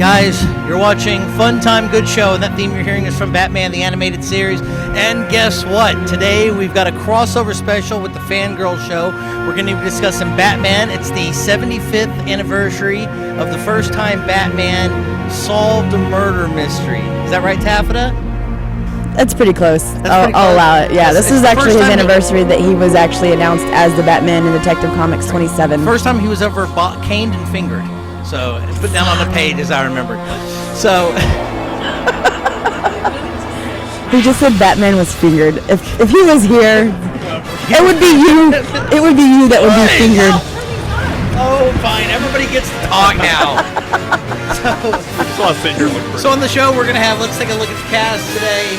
Guys, you're watching Fun Time Good Show, and that theme you're hearing is from Batman the Animated Series. And guess what? Today we've got a crossover special with the Fangirls show. We're going to be discussing Batman. It's the 75th anniversary of the first time Batman solved a murder mystery. Is that right, Taffeta? That's pretty close. I'll allow it. Yeah, this is actually his anniversary that he was actually announced as the Batman in Detective Comics 27. First time he was ever caned and fingered. So it's put down on the page as I remember. So he just said Batman was fingered. If he was here, it would be you. It would be you that would be fingered. Oh, fine. Everybody gets to talk now. So on the show, we're gonna have. Let's take a look at the cast today.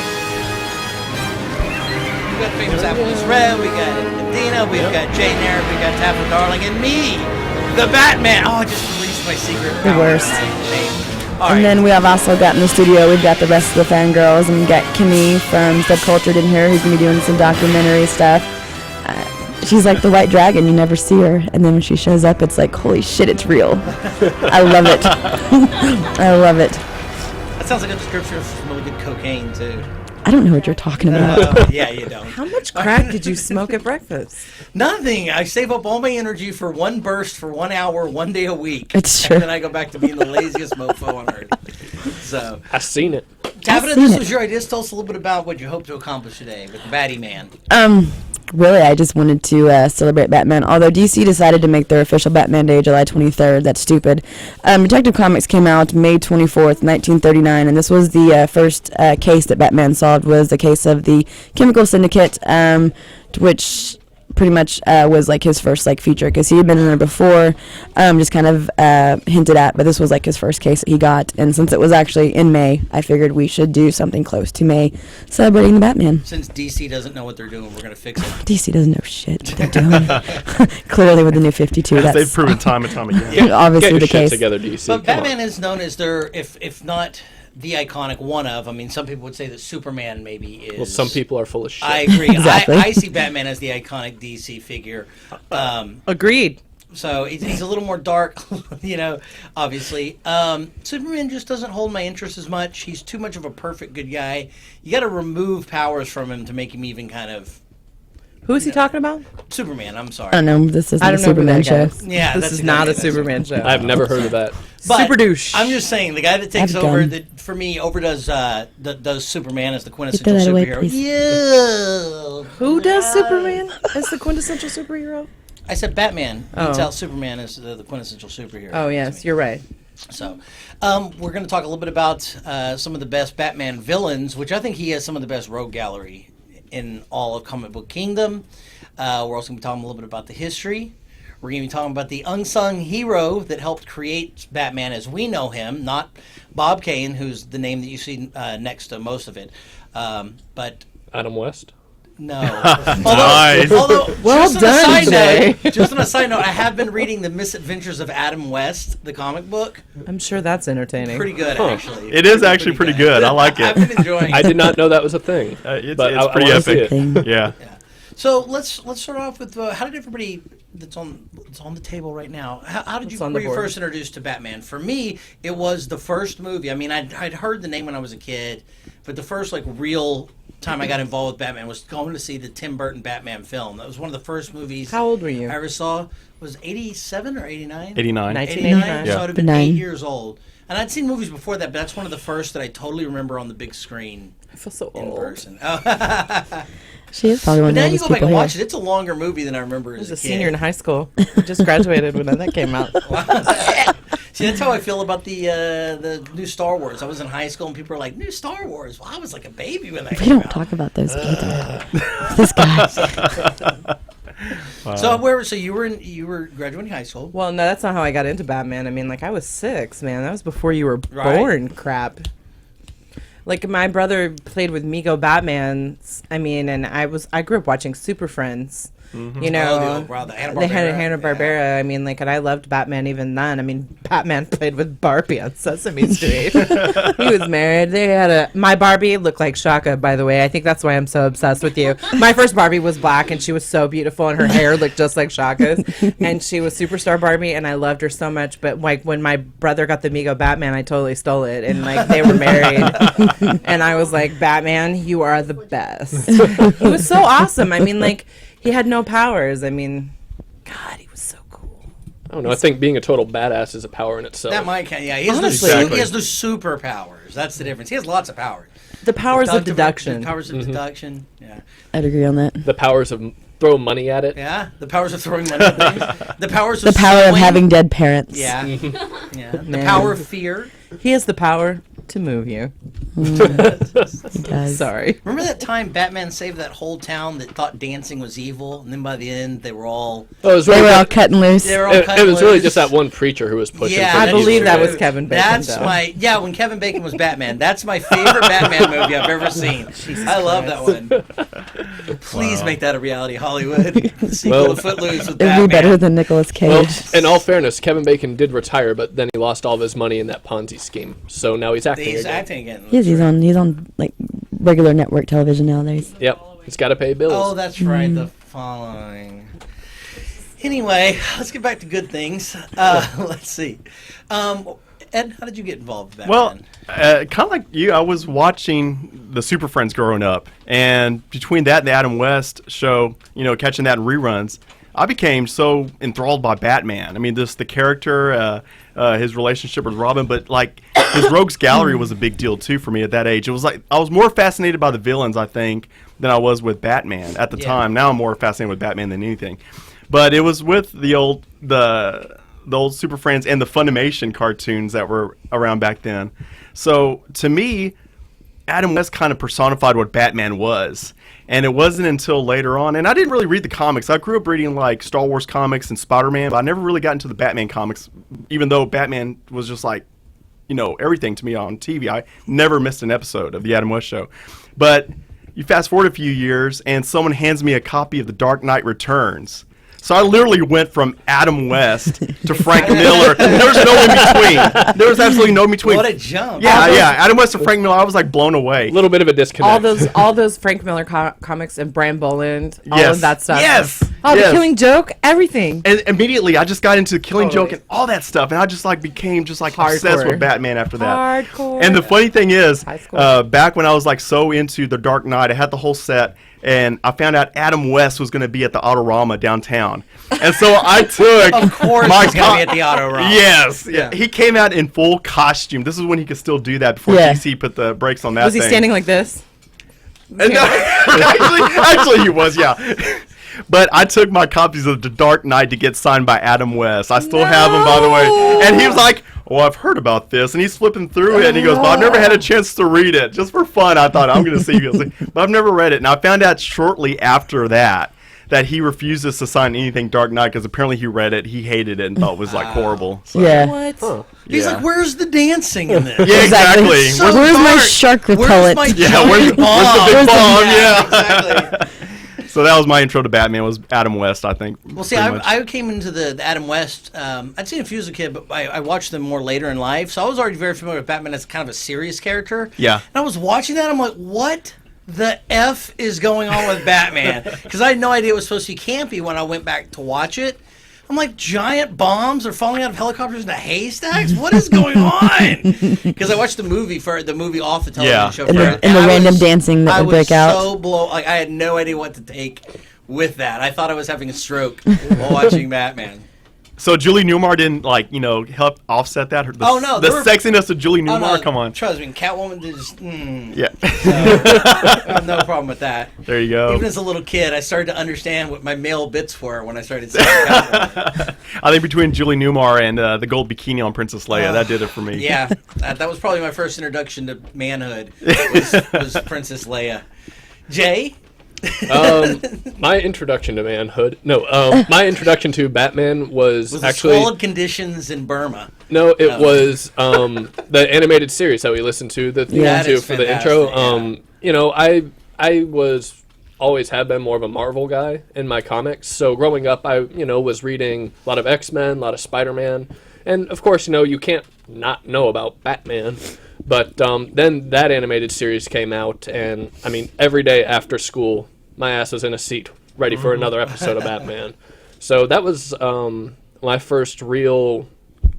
We got famous Apple's Red. We got Dina. We've got Jay Nair. We got Taffeta Darling, and me, the Batman. Oh, I just released my secret. The worst. Right. And then we have also got in the studio, we've got the rest of the Fangirls, and we got Kimmy from Subcultured in here, who's going to be doing some documentary stuff. She's like the white dragon, you never see her, and then when she shows up, it's like, holy shit, it's real. I love it. I love it. That sounds like a description of some really good cocaine, too. I don't know what you're talking about. Yeah, you don't. How much crack did you smoke at breakfast? Nothing. I save up all my energy for one burst for 1 hour, 1 day a week. It's true. And then I go back to being the laziest mofo on earth. So, I've seen it. Taffeta, this was your idea. Just tell us a little bit about what you hope to accomplish today with the Batty Man. Really, I just wanted to celebrate Batman. Although DC decided to make their official Batman Day July 23rd. That's stupid. Detective Comics came out May 24th, 1939, and this was the first case that Batman solved, was the case of the Chemical Syndicate, which pretty much was like his first like feature, because he had been in there before, just kind of hinted at, but this was like his first case that he got. And since it was actually in May, I figured we should do something close to May, celebrating the Batman. Since DC doesn't know what they're doing, we're going to fix it. DC doesn't know shit what they're doing. Clearly with the new 52, that's they've proven time and time again. obviously the Get your case. shit together, DC. But Batman is known as their, if not the iconic one of, I mean, some people would say that Superman maybe is. Well, some people are full of shit. I agree. Exactly. I see Batman as the iconic DC figure. Agreed. So he's a little more dark, obviously. Superman just doesn't hold my interest as much. He's too much of a perfect good guy. You got to remove powers from him to make him even kind of. Who is he talking about? Superman, I'm sorry. I don't know, this isn't I a don't know who Superman that guy show. is. Yeah, this that's is not a exactly Superman show. I've never heard of that. But Super douche. I'm just saying, the guy that takes I've over, done. that for me, overdoes does Superman as the Get quintessential that away, superhero. please. Yeah. Who does Superman as the quintessential superhero? I said Batman beats Oh. out Superman as the quintessential superhero. Oh, yes, you're right. So, we're going to talk a little bit about some of the best Batman villains, which I think he has some of the best rogue gallery in all of comic book kingdom. We're also going to be talking a little bit about the history. We're going to be talking about the unsung hero that helped create Batman as we know him, not Bob Kane, who's the name that you see next to most of it. But Adam West? no. Nice. Although Well just done, on a side Jay. note, just on a side note, I have been reading The Misadventures of Adam West, the comic book. I'm sure that's entertaining. Pretty good, actually. It is actually pretty good. I like it. I've been enjoying I it. did not know that was a thing. It's but I pretty wanna see epic. it. Yeah. So let's start off with how did everybody that's on the table right now? How did What's on the were you board? first introduced to Batman? For me, it was the first movie. I mean, I'd heard the name when I was a kid, but the first like real time I got involved with Batman was going to see the Tim Burton Batman film. That was one of the first movies. How old were you? I ever saw was 87 or 89? 89. 1989. So I'd have been 8 9. years old. And I'd seen movies before that, but that's one of the first that I totally remember on the big screen I feel so in old. person. She is probably one But of now the you oldest go back people and here. watch it. It's a longer movie than I remember I as was a a senior kid. in high school. I just graduated when that came out. See, that's how I feel about the new Star Wars. I was in high school and people were like, "New Star Wars." Well, I was like a baby when that We came don't out. talk about those either. This guy. So you were graduating high school. Well, no, that's not how I got into Batman. I mean, like, I was 6, man. That was before you were Right. born, crap. Like, my brother played with Mego Batman. I mean, and I grew up watching Super Friends. You know, the they had Hanna-Barbera. I mean, like, and I loved Batman even then. I mean, Batman played with Barbie on Sesame Street. He was married. They had my Barbie looked like Shaka, by the way. I think that's why I'm so obsessed with you. My first Barbie was black, and she was so beautiful, and her hair looked just like Shaka's. And she was superstar Barbie, and I loved her so much. But like when my brother got the Mego Batman, I totally stole it, and like they were married, and I was like, Batman, you are the best. He was so awesome. I mean, like, he had no powers. I mean, God, he was so cool. I don't know. I think being a total badass is a power in itself. That might count. Yeah, he has, Honestly. he has the superpowers. That's the difference. He has lots of powers. The powers of deduction. The powers of deduction. Yeah. I'd agree on that. The powers of throw money at it. Yeah. The powers of throwing money at things. The powers The of power of sewing. having dead parents. Yeah. Yeah. The Man. power of fear. He has the power to move you. He does. Sorry. Remember that time Batman saved that whole town that thought dancing was evil, and then by the end they were all Oh, it was They really were all that- cutting loose. they were all it cut was really loose. just that one preacher who was pushing. Yeah, for I the believe evil. that was Kevin Bacon. That's though. when Kevin Bacon was Batman. That's my favorite Batman movie I've ever seen. I love that one. Please make that a reality, Hollywood. The sequel Well, to Footloose with It'd Batman. be better than Nicolas Cage. Well, in all fairness, Kevin Bacon did retire, but then he lost all of his money in that Ponzi scheme. So now he's acting He's again. acting again. He's on like regular network television nowadays. Yep, he's got to pay bills. Oh, that's right. The following. Anyway, let's get back to good things. Let's see. Ed, how did you get involved with Well, Batman? kind of like you, I was watching the Super Friends growing up, and between that and the Adam West show, catching that in reruns, I became so enthralled by Batman. I mean, the character, his relationship with Robin, but like his rogues gallery was a big deal too for me at that age. It was like I was more fascinated by the villains, I think, than I was with Batman at the time. Now I'm more fascinated with Batman than anything. But it was with the old Super Friends and the Funimation cartoons that were around back then. So to me, Adam West kind of personified what Batman was. And it wasn't until later on, and I didn't really read the comics. I grew up reading like Star Wars comics and Spider-Man, but I never really got into the Batman comics, even though Batman was just like, everything to me on TV. I never missed an episode of the Adam West show. But you fast forward a few years, and someone hands me a copy of The Dark Knight Returns. So I literally went from Adam West to Frank Miller. There was no in between. There was absolutely no in between. What a jump. Yeah, Adam West to Frank Miller. I was like blown away. A little bit of a disconnect. all those Frank Miller comics and Brian Boland, all Yes. of that stuff. Yes. Oh, Yes. The Killing Joke, everything. And immediately, I just got into Killing Totally. Joke and all that stuff, and I just like became just like obsessed Hardcore. with Batman after that. Hardcore. And the funny thing is, High school. back when I was like so into The Dark Knight, I had the whole set, and I found out Adam West was going to be at the Autorama downtown, and so I took Of course my he's going to be at the Autorama. Yes, Yeah. He came out in full costume. This is when he could still do that before Yeah. DC put the brakes on that. Was he thing. standing like this? And actually, he was, yeah. But I took my copies of The Dark Knight to get signed by Adam West. I still have them, by the way. And he was like, "Oh, I've heard about this." And he's flipping through it, and he goes, "But I've never had a chance to read it. Just for fun, I thought I'm going to see you." But I've never read it. And I found out shortly after that he refuses to sign anything Dark Knight because apparently he read it, he hated it, and thought it was like horrible. So, Yeah. What? Huh. He's yeah. like, where's the dancing in this? Yeah, exactly. So Where's my dark. shark Where's repellent? my Yeah, giant where's the big bomb? Yeah. exactly. So that was my intro to Batman. Was Adam West, I think. Well, see, pretty much. I came into the Adam West. I'd seen a few as a kid, but I watched them more later in life. So I was already very familiar with Batman as kind of a serious character. Yeah. And I was watching that. I'm like, what the F is going on with Batman? Because I had no idea it was supposed to be campy when I went back to watch it. I'm like, giant bombs are falling out of helicopters into haystacks? What is going on? Because I watched the movie off the television Yeah. show. And first, the I random was- dancing that I would break was out. so blown. Like, I had no idea what to take with that. I thought I was having a stroke while watching Batman. So Julie Newmar didn't help offset that. Oh, no, the there were- sexiness of Julie Oh, Newmar. no, Come on. Trust me, Catwoman did just. Yeah. I have no problem with that. There you go. Even as a little kid, I started to understand what my male bits were when I started seeing Catwoman. I think between Julie Newmar and the gold bikini on Princess Leia, that did it for me. Yeah, that was probably my first introduction to manhood. Was Princess Leia. Jay. My introduction to manhood. No, my introduction to Batman was Was actually the squalid conditions in Burma. no. It was the animated series that we listened to the theme That to is for the fantastic, intro. yeah. I was always have been more of a Marvel guy in my comics. So growing up, I was reading a lot of X-Men, a lot of Spider-Man, and of course, you can't not know about Batman. But then that animated series came out, and I mean, every day after school, my ass was in a seat ready for another episode of Batman. So that was my first real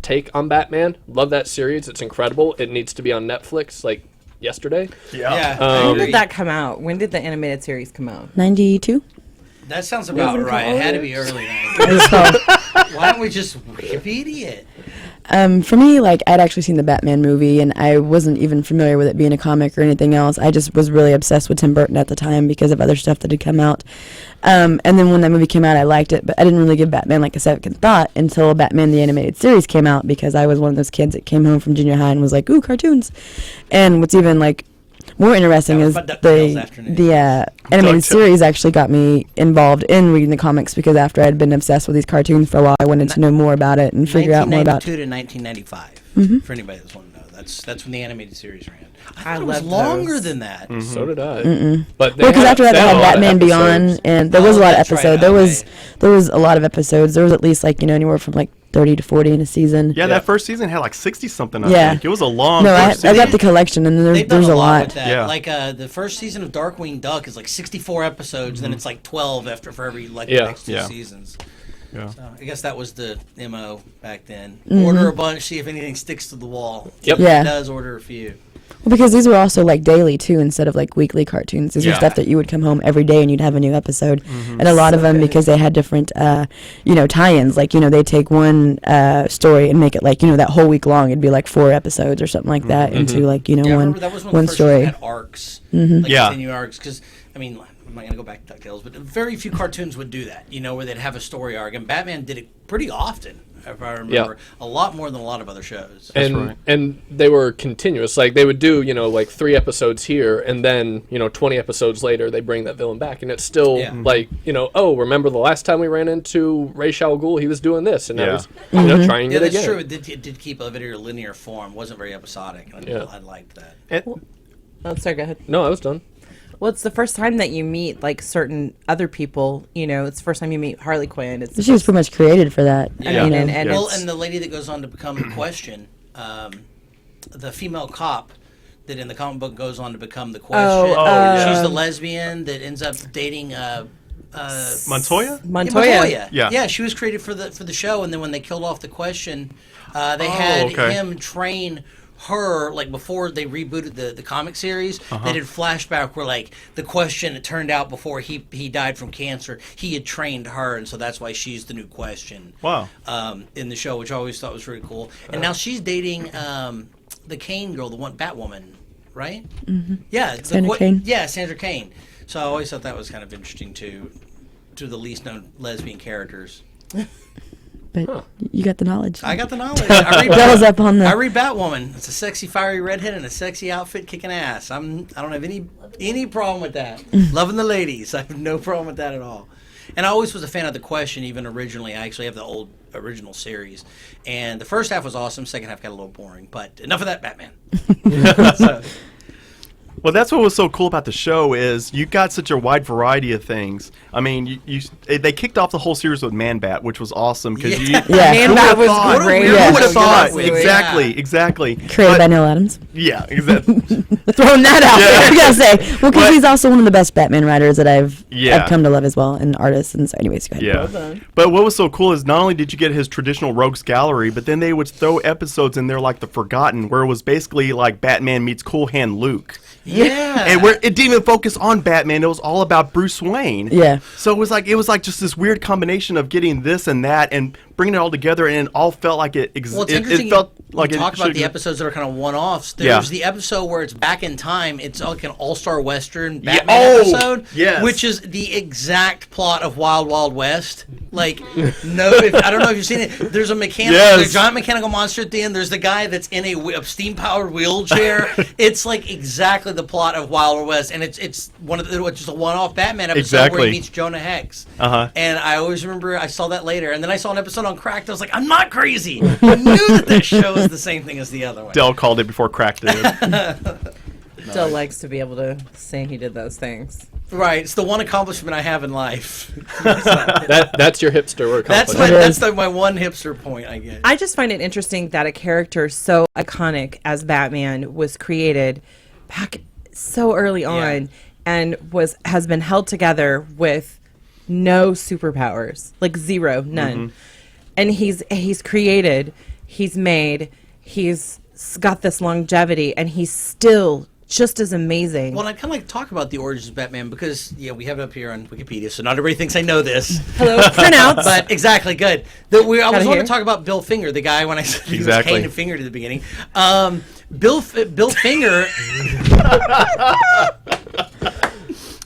take on Batman. Love that series. It's incredible. It needs to be on Netflix like yesterday. Yeah. When did that come out? When did the animated series come out? 92. That sounds about right. It had to be early. Why don't we just Wikipedia it? For me, like, I'd actually seen the Batman movie, and I wasn't even familiar with it being a comic or anything else. I just was really obsessed with Tim Burton at the time because of other stuff that had come out. And then when that movie came out, I liked it, but I didn't really give Batman, like, a second thought until Batman the Animated Series came out, because I was one of those kids that came home from junior high and was like, ooh, cartoons. And what's even, like, more interesting is the animated series actually got me involved in reading the comics, because after I'd been obsessed with these cartoons for a while, I wanted to know more about it and figure out more about it. 1992 to 1995, for anybody that's want to know. That's when the animated series ran. I thought it was longer than that. So did I. But because after that they had Batman Beyond, and there was a lot of episodes. Right, there was a lot of episodes. There was at least anywhere from 30 to 40 in a season. Yeah, that first season had 60-something, I think. It was a long I got the collection, and there's a lot. With that. Yeah. Like, the first season of Darkwing Duck is 64 episodes, then it's 12 for every, the next two seasons. Yeah. So I guess that was the MO back then. Order a bunch, see if anything sticks to the wall. Yep. Yeah. It does, order a few. Well, because these were also daily too, instead of weekly cartoons. These were stuff that you would come home every day and you'd have a new episode. And a lot of them, because they had different, tie-ins. They'd take one story and make it that whole week long. It'd be 4 episodes or something like that into I remember that was one the first story. Had arcs, continue arcs. Because I'm not going to go back to DuckTales, but very few cartoons would do that. Where they'd have a story arc, and Batman did it pretty often. If I remember, a lot more than a lot of other shows. And they were continuous. They would do 3 episodes here, and then 20 episodes later they bring that villain back, and it's still oh, remember the last time we ran into Ra's al Ghul? He was doing this, and now he's trying it again. That's true. It did keep a very linear form. It wasn't very episodic. And I liked that. Sorry, go ahead. No, I was done. Well, it's the first time that you meet certain other people. It's the first time you meet Harley Quinn. She was pretty much created for that. And the lady that goes on to become the Question, the female cop that in the comic book goes on to become the Question. She's the lesbian that ends up dating Montoya? Montoya. Yeah, she was created for the show, and then when they killed off the Question, they had him train her before they rebooted the comic series. They did flashback where the Question, it turned out before he died from cancer, he had trained her, and so that's why she's the new Question. Wow. In the show, which I always thought was really cool. And now she's dating the Kane girl, the one Batwoman, right? Yeah, Sandra Kane. Yeah, Sandra Kane. So I always thought that was kind of interesting too, to the least known lesbian characters. But you got the knowledge. I got the knowledge. I read Batwoman. It's a sexy, fiery redhead in a sexy outfit kicking ass. I don't have any problem with that. Loving the ladies. I have no problem with that at all. And I always was a fan of the Question, even originally. I actually have the old original series. And the first half was awesome. Second half got a little boring. But enough of that, Batman. Well, that's what was so cool about the show is you got such a wide variety of things. I mean, they kicked off the whole series with Man-Bat, which was awesome because Man-Bat was great. Who would have thought? Exactly. Created by Neil Adams. Yeah, exactly. Throwing that out there, I gotta say. Well, because he's also one of the best Batman writers that I've come to love as well, and artists. And so, anyways, go ahead. Yeah. Well but what was so cool is not only did you get his traditional Rogues Gallery, but then they would throw episodes in there like The Forgotten, where it was basically like Batman meets Cool Hand Luke. Yeah. And where it didn't even focus on Batman. It was all about Bruce Wayne. Yeah. So it was like just this weird combination of getting this and that and bringing it all together, and it all felt like it Well, it's interesting. it felt like you it talk about the should- episodes that are kind of one-offs. There's the episode where it's back in time. It's like an all-star Western Batman episode, which is the exact plot of Wild Wild West. I don't know if you've seen it. There's a there's a giant mechanical monster at the end. There's the guy that's in a steam-powered wheelchair. It's exactly the plot of Wild Wild West, and it's just a one-off Batman episode where he meets Jonah Hex. And I always remember I saw that later, and then I saw an episode on Cracked. I was like, I'm not crazy. I knew that this show is the same thing as the other one. Dell called it before Cracked did. Still likes to be able to say he did those things. Right, it's the one accomplishment I have in life. That's your hipster accomplishment. That's my one hipster point, I guess. I just find it interesting that a character so iconic as Batman was created back so early on and has been held together with no superpowers, like zero, none. And he's created, he's made, he's got this longevity, and he's still just as amazing. Well, I kind of like to talk about the origins of Batman because, we have it up here on Wikipedia, so not everybody thinks I know this. Hello, printouts. But exactly, good. I was going hear. to talk about Bill Finger, the guy when I said he was Exactly. Kane and Finger to the beginning. Bill Finger...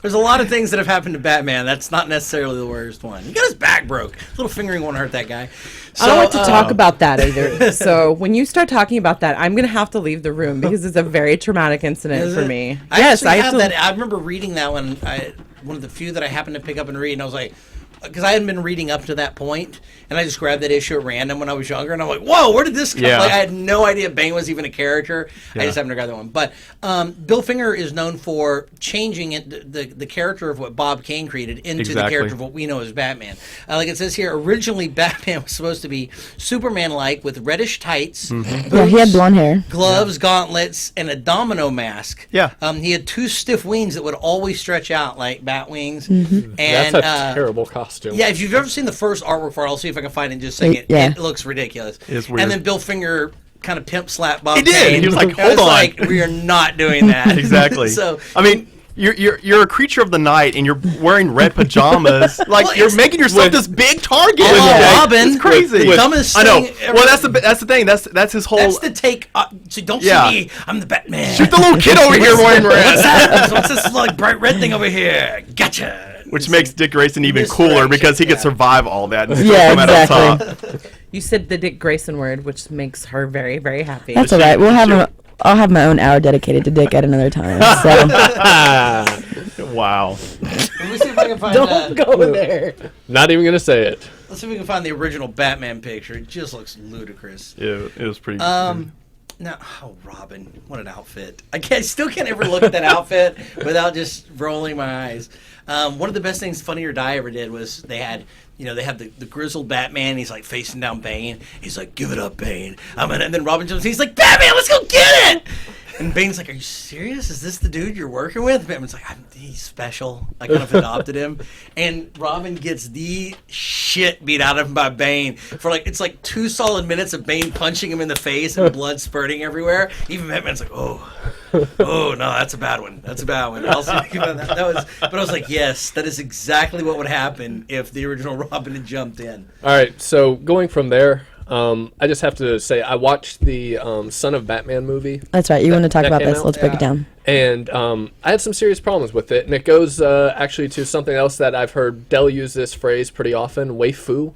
There's a lot of things that have happened to Batman. That's not necessarily the worst one. He got his back broke. Little fingering won't hurt that guy. So, I don't want to talk about that either. So when you start talking about that, I'm going to have to leave the room because it's a very traumatic incident for me. I Yes, actually I have have to. that. I remember reading that one. One of the few that I happened to pick up and read, and I was like, because I hadn't been reading up to that point, and I just grabbed that issue at random when I was younger, and I'm like, whoa, where did this come from? Yeah. Like, I had no idea Bane was even a character. I Yeah. just happened to grab that one. But Bill Finger is known for changing the character of what Bob Kane created into the Exactly. character of what we know as Batman. Like it says here, originally Batman was supposed to be Superman-like with reddish tights, Yeah, he had blonde hair. gloves, gauntlets, and a domino mask. Yeah. He had 2 stiff wings that would always stretch out like bat wings. And That's a terrible costume. yeah, if you've ever seen the first artwork for it, I'll see if I can find it in just a second. Yeah. It looks ridiculous. It's weird. And then Bill Finger kind of pimp slapped Bob He did. Kane. He was like, And "Hold it's on." like, we are not doing that. Exactly. So I mean, you're a creature of the night, and you're wearing red pajamas. Like Well, you're it's- making yourself this big target. Robin, It's crazy. the dumbest I know. thing ever. Well, that's the thing. That's his whole. That's the take. So don't Yeah. see me. I'm the Batman. Shoot the little kid over here wearing What's red. that? What's this like bright red thing over here? Gotcha. Which makes Dick Grayson even Misdirection, cooler because he could yeah. survive all that. And still Yeah, come out on exactly. top. You said the Dick Grayson word, which makes her very, very happy. That's all right. I'll have my own hour dedicated to Dick at another time. So Wow. Let me see if I can find. Don't go there. Not even gonna say it. Let's see if we can find the original Batman picture. It just looks ludicrous. It was pretty. Now, Robin, what an outfit! Still can't ever look at that outfit without just rolling my eyes. One of the best things Funny or Die ever did was they had the grizzled Batman. He's like facing down Bane. He's like, "Give it up, Bane." And then Robin jumps in. He's like, "Batman, let's go get it!" And Bane's like, "Are you serious? Is this the dude you're working with?" Batman's like, "He's special. I kind of adopted him." And Robin gets the shit beat out of him by Bane for it's like 2 solid minutes of Bane punching him in the face and blood spurting everywhere. Even Batman's like, "Oh no, that's a bad one. That's a bad one." I'll see if I can find that. But I was like, yes, that is exactly what would happen if the original Robin had jumped in. All right, so going from there, I just have to say I watched the Son of Batman movie, that's right. You want to talk that about came this? out? Let's break it down. and I had some serious problems with it. And it goes actually to something else that I've heard Dell use this phrase pretty often, waifu,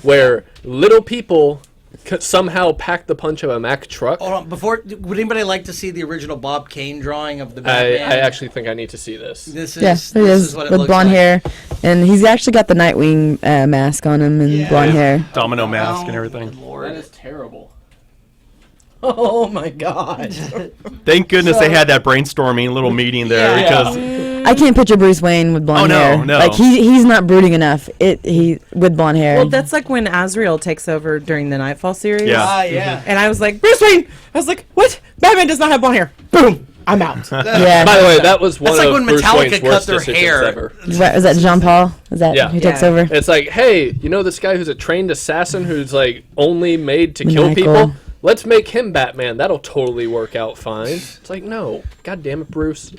where little people somehow pack the punch of a Mack truck. Hold on, would anybody like to see the original Bob Kane drawing of the I Batman? actually think I need to see this. This Yeah, is there he this is is what it with looks blonde like. hair, and he's actually got the Nightwing mask on him and blonde hair. Domino mask and Oh, everything. good Lord. That is terrible. Oh my God. Thank goodness they had that brainstorming little meeting there Yeah. because I can't picture Bruce Wayne with blonde Oh, no, hair. no. Like he's not brooding enough. He with blonde hair. Well, that's like when Azrael takes over during the Nightfall series. Yeah. Yeah. And I was like, Bruce Wayne! I was like, what? Batman does not have blonde hair. Boom! I'm out. yeah. By the way, that was one That's like of when Bruce Metallica Wayne's cut worst their decisions hair. ever. Is that Jean Paul? Is that Yeah. who takes Yeah. over? It's like, hey, you know this guy who's a trained assassin who's like only made to kill Maniacal. people? Let's make him Batman. That'll totally work out fine. It's like, no. God damn it, Bruce.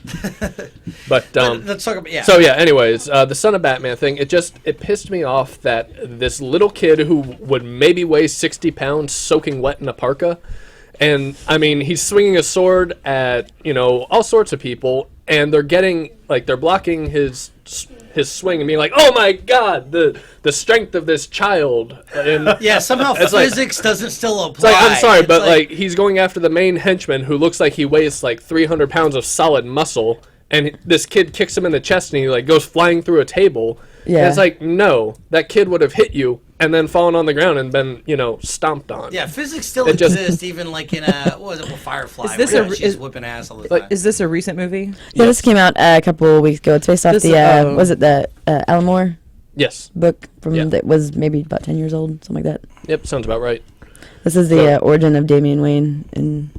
But Let's talk about so yeah, anyways, the Son of Batman thing, it pissed me off that this little kid who would maybe weigh 60 pounds soaking wet in a parka, and I mean, he's swinging a sword at, all sorts of people, and they're blocking his swing and being like, oh my God, the strength of this child. And Yeah, somehow It's like- physics doesn't still apply. it's like, I'm sorry, It's but like he's going after the main henchman who looks like he weighs like 300 pounds of solid muscle, and this kid kicks him in the chest, and he like goes flying through a table. Yeah. And it's like, no, that kid would have hit you and then fallen on the ground and been, stomped on. Yeah, physics still It just- exists, even like in what was it, Firefly? Is this where a- she's is- whipping ass all the Like, time. is this a recent movie? Yeah, this came out a couple of weeks ago. It's based off This, was it the Alan Moore Yes. book from Yeah. that was maybe about 10 years old, something like that. Yep, sounds about right. This is the So- origin of Damian Wayne. And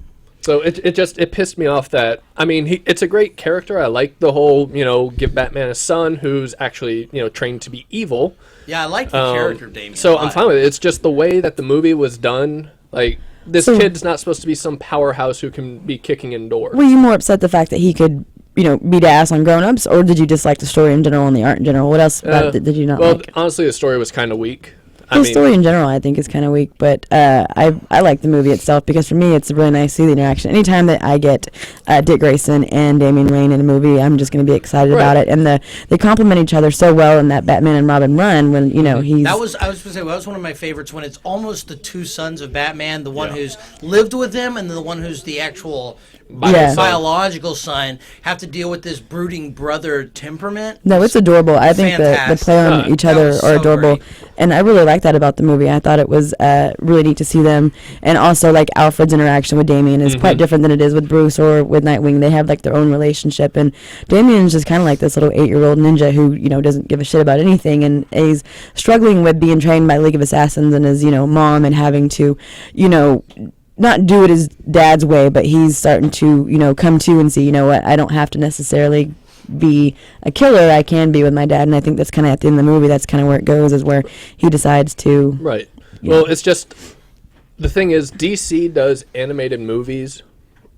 So it pissed me off that, I mean, it's a great character. I like the whole, give Batman a son who's actually, trained to be evil. Yeah, I like the character of Damien. So a I'm lot. fine with it. It's just the way that the movie was done. Like, this So- kid's not supposed to be some powerhouse who can be kicking in doors. were you more upset the fact that he could, beat ass on grown-ups, or did you just like the story in general and the art in general? What else about it did you not Well, like? honestly, the story was kind of weak. The story in general, I think, is kind of weak, but I like the movie itself because for me, it's really nice to see the interaction. Anytime that I get Dick Grayson and Damian Wayne in a movie, I'm just going to be excited about it. And they complement each other so well in that Batman and Robin run when he's I was going to say that was one of my favorites when it's almost the two sons of Batman, the one who's lived with him and the one who's the actual biological son, have to deal with this brooding brother temperament. No, it's adorable. I think the play on each other was are so adorable, great. and I really like that about the movie. I thought it was really neat to see them, and also like Alfred's interaction with Damien is quite different than it is with Bruce or with Nightwing. They have like their own relationship, and Damien's just kind of like this little 8-year-old ninja who doesn't give a shit about anything, and he's struggling with being trained by League of Assassins and his mom and having to not do it his dad's way, but he's starting to come to and see, what, I don't have to necessarily be a killer. I can be with my dad, and I think that's kind of at the end of the movie. That's kind of where it goes, is where he decides to. Right. Well, it's just the thing is DC does animated movies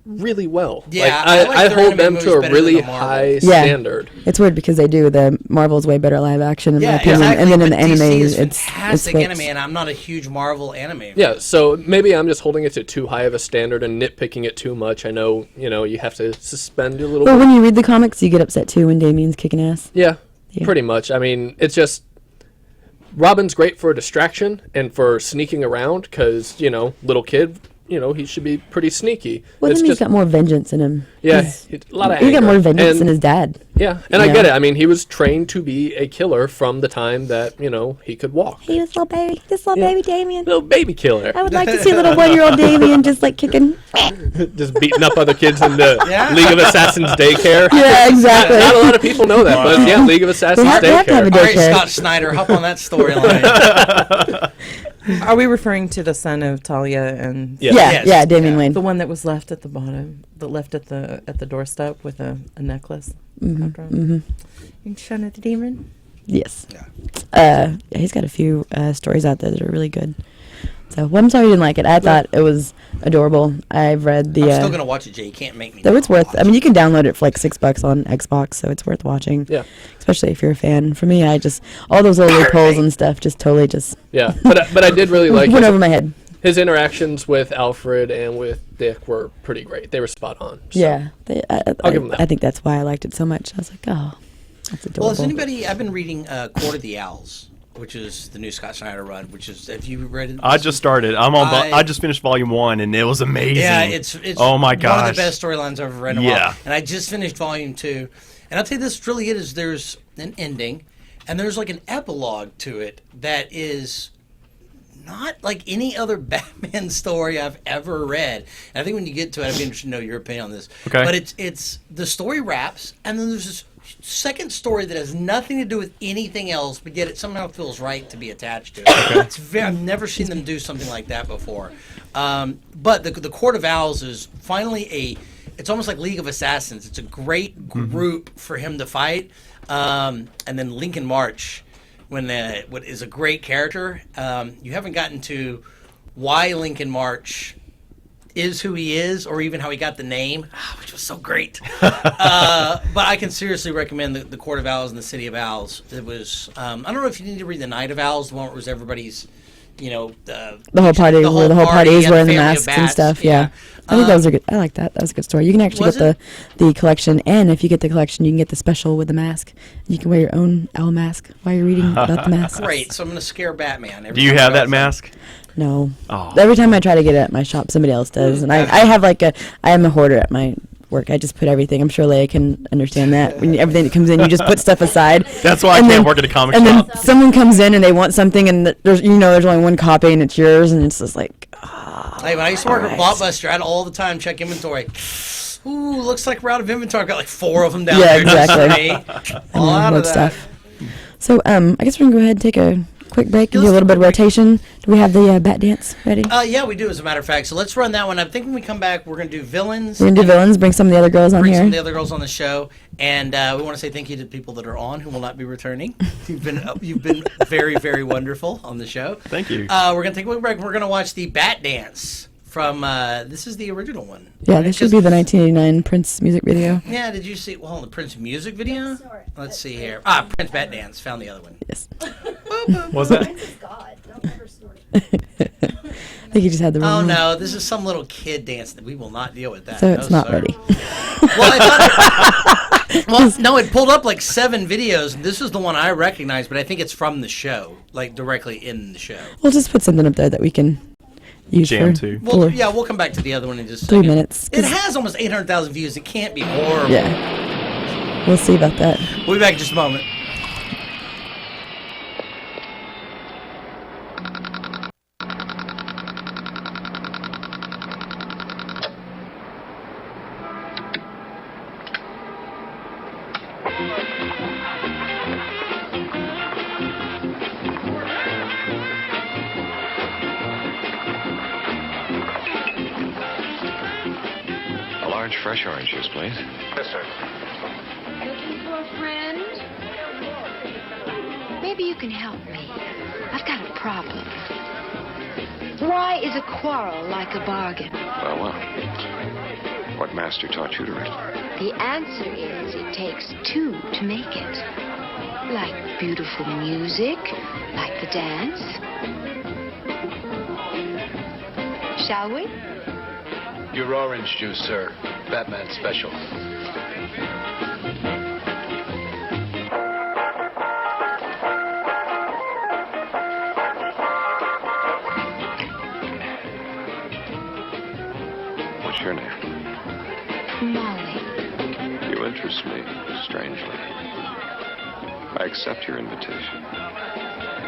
really well. Yeah, like, I like I their hold them animated to a movies better really than the Marvel. high Yeah. standard. It's weird because they do. The Marvel's way better live action in my Yeah, opinion, exactly. and then in but the anime, DC is it's fantastic flips. anime, and I'm not a huge Marvel anime. Yeah, so maybe I'm just holding it to too high of a standard and nitpicking it too much. I know, you have to suspend a little Well, bit. when you read the comics, you get upset too when Damien's kicking ass. Yeah, Yeah. pretty much. I mean, it's just Robin's great for a distraction and for sneaking around because, little kid, he should be pretty sneaky. Well, It's then he's just got more vengeance in him. yeah, He's- a lot of he got anger. more vengeance And- than his dad. Yeah, and I Yeah. get it. I mean, he was trained to be a killer from the time that, he could walk. He was little baby, this little baby Damien. Little baby killer. I would like to see little 1-year-old Damien just like kicking. Just beating up other kids in the Yeah. League of Assassins daycare. Yeah, exactly. Not a lot of people know that, but yeah, League of Assassins They have to have a daycare. All right, Okay. Scott Snyder, hop on that storyline. Are we referring to the son of Talia and Yeah. Yeah, Yes. yeah, Damian Yeah. Wayne. the one that was left at the bottom, that left at the doorstep with a necklace? You son of the demon. Yes. Yeah. Yeah, he's got a few stories out there that are really good. So, well, I'm sorry you didn't like it. I thought it was adorable. I've read the. I'm still gonna watch it, Jay. You can't make me. Though it's not worth. watch I mean, you can download it for like $6 on Xbox, so it's worth watching. Yeah. Especially if you're a fan. For me, I just all those little loopholes and stuff just totally just Yeah, but I did really like went over my head. his interactions with Alfred and with Dick were pretty great. They were spot on. So. Yeah, I'll give 'em that. I think that's why I liked it so much. I was like, oh, that's adorable. Well, has anybody? I've been reading Court of the Owls, which is the new Scott Snyder run. Which is, have you read it? I just started. I just finished volume 1, and it was amazing. Yeah, it's oh my one gosh, of the best storylines I've ever read in a Yeah. while. And I just finished volume 2. And I'll tell you this really it is there's an ending and there's like an epilogue to it that is not like any other Batman story I've ever read. And I think when you get to it, I'd be interested to know your opinion on this. Okay. But it's the story wraps and then there's this second story that has nothing to do with anything else, but yet it somehow feels right to be attached to it. I've never seen them do something like that before. But the Court of Owls is finally it's almost like League of Assassins. It's a great group for him to fight. And then Lincoln March, what is a great character. You haven't gotten to why Lincoln March is who he is, or even how he got the name, which was so great. But I can seriously recommend the Court of Owls and the City of Owls. It was I don't know if you need to read the Night of Owls, the one where it was everybody's, the whole party, where the whole party is and wearing the family of masks and bats. stuff. Yeah. I think that was a good. I like that. That was a good story. You can actually Was get the collection, and if you get the collection, you can get the special with the mask. You can wear your own owl mask while you're reading about the mask. Great. So I'm going to scare Batman. Do you have that mask? No. Oh. Every time I try to get it at my shop, somebody else does, and I have I am a hoarder at my work. I just put everything. I'm sure Leia can understand that. When everything that comes in, you just put stuff aside. That's why I And can't then- work at a comic And shop. then someone comes in and they want something, and there's there's only one copy, and it's yours, and it's just like, Hey, when I used to work at Alright. Blockbuster, I had all the time check inventory. Ooh, looks like we're out of inventory. I've got like 4 of them down Yeah, there. just for exactly. me. All out of load that. stuff. So I guess we're gonna go ahead and take a quick break and do a let's little bit of take a break. rotation. Do we have the bat dance ready? Yeah, we do, as a matter of fact. So let's run that one. I think when we come back, we're going to do villains. We're gonna do villains. Bring some of the other girls on Bring some here. of the other girls on the show, and we want to say thank you to the people that are on who will not be returning. You've been very, very wonderful on the show. Thank you. We're gonna take a quick break. We're gonna watch the Bat Dance from. This is the original one. Yeah, right? this should be the 1989 Prince music video. Yeah, did you see? Well, the Prince music video. Let's see here. Prince Bat Dance. Found the other one. Yes. Was that? God, don't ever snort. I think you just had the wrong Oh one. no, this is some little kid dancing. We will not deal with that. So No, it's not sir. ready. Well, I thought well, no, it pulled up like 7 videos. This is the one I recognize, but I think it's from the show, like directly in the show. We'll just put something up there that we can use Jam for to. Well, for yeah, we'll come back to the other one in just a 3 second. minutes. It 'cause- has almost 800,000 views. It can't be horrible. Yeah. We'll see about that. We'll be back in just a moment. A large fresh orange juice, please. Yes, sir. Looking for a friend? Maybe you can help me. I've got a problem. Why is a quarrel like a bargain? Well. What master taught you to read? The answer is it takes 2 to make it. Like beautiful music, like the dance. Shall we? Your orange juice, sir. Batman special. What's your name? Molly. You interest me, strangely. I accept your invitation.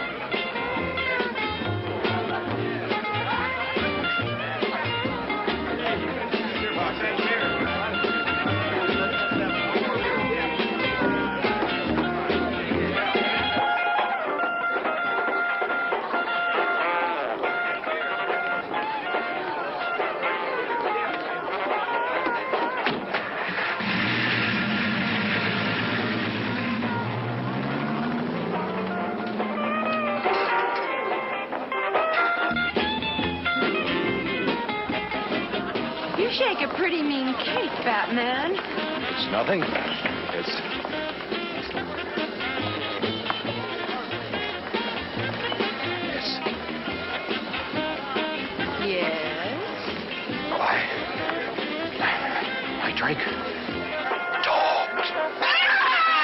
You shake a pretty mean cake, Batman. It's nothing. It's... Yes? I drank. Dogs.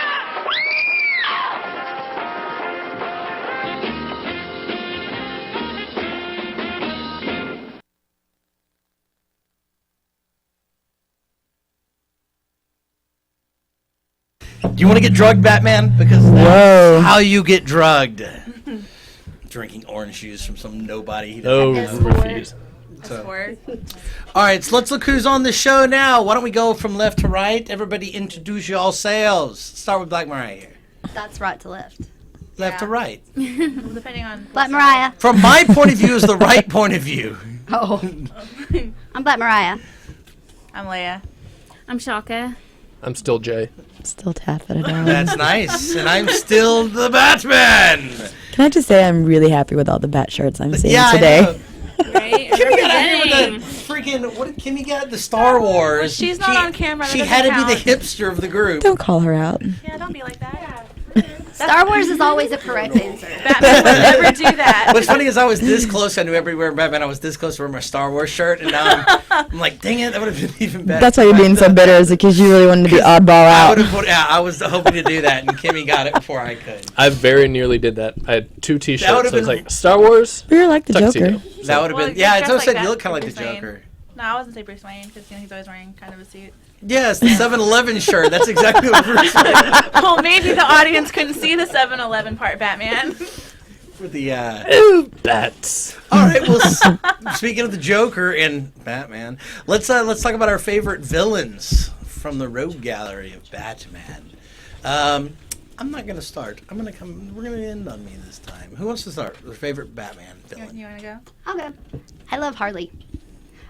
Do you want to get drugged, Batman? Because Whoa. that's how you get drugged. Drinking orange juice from some nobody. He doesn't No, refuse. All right, so let's look who's on the show now. Why don't we go from left to right? Everybody introduce yourselves. Start with Black Mariah here. That's right to left. Left to right. Depending on Black Mariah. From my point of view is the right point of view. Oh. I'm Black Mariah. I'm Leia. I'm Shaka. I'm still Jay. Still tap at it down. That's nice. And I'm still the Batman. Can I just say I'm really happy with all the bat shirts I'm seeing Yeah, today. I know. Right? Kimmy got out here with Representing. the freaking, what did Kimmy got? The Star Wars. Well, she's not on camera, that She doesn't had to be the count. hipster of the group. Don't call her out. Yeah, don't be like that. Star Wars is always a correct answer. Batman would never do that. What's funny is I was this close. I knew everywhere in Batman. I was this close to wearing my Star Wars shirt, and now I'm like, dang it, that would have been even better. That's why you're being so bitter, is because you really wanted to be oddball I out. would have put. Yeah, I was hoping to do that, and Kimmy got it before I could. I very nearly did that. I had 2 T-shirts. That would've So it's been- like Star Wars, But you're like the tuxedo. Joker. That would have Well, been. you're Yeah, I dressed told like said that, you look kind of like like the you're saying. Joker. No, I wasn't say Bruce Wayne because he's always wearing kind of a suit. Yes, the 7-Eleven shirt. That's exactly what Bruce Wayne. Well, maybe the audience couldn't see the 7-Eleven part Batman. With the Ooh, bats. All right. Well, speaking of the Joker and Batman, let's talk about our favorite villains from the Rogue Gallery of Batman. I'm not gonna start. We're gonna end on me this time. Who wants to start? Their favorite Batman villain. You want to go? I'll go. I love Harley.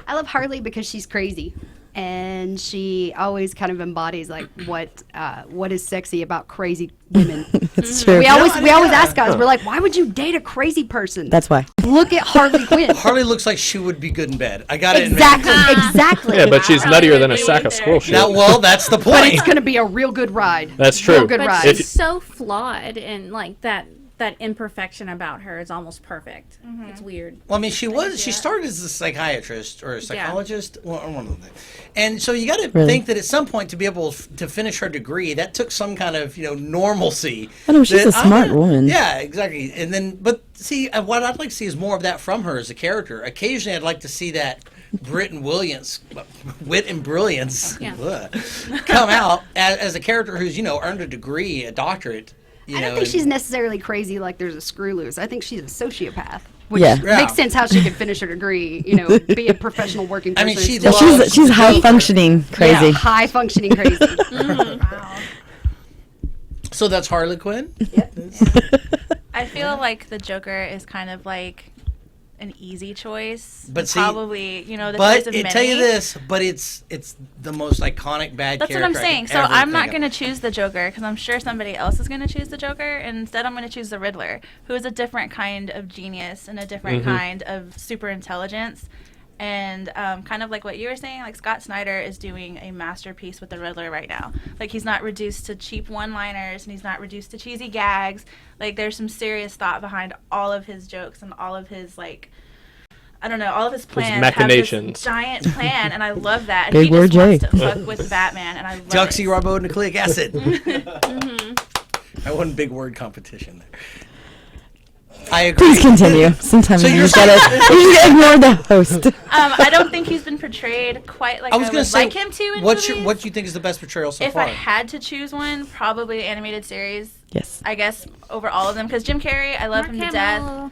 I love Harley because she's crazy, and she always kind of embodies like what is sexy about crazy women. It's true. We always ask guys, we're like, why would you date a crazy person? That's why. Look at Harley Quinn. Harley looks like she would be good in bed. I got it. Exactly. Yeah, but she's nuttier than a sack of squirrel shit. Well, that's the point. But it's going to be a real good ride. That's true. Real good But ride. she's so flawed, and like that imperfection about her is almost perfect. It's weird. Well, I mean, she started as a psychiatrist or a psychologist, one of them. And so you got to think that at some point to be able to finish her degree, that took some kind of normalcy. I know, she's a smart woman. Yeah, exactly. And then, but see, what I'd like to see is more of that from her as a character. Occasionally, I'd like to see that wit and brilliance come out as a character who's earned a degree, a doctorate. I don't think she's necessarily crazy like there's a screw loose. I think she's a sociopath. Which Yeah. makes sense how she could finish her degree, be a professional working person. I mean, she still- She's high functioning crazy. Yeah, high functioning crazy. Wow. So that's Harley Quinn? I feel like the Joker is kind of like an easy choice. But see, probably, the choice But of it many. tell you this, but it's the most iconic bad That's what character. I'm I saying. can So ever I'm not think going of. to choose the Joker because I'm sure somebody else is going to choose the Joker. And instead, I'm going to choose the Riddler, who is a different kind of genius and a different kind of super intelligence. And kind of like what you were saying, like Scott Snyder is doing a masterpiece with the Riddler right now. Like he's not reduced to cheap one-liners and he's not reduced to cheesy gags. Like there's some serious thought behind all of his jokes and all of his all of his plans machinations. have this giant plan, and I love that. And Big he word, just wants Jay. to fuck with Batman, and I love it. Deoxyribonucleic acid. I won big word competition there. I agree. Please continue. Sometimes So you you're just gotta ignore the host. I don't think he's been portrayed quite like I was I going would to say, like him to in what movies. do you think is the best portrayal so If far? I had to choose one, probably animated series. Yes. I guess over all of them, because Jim Carrey, I love him to death.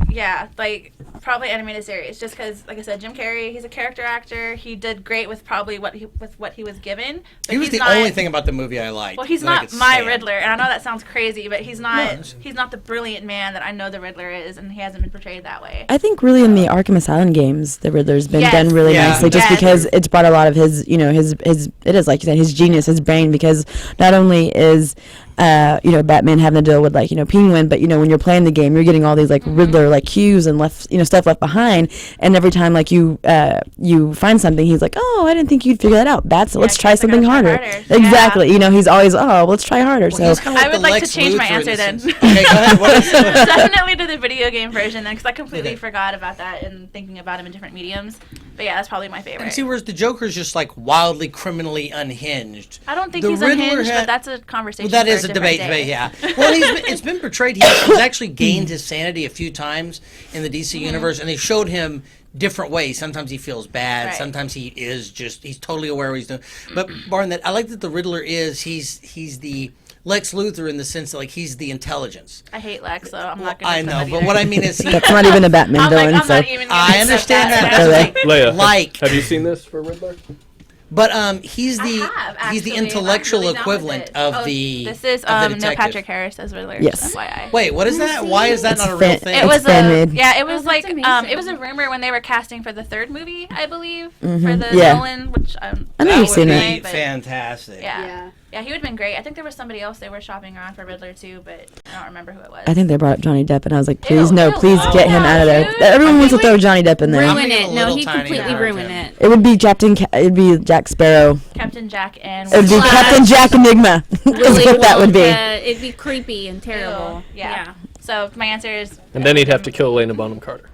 Yeah, like probably animated series, just because, like I said, Jim Carrey, he's a character actor. He did great with probably what he was given. But He was he's the not, only thing about the movie I liked. Well, he's that I not could my stand. Riddler, and I know that sounds crazy, but he's not. it's- He's not the brilliant man that I know the Riddler is, and he hasn't been portrayed that way. I think really in the Arkham Asylum games, the Riddler's been Yes. done really Yeah. nicely, just Yes. because it's brought a lot of his, it is like you said, his genius, his brain, because not only is, Batman having to deal with Penguin, but when you're playing the game, you're getting all these Riddler cues and stuff left behind, and every time you find something, he's like, oh, I didn't think you'd figure that out. Let's try he's like, something "I'll try harder. harder." Exactly. He's always, let's try harder. Well, he's So kinda I would the like Lex to change my Luthor in answer the then. sense- Okay, go ahead. What is it? Definitely to the video game version then, because I completely forgot about that and thinking about him in different mediums. But yeah, that's probably my favorite. And see, whereas the Joker's just wildly criminally unhinged. I don't think the he's Riddler unhinged, had- but that's a conversation. Well, that for is a different debate, day. yeah. Well, it's been portrayed. He's actually gained his sanity a few times in the DC universe, and they showed him different ways. Sometimes he feels bad. Right. Sometimes he's totally aware of what he's doing. But barring that, I like that the Riddler he's the Lex Luthor in the sense that he's the intelligence. I hate Lex, so I'm not going to. I know, but what I mean is that's not even a Batman I'm villain. like, I'm so not even. Gonna I accept understand that. That's That's okay. what I'm Leia, have you seen this for Riddler? But he's I the have, he's the actually. intellectual I'm really down with equivalent it. of Oh, the This is of the Neil detective. Patrick Harris as Riddler. Yes. FYI. Wait, what is that? Why is that It's not a real fan- thing? It was fan-made. it was Oh, like that's amazing. it was a rumor when they were casting for the third movie, I believe, for Mhm. the Yeah. Nolan, which I know that you've would seen be it. fantastic. Yeah, he would have been great. I think there was somebody else they were shopping around for Riddler too, but I don't remember who it was. I think they brought up Johnny Depp, and I was like, please, Ew, no, ew, please oh, get him out of there. dude. Everyone wants to Really? throw Johnny Depp in there. I'm Ruin being a it. No, little he tiny completely about ruined him. it. It would be it'd be Jack Sparrow. Captain Jack and It would be Willy Captain Wonka. Jack Enigma. Is Willy what that would be. Wonka, It'd be creepy and terrible. Ew, yeah. So my answer is. And then he'd have to kill Elena Bonham Carter.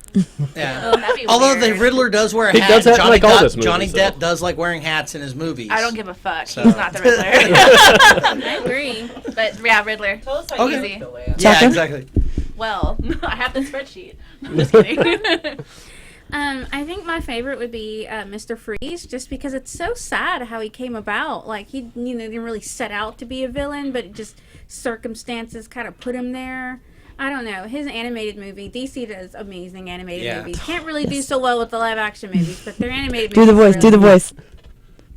Yeah. Oh, that'd be Although the weird. Riddler does wear a He hat, does have, like, all his movies, Johnny though. Depp does like wearing hats in his movies. I don't give a fuck. So- He's not the Riddler. I agree. But yeah, Riddler. Okay. Easy. Yeah, Chaka? exactly. Well, I have the spreadsheet. I'm just kidding. I think my favorite would be Mr. Freeze, just because it's so sad how he came about. Like, he didn't really set out to be a villain, but it just circumstances kind of put him there. I don't know. His animated movie, DC does amazing animated movies. Can't really do so well with the live action movies, but their animated movies. Do the voice.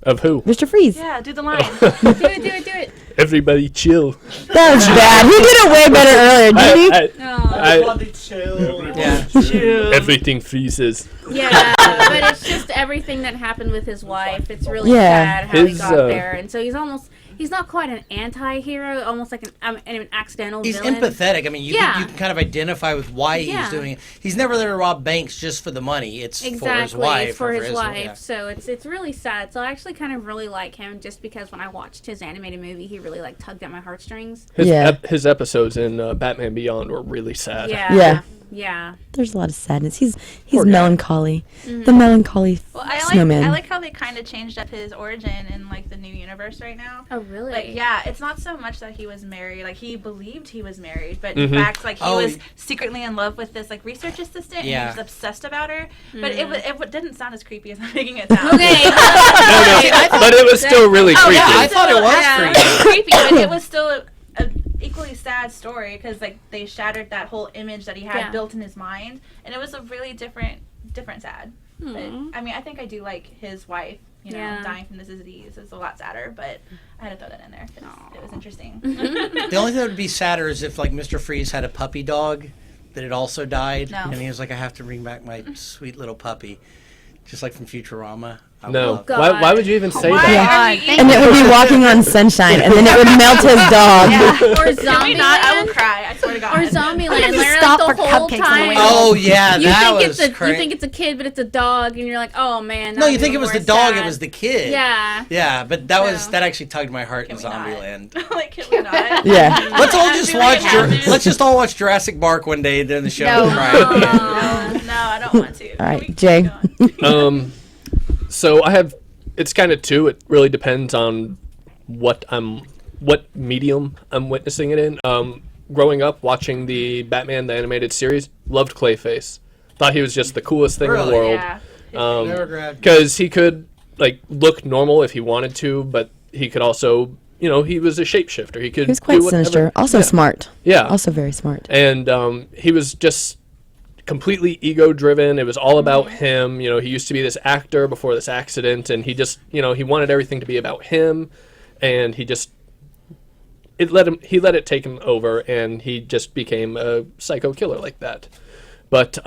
Of who? Mr. Freeze. Yeah, do the line. do it. Everybody chill. That was bad. He did it way better earlier, didn't he? No. Everything freezes. Yeah, but it's just everything that happened with his wife. It's really sad how he got there. And so he's not quite an anti-hero, almost like an accidental He's villain. empathetic. I mean, you can kind of identify with why he's doing it. He's never there to rob banks just for the money. It's for his wife. It's for his wife. Yeah. So it's really sad. So I actually kind of really like him just because when I watched his animated movie, he really like tugged at my heartstrings. His episodes in Batman Beyond were really sad. Yeah. There's a lot of sadness. He's melancholy. Mm-hmm. The melancholy snowman. I like how they kind of changed up his origin in like the new universe right now. Oh, really? Like, yeah, it's not so much that he was married. Like, he believed he was married, but in fact, like, he was secretly in love with this like research assistant, and he was obsessed about her. But it didn't sound as creepy as I'm making it sound. Okay. But it was still really creepy. Yeah, I thought it was creepy, but it was still an equally sad story because like they shattered that whole image that he had built in his mind, and it was a really different sad. But, I mean, I think I do like his wife, dying from this disease. It's a lot sadder, but I had to throw that in there. It was interesting. The only thing that would be sadder is if like Mr. Freeze had a puppy dog that had also died, and he was like, I have to bring back my sweet little puppy, just like from Futurama. Why would you even say that? And it would be walking on sunshine, and then it would melt his dog. Or Zombieland. I will cry. I swear to God. Or Zombieland. Where Stop like for the whole cupcakes time. on the way. Oh yeah, that was You think it's a kid, but it's a dog, and you're like, oh man. No, you think it was the dog, it was the kid. Yeah. Yeah, but that actually tugged my heart in Zombieland. Like, can we not? Yeah. Let's just all watch Jurassic Park one day during the show. No, I don't want to. All right, Jay. So I have. It's kind of two. It really depends on what medium I'm witnessing it in. Growing up, watching the Batman the animated series, loved Clayface. Thought he was just the coolest thing in the world. Because he could like look normal if he wanted to, but he could also, he was a shapeshifter. He was quite sinister, also smart. Yeah, also very smart. And he was just completely ego-driven. It was all about him. He used to be this actor before this accident, and he just, he wanted everything to be about him, and he let it take him over, and he just became a psycho killer like that. But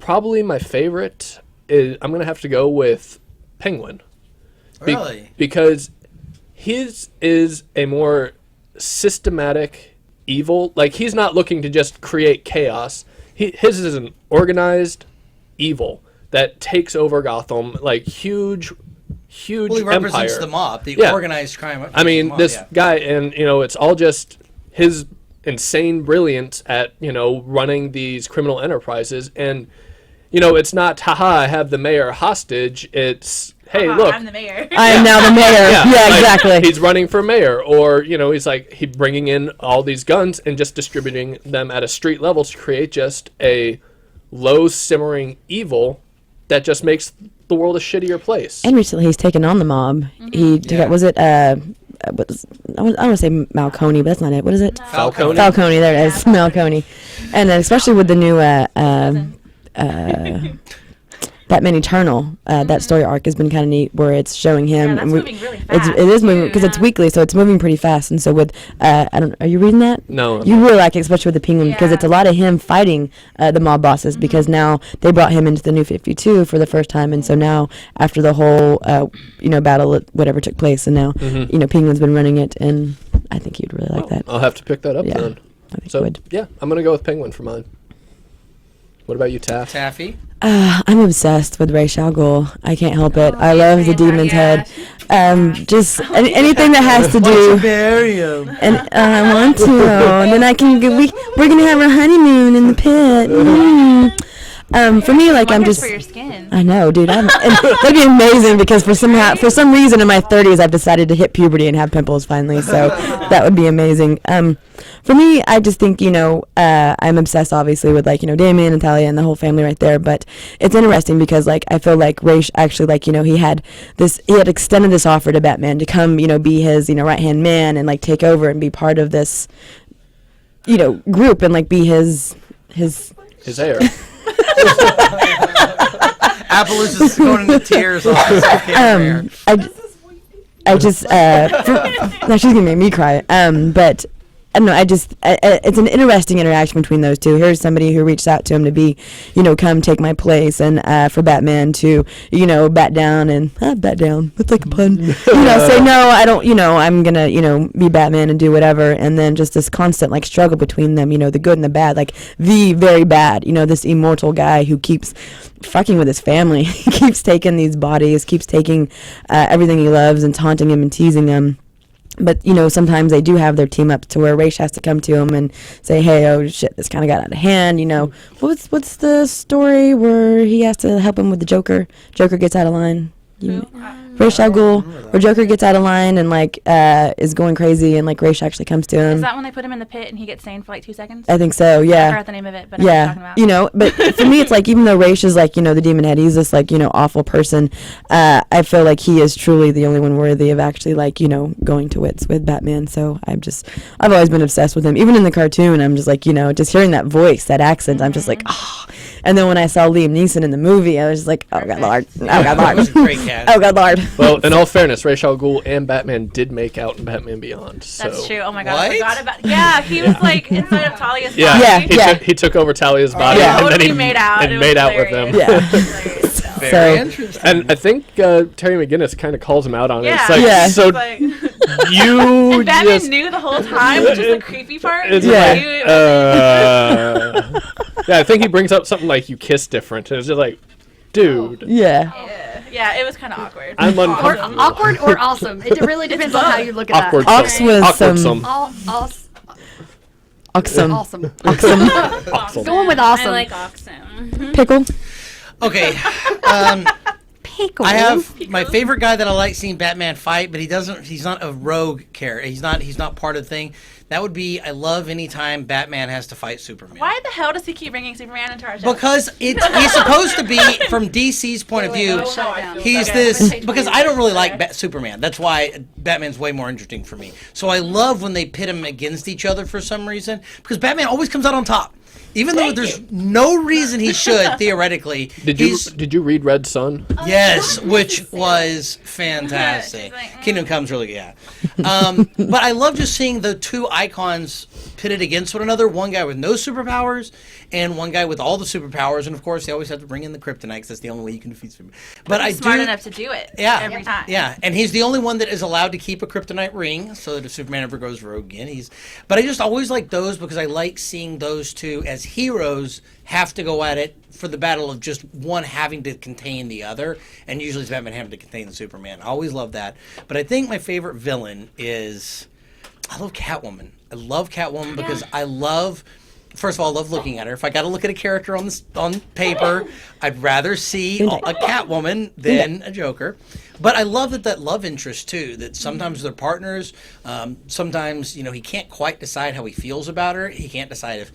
probably my favorite is, I'm gonna have to go with Penguin. Really? Because his is a more systematic evil. Like, he's not looking to just create chaos. His is an organized evil that takes over Gotham, like huge Well, he represents empire. the mob, the organized crime. I mean, mob, this guy, and it's all just his insane brilliance at running these criminal enterprises, and it's not haha, I have the mayor hostage. It's hey, look, I'm the mayor. I am now the mayor. Yeah, exactly. He's running for mayor, or he's like bringing in all these guns and just distributing them at a street level to create just a low simmering evil that just makes the world a shittier place. And recently, he's taken on the mob. He took out, was it? I want to say Malcony, but that's not it. What is it? Falcone. Falcone. There it is, Malcony. And then especially with the new Batman Eternal, that story arc has been kind of neat, where it's showing him. Yeah, that's moving really fast. It is moving because it's weekly, so it's moving pretty fast. And so with, are you reading that? No. You really like it, especially with the Penguin, because it's a lot of him fighting the mob bosses. Because now they brought him into the New 52 for the first time, and so now after the whole battle, whatever took place, and now Penguin's been running it, and I think you'd really like that. I'll have to pick that up then. I think So you would. yeah, I'm gonna go with Penguin for mine. What about you, Taff? Taffy? I'm obsessed with Ra's al Ghul. I can't help it. I love the demon's head. Just anything that has to do. Bury him. And I want to. And then I can. We're gonna have our honeymoon in the pit. For me, like I'm Wonders just. for your skin. I know, dude. And that'd be amazing because for some reason in my 30s I've decided to hit puberty and have pimples finally. So that would be amazing. For me, I just think I'm obsessed obviously with like Damien and Talia and the whole family right there. But it's interesting because like I feel like Ra's actually like he had extended this offer to Batman to come be his right hand man and like take over and be part of this group and like be his heir. Apple is just going into tears. I just no, she's gonna make me cry. But I don't know. It's an interesting interaction between those two. Here's somebody who reached out to him to be, come take my place, and for Batman to, bat down. That's like a pun. Say no, I don't. I'm gonna, be Batman and do whatever. And then just this constant like struggle between them. The good and the bad. Like the very bad. This immortal guy who keeps fucking with his family. He keeps taking these bodies. Keeps taking everything he loves and taunting him and teasing him. But, sometimes they do have their team up to where Ra's has to come to him and say, hey, oh, shit, this kind of got out of hand, What's the story where he has to help him with the Joker? Joker gets out of line. Ra's al Ghul, where Joker gets out of line and, like, is going crazy and, like, Ra's actually comes to him. Is that when they put him in the pit and he gets sane for, like, 2 seconds? I think so, yeah. I forgot the name of it, but I know what you're talking about. But for me, it's like, even though Ra's is, like, the demon head, he's this, like, awful person, I feel like he is truly the only one worthy of actually, like, going to wits with Batman. So I've always been obsessed with him. Even in the cartoon, I'm just like, just hearing that voice, that accent, I'm just like, oh. And then when I saw Liam Neeson in the movie, I was just like, oh, God, Lord. Oh, God, Lord. Great cat. Oh, God, Lord. Well, in all fairness, Ra's al Ghul and Batman did make out in Batman Beyond. So. That's true. Oh my god, I forgot about. Yeah, he was like inside of Talia's body. Yeah, he took over Talia's body, and then he made out. And made out with them. Yeah. Very interesting. And I think Terry McGinnis kind of calls him out on it. Yeah. It's like, Yeah. so Like, you and Batman just knew the whole time, which is the creepy part. It's Yeah. yeah, I think he brings up something like you kiss different, and it's just like, dude. Yeah. Yeah, it was kind of awkward. I'm Or uncomfortable. awkward or awesome. It really depends on how you look at Awkward. that. Ox was Awkward. Awesome. Awesome. Awesome. Going with awesome. I like oxen. Pickle. Okay. Pickle. I have my favorite guy that I like seeing Batman fight, but he's not a rogue character. He's not part of the thing. That would be, I love any time Batman has to fight Superman. Why the hell does he keep bringing Superman into our show? Because he's supposed to be, from DC's point of view, he's this, because I don't really like Superman. That's why Batman's way more interesting for me. So I love when they pit him against each other for some reason, because Batman always comes out on top. Even though there's no reason he should, theoretically. Did you read Red Sun? Yes, which was fantastic. Kingdom Come's really good, yeah. But I love just seeing the two icons pitted against one another. One guy with no superpowers and one guy with all the superpowers. And of course, they always have to bring in the kryptonite because that's the only way you can defeat Superman. But he's smart enough to do it every time. Yeah, and he's the only one that is allowed to keep a kryptonite ring so that if Superman ever goes rogue again, But I just always like those because I like seeing those two as heroes have to go at it for the battle of just one having to contain the other, and usually it's Batman having to contain the Superman. I always love that. But I think my favorite villain is, I love Catwoman. I love Catwoman because first of all, I love looking at her. If I got to look at a character on paper, I'd rather see a Catwoman than a Joker. But I love that love interest too. That sometimes they're partners. Sometimes he can't quite decide how he feels about her. He can't decide if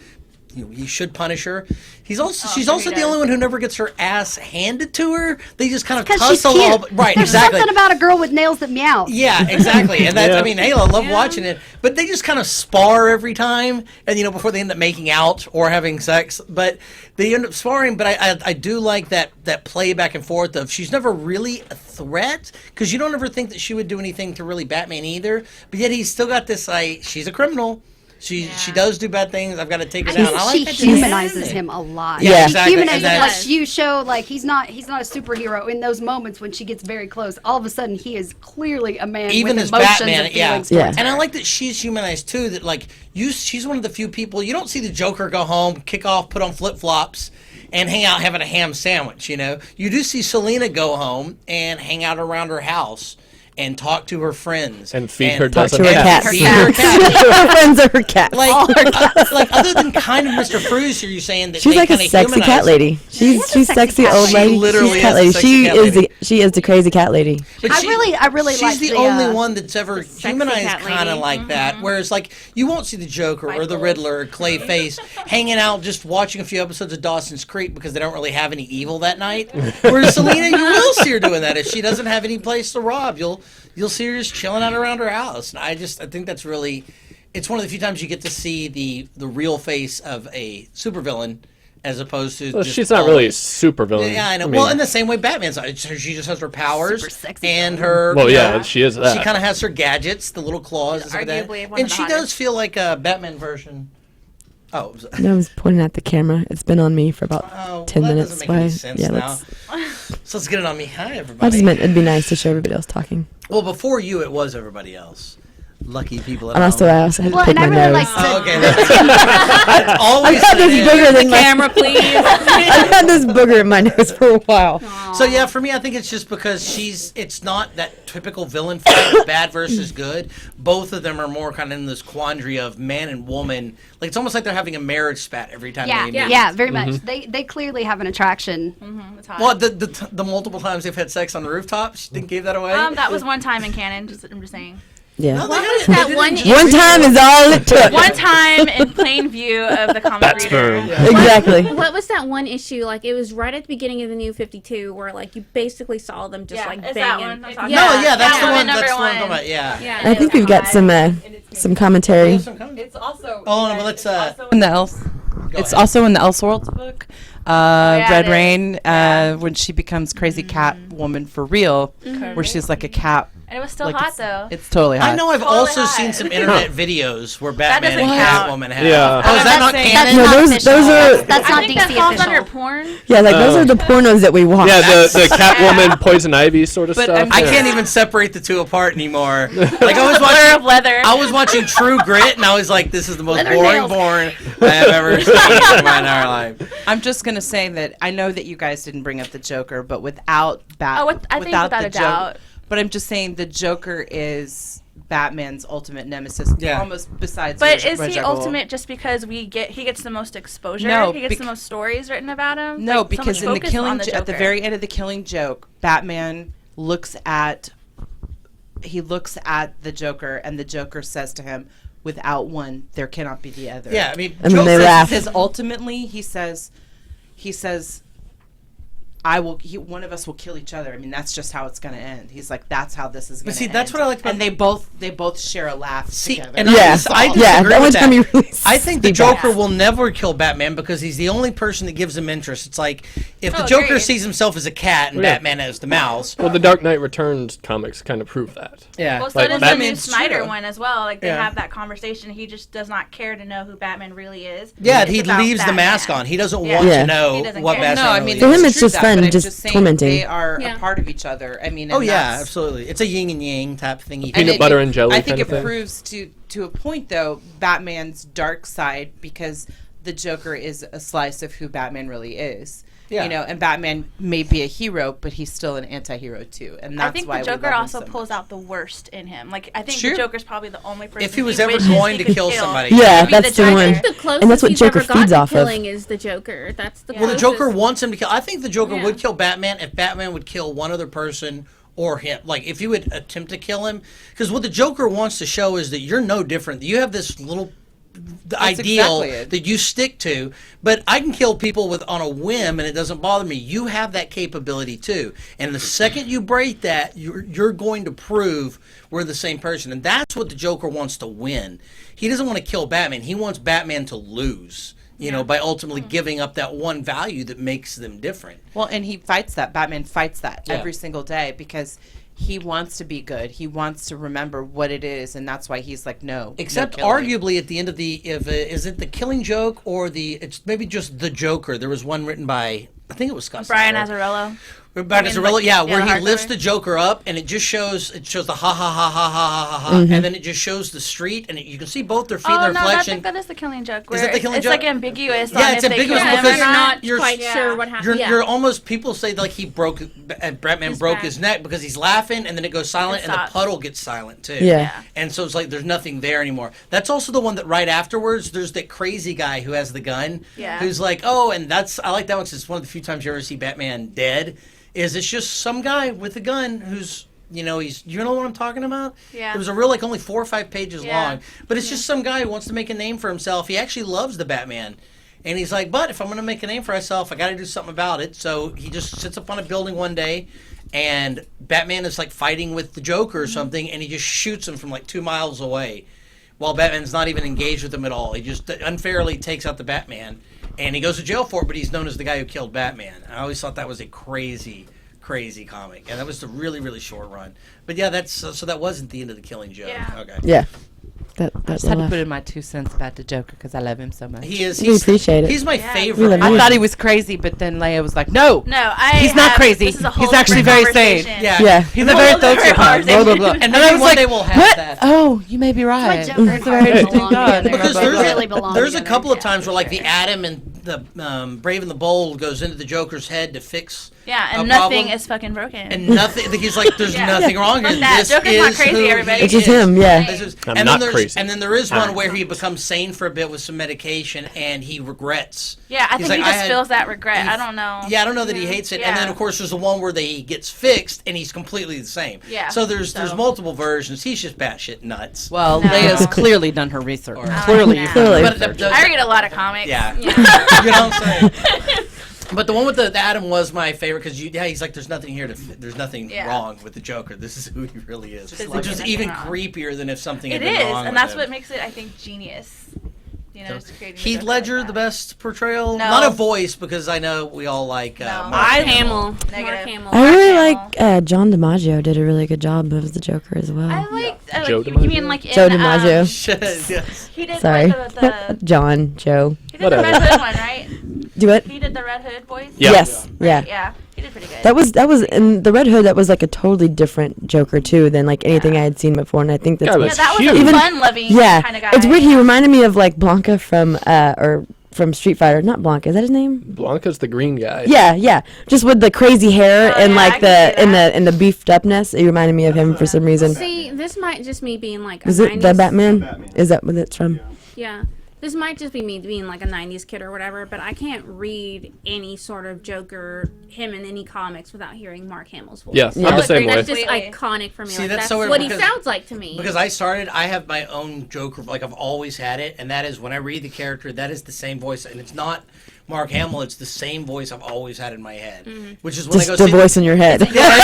he should punish her. She's also the only one who never gets her ass handed to her. They just kind of tussle all. Right, There's exactly. something about a girl with nails that meow. Yeah, exactly. And that's, I mean, I love watching it. But they just kind of spar every time, and before they end up making out or having sex. But they end up sparring. But I do like that play back and forth of she's never really a threat because you don't ever think that she would do anything to really Batman either. But yet he's still got this she's a criminal. She does do bad things. I've got to take her down. She humanizes him a lot. Yeah, exactly. She humanizes him. Like you show, like he's not a superhero in those moments when she gets very close. All of a sudden, he is clearly a man even with as emotions Batman, and feelings towards And her. I like that she's humanized too. That she's one of the few people you don't see the Joker go home, kick off, put on flip flops, and hang out having a ham sandwich. You do see Selena go home and hang out around her house. and talk to her friends And feed her Talk dozen to her cats. cats. Feed her cats. Her friends are her cats. like other than kind of Mr. Fruze, you're saying that She's they like a kinda sexy humanize cat her. lady. She's sexy cat old lady. lady. She literally She's cat is a lady. sexy She cat is lady. the crazy cat lady. But I really she's like the the, only uh, one that's ever humanized cat kind of lady. like that. Whereas like you won't see the Joker or the Riddler or Clayface hanging out just watching a few episodes of Dawson's Creek because they don't really have any evil that night. Whereas Selena, you will see her doing that if she doesn't have any place to rob. You'll see her just chilling out around her house. And I think that's really, it's one of the few times you get to see the real face of a supervillain. As opposed to, Well, just she's not all- really a super villain. Yeah, I know. mean, Well, in the same way Batman's not. She just has her powers Super sexy and villain. her. Well, you yeah, know, she is that. She kind of has her gadgets, the little claws, and stuff like that. arguably one of And the she does hottest. feel like a Batman version. Oh, No, I was pointing at the camera. It's been on me for about oh 10 well, that minutes. doesn't make any Why? sense Yeah, now. let's. So let's get it on me. Hi, everybody. I just meant it'd be nice to show everybody else talking. Well, before you, it was everybody else. Lucky people at And home. I also had to Well, pick and my I really nose. like the, Oh, okay. That's always I've had the this end. booger than my Camera, please. I've had this booger in my nose for a while. So yeah, for me, I think it's just because it's not that typical villain fight of bad versus good. Both of them are more kind of in this quandary of man and woman. Like it's almost like they're having a marriage spat every time yeah, they meet. yeah, very much. They clearly have an attraction. It's hot. Well, the multiple times they've had sex on the rooftop, she didn't give that away. That was one time in canon. I'm just saying. Yeah. No, they What had was it- that they did it one in issue? One time is all it took. One time in plain view of the comic That's reader. firm. Exactly. What was that one issue? Like it was right at the beginning of the New 52, where like you basically saw them just Yeah, like it's that banging. one I'm talking No, about. yeah, that's That the one, one. That's number the one I'm one. talking about. Yeah. Yeah. I think we've got some commentary. It's also. Oh, no, but let's. In the Else. It's ahead. also in the Elseworlds book. yeah, Red it is. Rain, when she becomes crazy cat woman for real, where she's like a cat. And it was still like hot it's, though. It's totally hot. I know I've Totally also hot. seen some internet videos where Batman and doesn't count. Catwoman have. Yeah. Oh, is that not saying- canon? No, not those official. are That's I not think DC that falls official. under porn. yeah, like those Oh. are the pornos that we watch. Yeah, the Catwoman, Poison Ivy sort of But, stuff. I yeah. can't even separate the two apart anymore. Like I was Blur of watching, leather. I was watching True Grit, and I was like, "This is the most Leather boring nails. porn I have ever seen in my entire life." I'm just gonna say that I know that you guys didn't bring up the Joker, but without I think without the a doubt. But I'm just saying the Joker is Batman's ultimate nemesis. Yeah. Almost besides. But Ra's is he al Ghul. ultimate just because he gets the most exposure? No, He gets the most stories written about him? No, Like, so because much in the focus killing on at the Joker. very end of the Killing Joke, Batman looks at the Joker, and the Joker says to him, "Without one, there cannot be the other." Yeah, I mean, And then they Joker- laugh. He says ultimately, he says, one of us will kill each other. I mean, that's just how it's going to end. He's like, that's how this is going But to see, end. that's what I like about- And they both share a laugh See, together. and Yeah, I disagree yeah. That one with time that. you really I think the see Joker that. will never kill Batman because he's the only person that gives him interest. It's like if the Oh, Joker agreed. sees himself as a cat and Yeah. Batman as the mouse. Well, the Dark Knight Returns comics kind of prove that. Yeah. Well, so Like, does the Batman- new It's Snyder true. one as well. Like they Yeah. have that conversation. He just does not care to know who Batman really is. Yeah, It's he about leaves the Batman. mask on. He doesn't Yeah. want Yeah. to know He doesn't what care. Batman no, I really mean, is. For him, it's it's true just that, fun, but I'm just saying tormenting. They are Yeah. a part of each other. I mean, Oh and yeah, that's- absolutely. It's a yin and yang type thing. And Peanut butter and jelly I think kind of it thing. proves to a point though Batman's dark side because the Joker is a slice of who Batman really is. Yeah. You know, and Batman may be a hero, but he's still an anti-hero too, and that's I think why the we Joker love him also so pulls much. out the worst in him. Like I think Sure. the Joker's probably the only person. If he was ever wishes going he to could kill somebody. Yeah, would be that's the Joker. one. The closest And that's what he's Joker ever got feeds to off of. killing is the Joker. That's the Well, the closest. Joker wants him to kill. I think the Joker Yeah. would kill Batman if Batman would kill one other person or him. Like if you would attempt to kill him, because what the Joker wants to show is that you're no different. You have this little ideal exactly it. that you stick to, but I can kill people with on a whim and it doesn't bother me. You have that capability too, and the second you break that, you're going to prove we're the same person, and that's what the Joker wants to win. He doesn't want to kill Batman. He wants Batman to lose. You know, by ultimately giving up that one value that makes them different. Well, and he fights that. Batman fights that Yeah. every single day because he wants to be good. He wants to remember what it is, and that's why he's like, no. Except no killing. arguably at the end of is it the Killing Joke or it's maybe just the Joker. There was one written by, I think it was Scott Brian Snyder. Azarello. Brian You mean, Azarello, like, yeah, yeah, where the he hard lifts cover? the Joker up and it shows the ha ha ha ha ha ha ha ha, Mm-hmm. and then it just shows the street and you can see both their feet, Oh their no, I reflection. think that is the Killing Joke. Is Where that the Killing it's Joke? like ambiguous. Yeah, on it's if they ambiguous kill him because or you're not you're- quite Yeah. sure what happened. You're almost people say like he broke Batman His broke back. his neck because he's laughing laughing, and then it goes silent, and the puddle gets silent too. Yeah. And so it's like there's nothing there anymore. That's also the one that right afterwards there's that crazy guy who has the gun. Yeah. Who's like, oh, and I like that one because it's one of the few times you ever see Batman dead. Is it's just some guy with a gun who's. You know what I'm talking about? Yeah. It was a real, like, only 4 or 5 pages Yeah. long. But it's just some guy who wants to make a name for himself. He actually loves the Batman. And he's like, but if I'm going to make a name for myself, I got to do something about it. So he just sits up on a building one day, and Batman is, like, fighting with the Joker or something, and he just shoots him from, like, 2 miles away. While Batman's not even engaged with him at all. He just unfairly takes out the Batman. And he goes to jail for it, but he's known as the guy who killed Batman. I always thought that was a crazy comic, and that was a really, really short run. But yeah, that's so that wasn't the end of the Killing Joke. Yeah. Okay. Yeah. I just had to put in my 2 cents about the Joker because I love him so much. He is. We appreciate it. He's my Yeah. favorite. We love I you. thought he was crazy, but then Leia was like, "No, No, he's not crazy. This is a whole He's actually different very sane. conversation. Yeah. Yeah. He's a very thoughtful guy." Blah blah blah. And I maybe was one like, day we'll have "What? that. Oh, you may be right. My Joker That's a very interesting thought." Because Really belong there's a together. couple of times where like the Atom and the Brave and the Bold goes into the Joker's head to fix Yeah, a and nothing problem. is fucking broken. And nothing. He's like, there's Yeah. nothing wrong Fuck here. that. This Joker's is not crazy, who everybody. he It's just is. him, yeah. This is- I'm and not then there's, crazy. And then there is one where he becomes sane for a bit with some medication, and he regrets. yeah, I He's think like, he I just had- feels that regret. he- I don't know. Yeah, I don't know that he hates it. And then Yeah. of course there's the one where he gets fixed, and he's completely the same. Yeah, So there's so- multiple versions. He's just batshit nuts. Well, No. Leia's clearly done her research. Oh, Clearly, yeah. Clearly. But I read a lot of comics. Yeah. Yeah. You know what I'm saying? But the one with the Atom was my favorite because he's like, there's nothing here there's nothing Yeah. wrong with the Joker. This is who he really is, Physically which is nothing even wrong. creepier than if something It had been is, wrong and with that's him. what makes it, I think, genius. You know, just creating the Heath Joker Ledger, like the that. best portrayal. No. Not a voice because I know we all like. No. Mark Mark Hamill. Hamill. Mark Negative. Hamill. I really Hamill. like John DiMaggio did a really good job as the Joker as well. I like. Joe You DiMaggio? mean like in? Joe DiMaggio. Yes. He did Sorry. Like, the John, Joe. he did the Whatever. Red Hood one, right? Do it? He did the Red Hood voice. Yeah. Yes. Yeah. Right, yeah. He did pretty good. That was in the Red Hood. That was like a totally different Joker too than like anything I had seen before, and I think that's Guy what- was yeah, that was huge. a Even- fun-loving yeah. kind of guy. It's weird. He reminded me of like Blanca from from Street Fighter. Not Blanca. Is that his name? Blanca's the green guy. Yeah, yeah. Just with the crazy hair Oh, and yeah, like I can see that. and the beefed upness. It reminded me of him for some reason. See, this might just me being like a Is it 90s. the Batman? Is that what it's from? Yeah. This might just be me being like a 90s kid or whatever, but I can't read any sort of Joker, him in any comics without hearing Mark Hamill's voice. Yeah, I'm Yeah. the same way. That's just Completely. iconic for me. See, like, that's that's so weird what he because- sounds like to me. Because I have my own Joker, like I've always had it, and that is when I read the character, that is the same voice, and it's not Mark Hamill, it's the same voice I've always had in my head, which is when I go Just the see voice in your head. Yeah,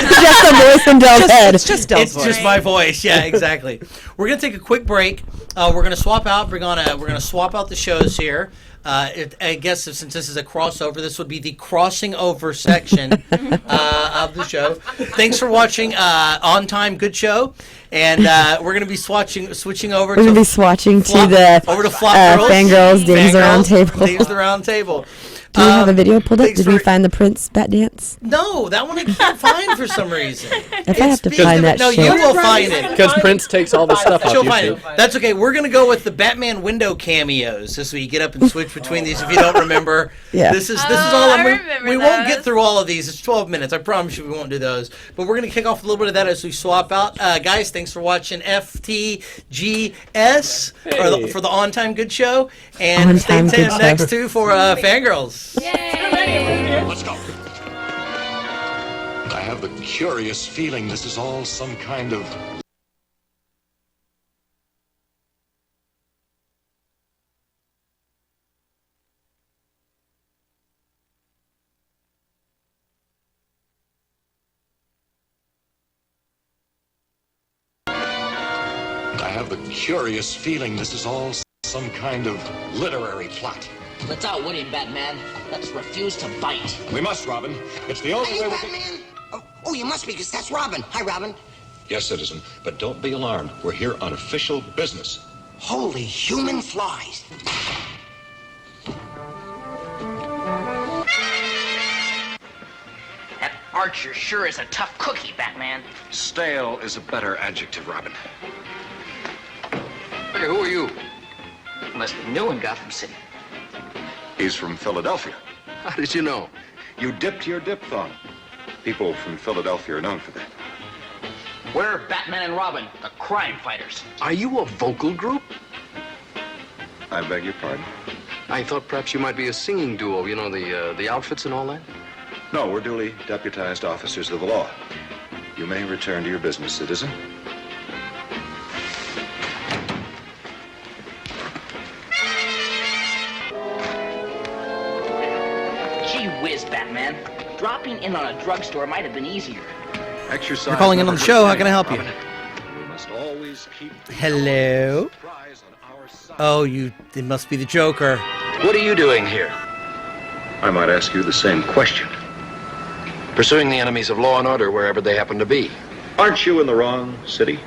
Just the voice in Dell's head. It's just Del's it's voice. just my voice. Yeah, exactly. We're gonna take a quick break. We're gonna swap out. We're gonna swap out the shows here. I guess since this is a crossover, this would be the crossing over section of the show. Thanks for watching. On time, good show. And we're gonna be switching over. We're gonna to be swatching to Flop- the over to Flop Girls. Fangirls, Dames the Round Table. Dames the Round Table. Do we have a video pulled up? thanks Did we for- find the Prince bat dance? No, that one I can't find for some reason. If I have to Because- find that no, shit. you will find it. Because Prince takes all the stuff off She'll find it. YouTube. That's okay. We're gonna go with the Batman window cameos. This way you get up and switch between these. If you don't remember, Yeah. this is all. I We, remember we won't those. get through all of these. It's 12 minutes. I promise you, we won't do those. But we're gonna kick off a little bit of that as we swap out. Guys, thanks for watching FTGS Hey. for the On Time Good Show, and On stay Time Good tuned Show. next too for Fangirls. Let's go. I have the curious feeling this is all some kind of... I have the curious feeling this is all some kind of literary plot. Let's outwit him, Batman. Let's refuse to bite. We must, Robin. It's the only way we can... Batman? Oh, you must be, because that's Robin. Hi, Robin. Yes, citizen, but don't be alarmed. We're here on official business. Holy human flies. That Archer sure is a tough cookie, Batman. Stale is a better adjective, Robin. Hey, who are you? Must be new in Gotham City. He's from Philadelphia. How did you know? You dipped your diphthong. People from Philadelphia are known for that. We're Batman and Robin, the crime fighters. Are you a vocal group? I beg your pardon? I thought perhaps you might be a singing duo, you know, the outfits and all that. No, we're duly deputized officers of the law. You may return to your business, citizen. Gee whiz, Batman. Dropping in on a drugstore might have been easier. Exercise. You're calling in on the show. How can I help you? We must always keep the Hello. prize on our side. Oh, it must be the Joker. What are you doing here? I might ask you the same question. Pursuing the enemies of law and order wherever they happen to be. Aren't you in the wrong city?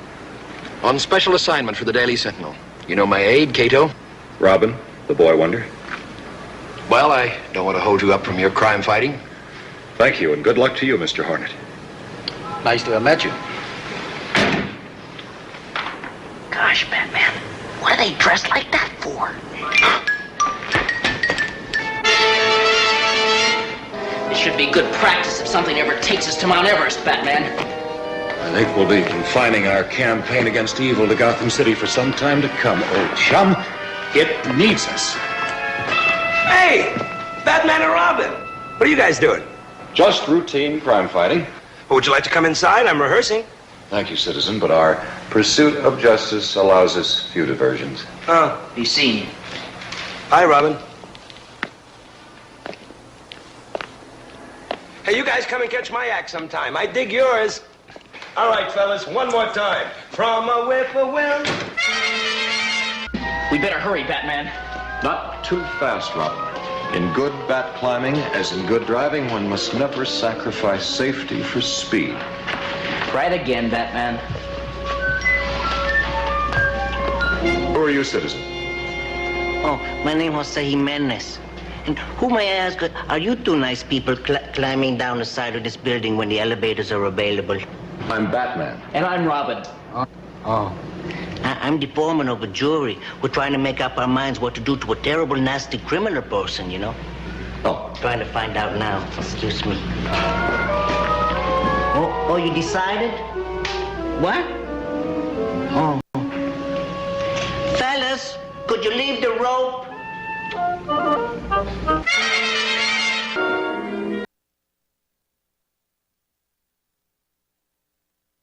On special assignment for the Daily Sentinel. You know my aide, Cato? Robin, the boy wonder. Well, I don't want to hold you up from your crime fighting. Thank you, and good luck to you, Mr. Hornet. Nice to have met you. Gosh, Batman, what are they dressed like that for? It should be good practice if something ever takes us to Mount Everest, Batman. I think we'll be confining our campaign against evil to Gotham City for some time to come, old chum. It needs us. Hey, Batman and Robin. What are you guys doing? Just routine crime fighting. Would you like to come inside? I'm rehearsing. Thank you, citizen, but our pursuit of justice allows us few diversions. Be seen. Hi, Robin. Hey, you guys come and catch my act sometime. I dig yours. All right, fellas, one more time. From a whippoorwill. We better hurry, Batman. Not too fast, Robin. In good bat climbing, as in good driving, one must never sacrifice safety for speed. Right again, Batman. Who are you, citizen? Oh, my name is Jose Jimenez. And who, may I ask, are you two nice people climbing down the side of this building when the elevators are available? I'm Batman. And I'm Robin. Oh. I'm the foreman of a jury. We're trying to make up our minds what to do to a terrible, nasty criminal person, you know? Oh. Trying to find out now. Excuse me. Oh, you decided? What? Oh. Fellas, could you leave the rope?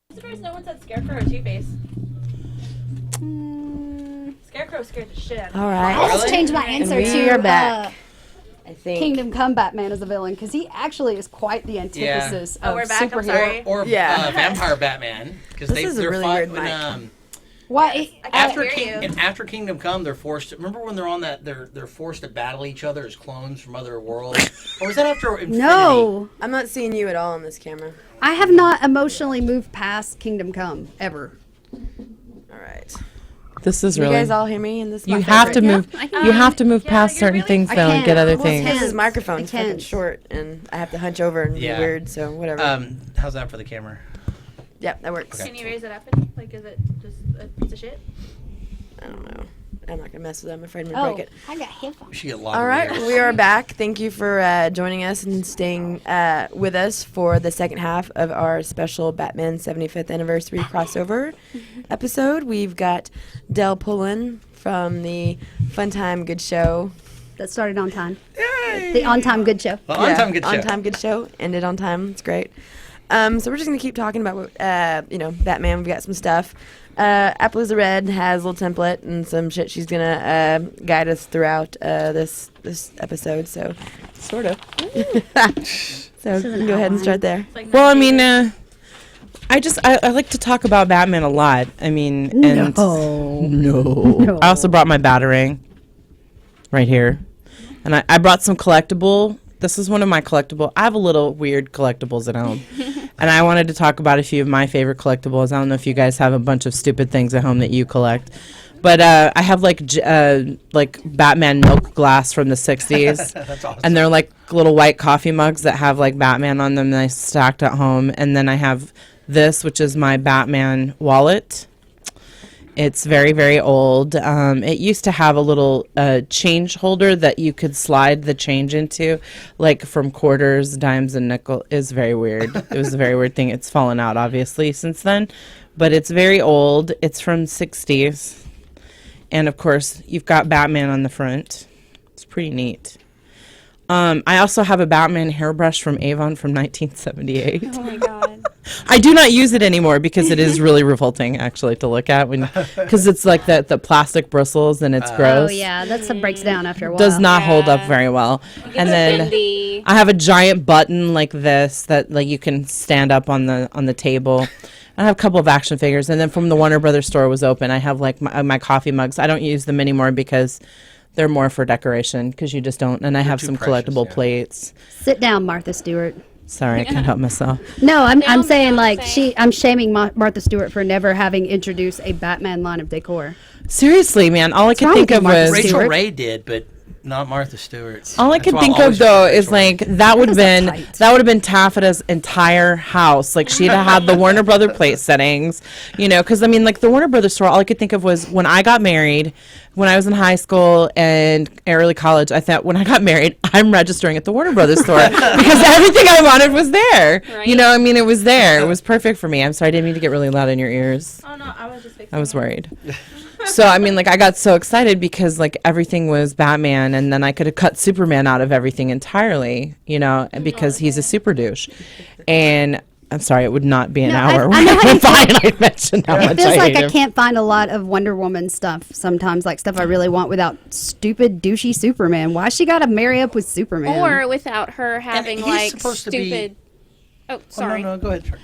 I'm surprised no one said Scarecrow or Two-Face. Scarecrow scared the shit out of me. All right. I just changed my answer And we to are back. I think. Kingdom Come Batman as a villain because he actually is quite the antithesis of we're back, I'm superhero. sorry. Or Vampire Batman. Because This is a really weird mic. After Kingdom Come, they're forced to, remember when they're on that, they're forced to battle each other as clones from other worlds? Or was that after Infinity? No. I'm not seeing you at all on this camera. I have not emotionally moved past Kingdom Come ever. All right. This is You really. guys all hear me? And this is You my have to favorite. move. You have to move past certain things though and get other things. His microphone's fucking short, and I have to hunch over and be weird. So whatever. How's that for the camera? Yep, that works. Can you raise it up? And, like, is it just a piece of shit? I don't know. I'm not gonna mess with it. I'm afraid I'm gonna break it. I got headphones. All right, we are back. Thank you for joining us and staying with us for the second half of our special Batman 75th anniversary crossover episode. We've got Del Pullen from the Fun Time Good Show. That started on time. Yay! The On Time Good Show. On Time Good Show. Ended on time. It's great. So we're just gonna keep talking about Batman. We've got some stuff. Appaloosa Red has a little template and some shit she's gonna guide us throughout this episode. So sort of. So you can go ahead and start there. Well, I mean, I like to talk about Batman a lot. I mean, and No. I also brought my Batarang right here, and I brought some collectible. This is one of my collectible. I have a little weird collectibles at home, and I wanted to talk about a few of my favorite collectibles. I don't know if you guys have a bunch of stupid things at home that you collect, but I have like Batman milk glass from the '60s. That's awesome. And they're like little white coffee mugs that have like Batman on them, and I stacked at home. And then I have this, which is my Batman wallet. It's very, very old. It used to have a little change holder that you could slide the change into, like from quarters, dimes, and nickel. Is very weird. It was a very weird thing. It's fallen out, obviously, since then. But it's very old. It's from 60s. And, of course, you've got Batman on the front. It's pretty neat. I also have a Batman hairbrush from Avon from 1978. Oh, my God. I do not use it anymore because it is really revolting, actually, to look at because it's like the plastic bristles and it's gross. Oh yeah, that stuff breaks down after a while. Does not hold up very well. And then bendy. I have a giant button like this that like you can stand up on the table. I have a couple of action figures, and then from the Warner Brothers store was open. I have like my coffee mugs. I don't use them anymore because they're more for decoration because you just don't. And I have some collectible plates. Sit down, Martha Stewart. Sorry, I can't help myself. No, I'm saying like I'm shaming Martha Stewart for never having introduced a Batman line of decor. Seriously, man, all I could think of was Rachel Ray did, but not Martha Stewart. All I could think of though is like that would have been Taffeta's entire house. Like she'd have had the Warner Brother plate settings, you know, because I mean, like the Warner Brothers store. All I could think of was when I got married, when I was in high school and early college. I thought when I got married, I'm registering at the Warner Brothers store because everything I wanted was there. Right. You know, I mean, it was there. It was perfect for me. I'm sorry, I didn't mean to get really loud in your ears. Oh no, I was just fixing I was worried. So, I mean, like, I got so excited because, like, everything was Batman, and then I could have cut Superman out of everything entirely, you know, because he's a super douche. And I'm sorry, it would not be an hour when I went by and I mentioned how much It feels I like hate I him. can't find a lot of Wonder Woman stuff sometimes, like stuff I really want without stupid, douchey Superman. Why she got to marry up with Superman? Or without her having he's like supposed to be- stupid. Oh, sorry. No, go ahead. Sure.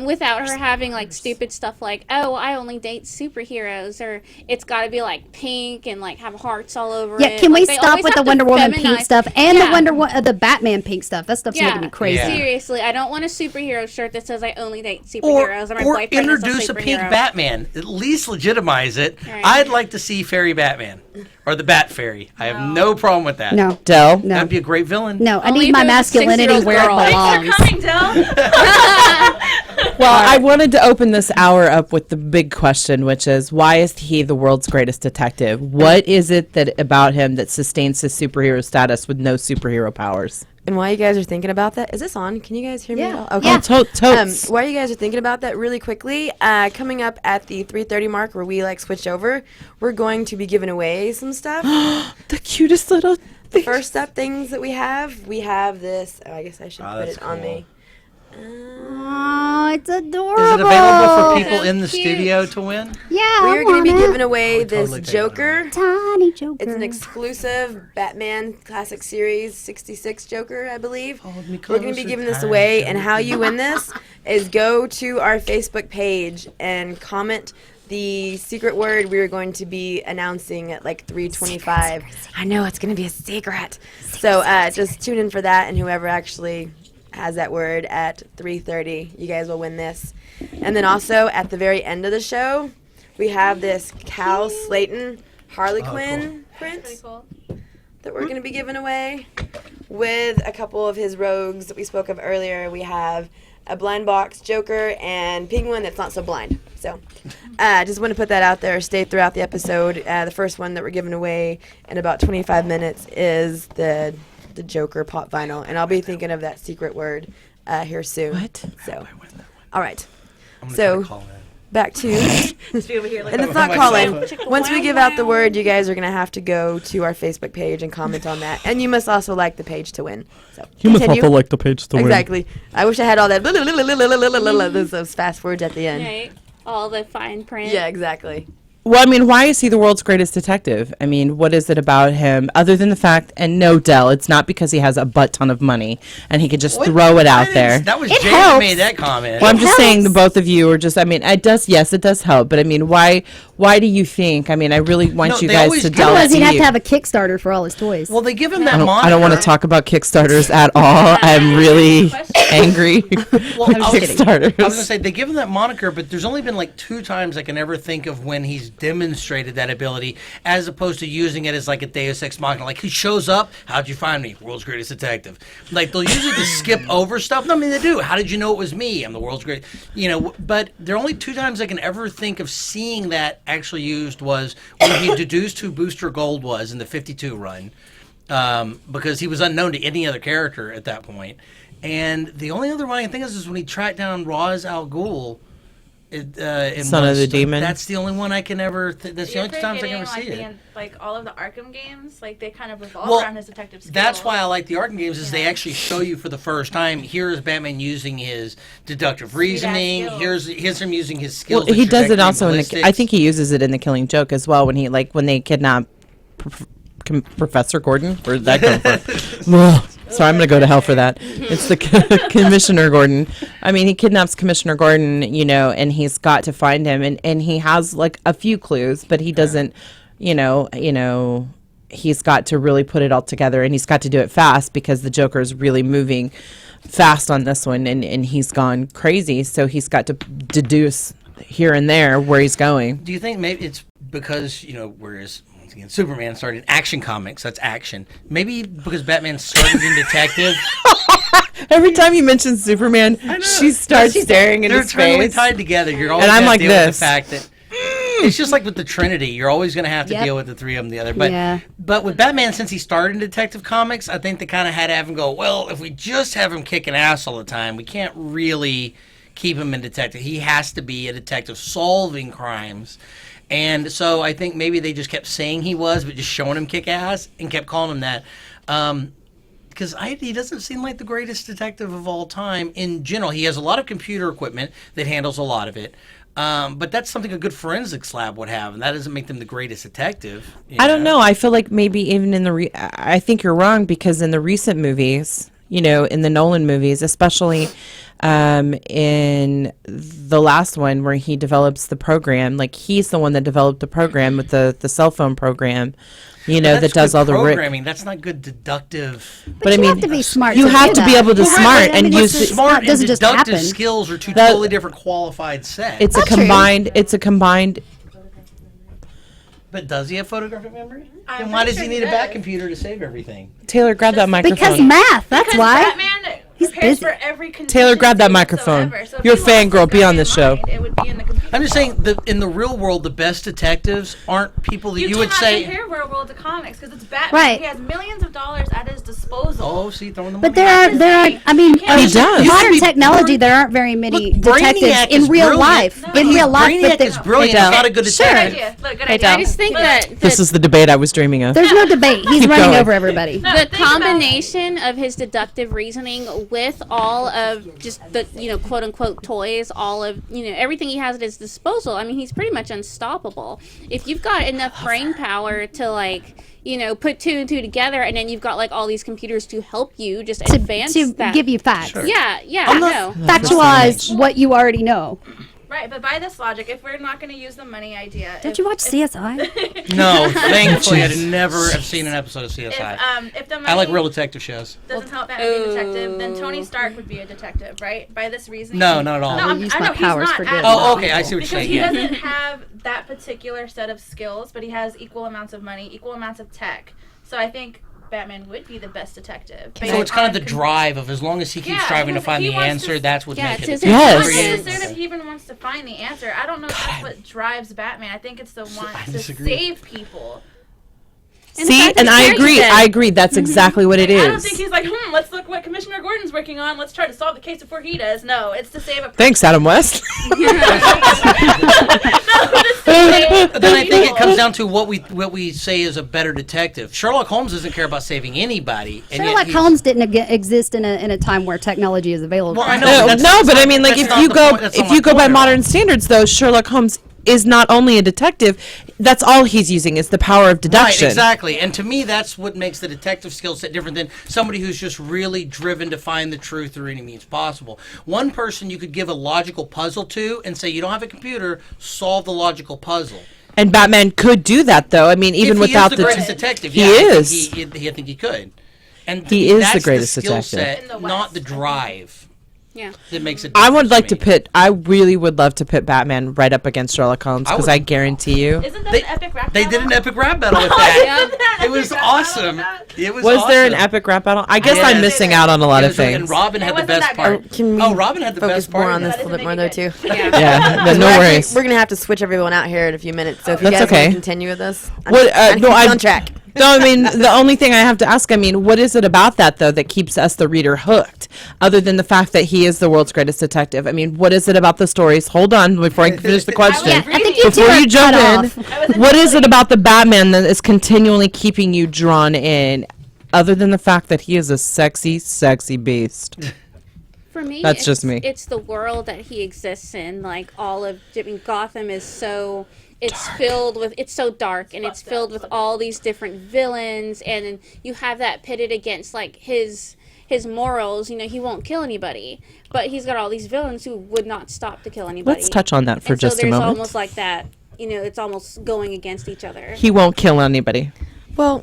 Without her having like stupid stuff like, oh, I only date superheroes, or it's got to be like pink and like have hearts all over it. Yeah, can we Like, they stop always with the have to Wonder Woman pink feminize- stuff and Yeah. the Batman pink stuff? That stuff's making me crazy. Seriously, I don't want a superhero shirt that says I only date superheroes. and my Or boyfriend is introduce a pink superhero. Batman. At least legitimize it. Right. I'd like to see Fairy Batman or the Bat Fairy. I have no problem with that. No. Del? No. That'd be a great villain. No, I need my masculinity where it belongs. Coming, Del. Well, I wanted to open this hour up with the big question, which is, why is he the world's greatest detective? What is it that about him that sustains his superhero status with no superhero powers? And while you guys are thinking about that, is this on? Can you guys hear me? Yeah. At all? Okay. Yeah. Oh, totes. While you guys are thinking about that, really quickly, coming up at the 3:30 mark, where we like switch over, we're going to be giving away some stuff. The cutest little The first up things that we have this. Oh, I guess I should put that's it on cool. me. Oh, it's adorable. Is it available for people in the studio to win? Yeah, We're going to be giving away would this totally take Joker. Tiny Joker. It's an exclusive Batman Classic Series 66 Joker, I believe. Hold me We're going to be closer, giving this tiny away, Joker. and how you win this is go to our Facebook page and comment the secret word we are going to be announcing at like 3:25. I know, it's going to be a secret. So just tune in for that, and whoever actually has that word at 3:30, you guys will win this. And then also at the very end of the show, we have this Cal Slayton Harley Quinn print that we're going to be giving away with a couple of his rogues that we spoke of earlier. We have a blind box Joker and Penguin that's not so blind. So just want to put that out there. Stay throughout the episode. The first one that we're giving away in about 25 minutes is the Joker pop vinyl, and I'll be thinking of that secret word here soon. What? So, all right. I'm gonna So try to call that. back to, and it's not Myself. calling. Once we give out the word, you guys are gonna have to go to our Facebook page and comment on that, and you must also like the page to win. So You must continue. also like the page to win. Exactly. I wish I had all that those fast words at the end. Right. All the fine print. Yeah, exactly. Well, I mean, why is he the world's greatest detective? I mean, what is it about him other than the fact, and no, Del, it's not because he has a butt ton of money and he could just throw it out there. That was It Jay helps. that made that comment. Well, I'm just saying the helps. both of you are just, I mean, it does help, but I mean, why do you think, I mean, I really want No, you they guys always to give delve Otherwise, he'd have deep. to have a Kickstarter for all his toys. Well, they give him that I moniker. don't want to talk about Kickstarters at all. I'm really angry. Well, at Kickstarters. I was gonna say they give him that moniker, but there's only been like 2 times I can ever think of when he's demonstrated that ability, as opposed to using it as like a Deus Ex Machina. Like he shows up, how'd you find me? World's greatest detective. Like they'll usually just skip over stuff. No, I mean they do. How did you know it was me? I'm the world's great. You know, but there are only 2 times I can ever think of seeing that actually used was when he deduced who Booster Gold was in the 52 run, because he was unknown to any other character at that point. And the only other one I can think of is when he tracked down Ra's al Ghul. Son of the Demon. That's the only one I can ever. That's the only times I can ever see it. Like all of the Arkham games, like they kind of revolve around his detective skills. That's why I like the Arkham games. Is they actually show you for the first time. Here's Batman using his deductive reasoning. Here's him using his skills. Well, he does it also in the. I think he uses it in the Killing Joke as well when they kidnap Professor Gordon. Where did that come from? Sorry, I'm going to go to hell for that. It's the Commissioner Gordon. I mean, he kidnaps Commissioner Gordon, and he's got to find him, and he has like a few clues, but he doesn't, he's got to really put it all together, and he's got to do it fast because the Joker is really moving fast on this one, and he's gone crazy, so he's got to deduce here and there where he's going. Do you think maybe it's because, whereas Superman started in Action Comics, that's action. Maybe because Batman started in detective. Every time you mention Superman, she starts staring into space. They're totally tied together. You're always going to deal with the fact that it's just like with the Trinity. You're always going to have to deal with the three of them together. But with Batman, since he started in Detective Comics, I think they kind of had to have him go, well, if we just have him kicking ass all the time, we can't really keep him in detective. He has to be a detective solving crimes. And so I think maybe they just kept saying he was, but just showing him kick ass and kept calling him that. Because he doesn't seem like the greatest detective of all time in general. He has a lot of computer equipment that handles a lot of it. But that's something a good forensics lab would have, and that doesn't make them the greatest detective. I don't know. I feel like maybe even in I think you're wrong, because in the recent movies, in the Nolan movies, especially in the last one where he develops the program, like he's the one that developed the program with the cell phone program, that does all the programming. That's not good deductive. But I mean, you have to be smart. You have to be able to smart and use smart and just deductive happen. skills are two totally different qualified sets. It's a combined. But does he have photographic memory? Then why does he need a back computer to save everything? Taylor, grab that microphone. Because math. That's why. Batman He's prepares busy. for every Taylor, grab that microphone. So You're a fangirl. Be on the show. It would be in the computer. I'm just saying, in the real world, the best detectives aren't people that you would say. You cannot compare real world to comics because it's Batman. Right. He has millions of dollars at his disposal. Oh, see, throwing them. But there are. I mean, He does. modern technology. There aren't very many detectives Brainiac in is real brilliant. life. No, In real life, Brainiac is brilliant. He's not a good detective. Good idea. Look, good Hey, idea. I just think that This is the debate I was dreaming of. there's no debate. He's Keep running going. over everybody. No, the think about- combination of his deductive reasoning with all of just the quote unquote toys, all of everything he has at his disposal. I mean, he's pretty much unstoppable. If you've got enough brain power to put two and two together, and then you've got like all these computers to help you just advance to that. give you facts. Sure. Yeah, I know. Factualize what you already know. Right, but by this logic, if we're not going to use the money idea, Don't you watch CSI? No, thankfully, I never have seen an episode of CSI. If the money I like real detective shows. doesn't help Batman be a detective, then Tony Stark would be a detective, right? By this reasoning. No, not at all. No, I'll use I my know powers he's for not good. at Oh, all. okay, I see what you're Because saying. he Yeah. doesn't have that particular set of skills, but he has equal amounts of money, equal amounts of tech. So I think Batman would be the best detective. So it's kind of the drive of as long as he keeps striving to find the answer, that's what makes it. it's Not his necessarily that he even wants to find the answer. I don't know if that's what drives Batman. I think it's the want to save people. See, and I agree. That's exactly what it is. I don't think he's like, let's look what Commissioner Gordon's working on. Let's try to solve the case before he does. No, it's to save a person. Thanks, Adam West. Then I think it comes down to what we say is a better detective. Sherlock Holmes doesn't care about saving anybody. And Sherlock Holmes didn't exist in a time where technology is available. Well, I know. No, but I mean, like if you go by modern standards, though, Sherlock Holmes is not only a detective. That's all he's using is the power of deduction. Right, exactly. And to me, that's what makes the detective skill set different than somebody who's just really driven to find the truth through any means possible. One person you could give a logical puzzle to and say, you don't have a computer, solve the logical puzzle. And Batman could do that, though. I mean, even without the greatest detective, he yeah, is. I think he could. And He is that's the greatest skill detective. set, not the drive. Yeah. It makes it. I would like to pit. I really would love to pit Batman right up against Sherlock Holmes because I guarantee you. Isn't that an epic rap They did an epic rap battle with that. It was awesome. It was awesome. there an epic rap battle? I guess I'm missing out on a lot of things. And Robin had the best part. Can we Robin had the best part. more on this a little bit more though too? Yeah, no We're worries. We're gonna have to switch everyone out here in a few minutes. So if you That's guys okay. want to continue with us, I'm on track. No, I mean the only thing I have to ask. I mean, what is it about that though that keeps us, the reader, hooked? Other than the fact that he is the world's greatest detective. I mean, what is it about the stories? Hold on, before I finish the question. I think you two Before are you jump cut in, what is it about the Batman that is continually keeping you drawn in? Other than the fact that he is a sexy, sexy beast. For me, That's just me. It's the world that he exists in. Like Gotham is so. It's filled with. It's so dark, and it's filled with all these different villains, and then you have that pitted against like his morals. You know, he won't kill anybody, but he's got all these villains who would not stop to kill anybody. Let's touch on that for and just so a moment. there's almost like that. You know, it's almost going against each other. He won't kill anybody. Well,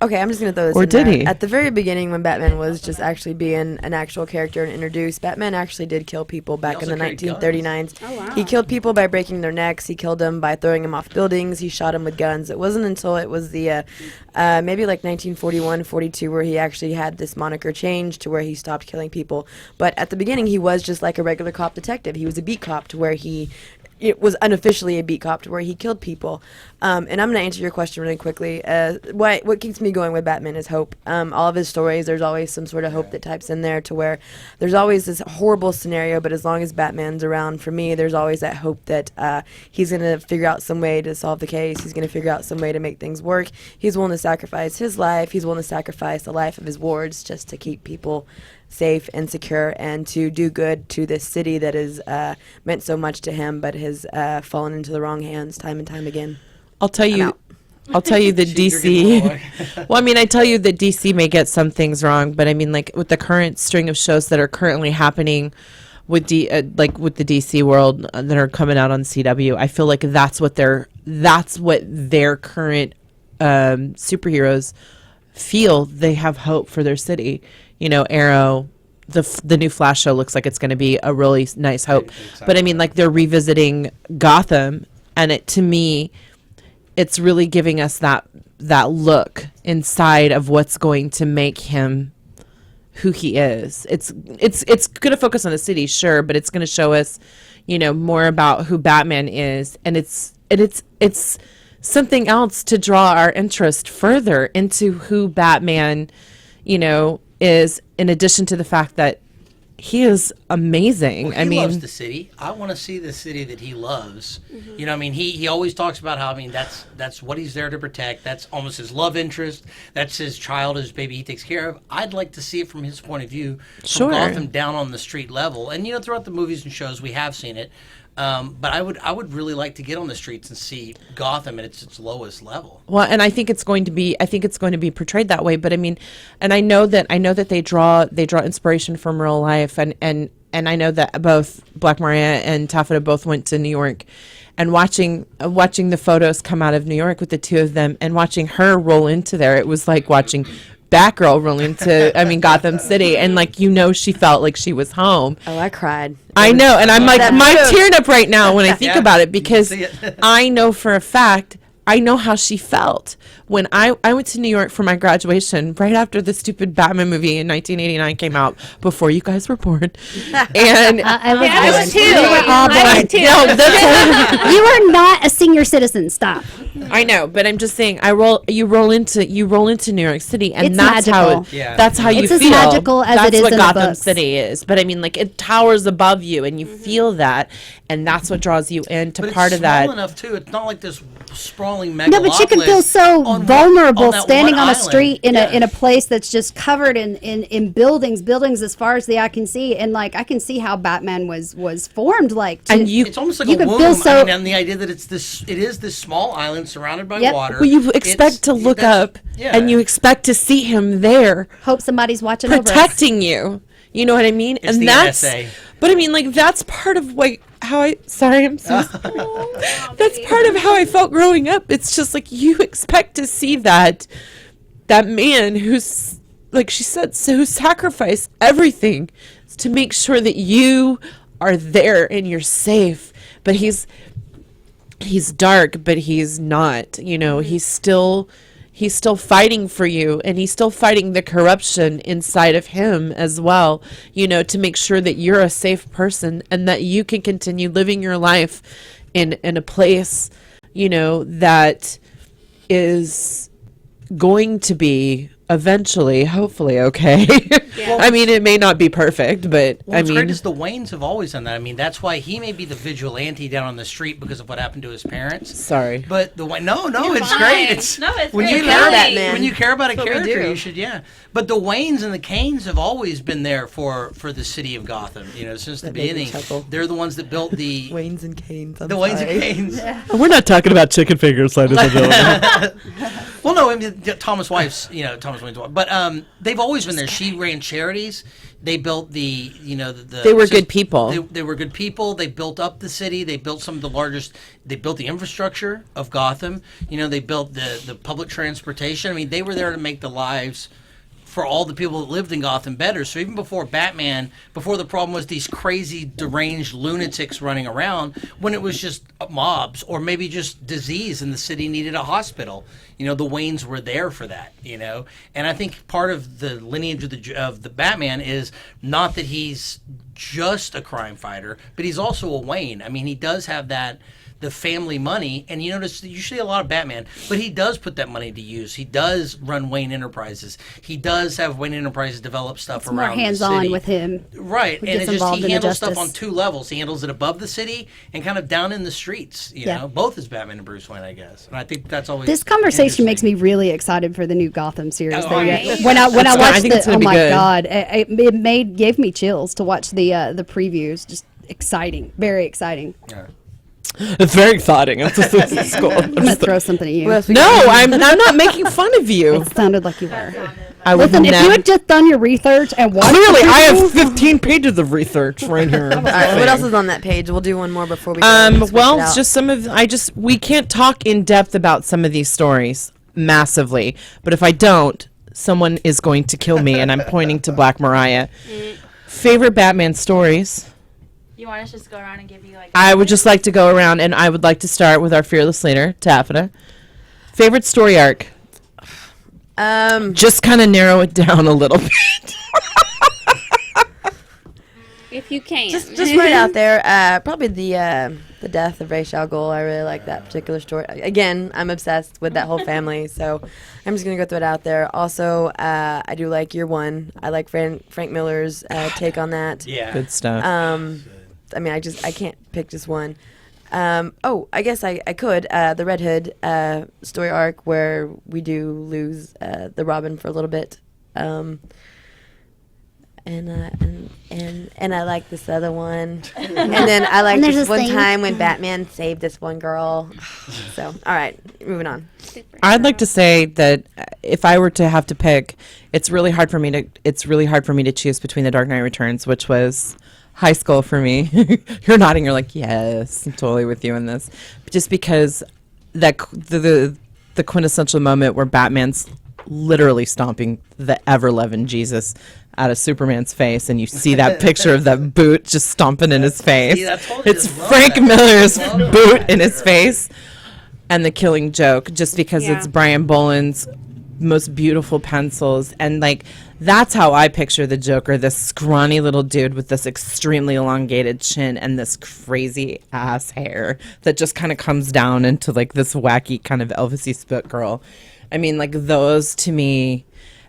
okay, I'm just going to throw this Or in did there. he? At the very beginning, when Batman was just actually being an actual character and introduced, Batman actually did kill people back in the 1939s. Oh, wow. He killed people by breaking their necks. He killed them by throwing them off buildings. He shot them with guns. It wasn't until it was the maybe like 1941, 42 where he actually had this moniker changed to where he stopped killing people. But at the beginning, he was just like a regular cop detective. He was a beat cop to where it was unofficially a beat cop to where he killed people. And I'm going to answer your question really quickly. What keeps me going with Batman is hope. All of his stories, there's always some sort of hope that types in there to where there's always this horrible scenario, but as long as Batman's around, for me, there's always that hope that he's going to figure out some way to solve the case. He's going to figure out some way to make things work. He's willing to sacrifice his life. He's willing to sacrifice the life of his wards just to keep people safe and secure and to do good to this city that has meant so much to him but has fallen into the wrong hands time and time again. I'll tell you that DC. Well, I mean, I tell you that DC may get some things wrong, but I mean, like with the current string of shows that are currently happening with with the DC world that are coming out on CW, I feel like that's what their current superheroes feel. They have hope for their city. You know, Arrow, the new Flash show looks like it's going to be a really nice hope. But I mean, like they're revisiting Gotham, and to me, it's really giving us that look inside of what's going to make him who he is. It's going to focus on the city, sure, but it's going to show us, you know, more about who Batman is, and it's something else to draw our interest further into who Batman, you know, is, in addition to the fact that he is amazing. Well, he loves the city. I want to see the city that he loves. Mm-hmm. You know, I mean, he always talks about how, I mean, that's what he's there to protect. That's almost his love interest. That's his child, his baby he takes care of. I'd like to see it from his point of view, from Gotham down on the street level. And, you know, throughout the movies and shows, we have seen it. But I would really like to get on the streets and see Gotham at its lowest level. Well, and I think it's going to be portrayed that way. But I mean, and I know that they draw inspiration from real life, and I know that both Black Maria and Taffeta both went to New York, and watching the photos come out of New York with the two of them, and watching her roll into there, it was like watching Batgirl roll into Gotham City, and like, you know, she felt like she was home. Oh, I cried. I know, and I'm like, I'm tearing up right now when I think about it, because I know for a fact, I know how she felt when I went to New York for my graduation right after the stupid Batman movie in 1989 came out, before you guys were born. And I was too. We were all I was born. too. No, that's You are not a senior citizen. Stop. I know, but I'm just saying, you roll into New York City, and It's that's magical. how that's how you It's as feel. magical as that's it is what in the Gotham books. City is. But I mean, like, it towers above you, and you feel that, and that's what draws you into But part it's of that. small enough too. It's not like this sprawling megalopolis. No, but you can feel so on vulnerable that standing one on a island. street in a place that's just covered in buildings as far as the eye can see, and like I can see how Batman was formed. Like, It's almost like you a can womb. feel so. I mean, and the idea that it is this small island surrounded by Yep. water. Well, you expect to look up, and you expect to see him there. Hope somebody's watching over us. protecting you. You know what I mean? It's and the that's NSA. But I mean, like, that's part of how I that's part of how I felt growing up. It's just like, you expect to see that man who's, like she said, who sacrificed everything to make sure that you are there and you're safe. But he's dark, but he's not, you know, he's still fighting for you, and he's still fighting the corruption inside of him as well, you know, to make sure that you're a safe person and that you can continue living your life in a place, you know, that is going to be eventually, hopefully, okay. I mean, it may not be perfect, but Well, I what's mean, great is the Waynes have always done that. I mean, that's why he may be the vigilante down on the street because of what happened to his parents. Sorry, but the no, You're it's fine. great. It's No, it's when great. you We care love about Batman. when you care about a That's what we character, do. you should But the Waynes and the Canes have always been there for the city of Gotham. You know, since the That made me beginning. chuckle. They're the ones that built the Waynes and Canes. The Waynes and Canes. we're not talking about chicken fingers, ladies and gentlemen. Well, no, I mean Thomas Wife's, Thomas Wayne's wife, but they've always been there. She ran charities. They built the. They were good people. They were good people. They built up the city. They built some of the largest. They built the infrastructure of Gotham. You know, they built the public transportation. I mean, they were there to make the lives for all the people that lived in Gotham better. So even before Batman, before the problem was these crazy, deranged lunatics running around, when it was just mobs or maybe just disease and the city needed a hospital, the Waynes were there for that, And I think part of the lineage of the Batman is not that he's just a crime fighter, but he's also a Wayne. I mean, he does have the family money, and you notice usually a lot of Batman, but he does put that money to use. He does run Wayne Enterprises. He does have Wayne Enterprises develop stuff It's around more the hands-on city. with him. Right, Who and gets it's just involved he in the handles stuff justice. on two levels. He handles it above the city and kind of down in the streets. You Yeah. know, both as Batman and Bruce Wayne, I guess. And I think that's always This conversation makes me really excited for the new Gotham series. Oh, though. right. When I I watched think it's it, gonna oh be my good. god, it gave me chills to watch the previews. Just exciting, very exciting. it's very exciting. It's cool. I'm gonna throw something at you. No, I'm not making fun of you. It sounded like you were. I would Listen, if never- you had just done your research and watched Clearly, the I have previews- 15 pages of research right here. All right, what else is on that page? We'll do one more before we go. Switch Well, it out. just some of we can't talk in depth about some of these stories massively, but if I don't, someone is going to kill me, and I'm pointing to Black Mariah. Favorite Batman stories? You want us to just go around and give you like? I would just like to go around, and I would like to start with our fearless leader, Taffeta. Favorite story arc? Just kind of narrow it down a little bit. If you can. just right out there, probably the death of Ra's al Ghul. I really like that particular story. Again, I'm obsessed with that whole family, so I'm just gonna go throw it out there. Also, I do like Year One. I like Frank Miller's take on that. Yeah. Good stuff. I mean, I can't pick just one. I guess I could. The Red Hood story arc where we do lose the Robin for a little bit. And I like this other one. And then I like And there's this this one thing. time when Batman saved this one girl. So, all right, moving on. I'd like to say that if I were to have to pick, it's really hard for me to choose between The Dark Knight Returns, which was high school for me. You're nodding. You're like, yes, I'm totally with you in this. Just because that the quintessential moment where Batman's literally stomping the ever-loving Jesus out of Superman's face, and you see that picture of that boot just stomping in his face. See, I told you It's to love Frank that. Miller's Love that. boot in his face. And the Killing Joke, just because Yeah. it's Brian Boland's most beautiful pencils. And like, that's how I picture the Joker, this scrawny little dude with this extremely elongated chin and this crazy ass hair that just kind of comes down into like this wacky kind of Elvis-y spit girl. I mean, like, those to me.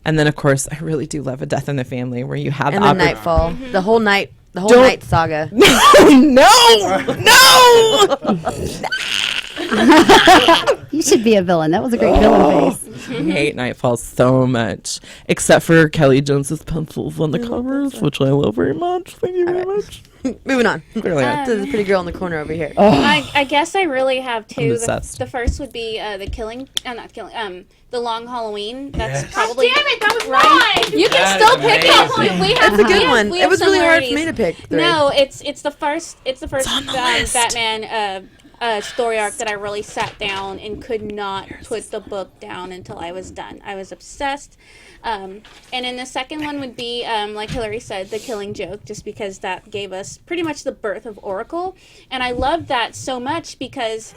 And then of course I really do love A Death in the Family, where you have And the the Nightfall, the whole night Don't- night saga. no. You should be a villain. That was a great villain face. I hate Nightfall so much, except for Kelly Jones's pencils on the covers, which I love very much. Thank you very much. Moving on. Clearly. There's a pretty girl in the corner over here. I guess I really have two. obsessed. The first would be the Long Halloween. That's Yes. probably. God damn it, that was right. mine! You can That still is pick amazing. it. We have That's a good we one. we It have was really hard for similarities. me to pick three. No, it's the first. It's the first on the list. Batman story arc that I really sat down and could not put the book down until I was done. I was obsessed. And then the second one would be, like Hillary said, The Killing Joke, just because that gave us pretty much the birth of Oracle. And I loved that so much because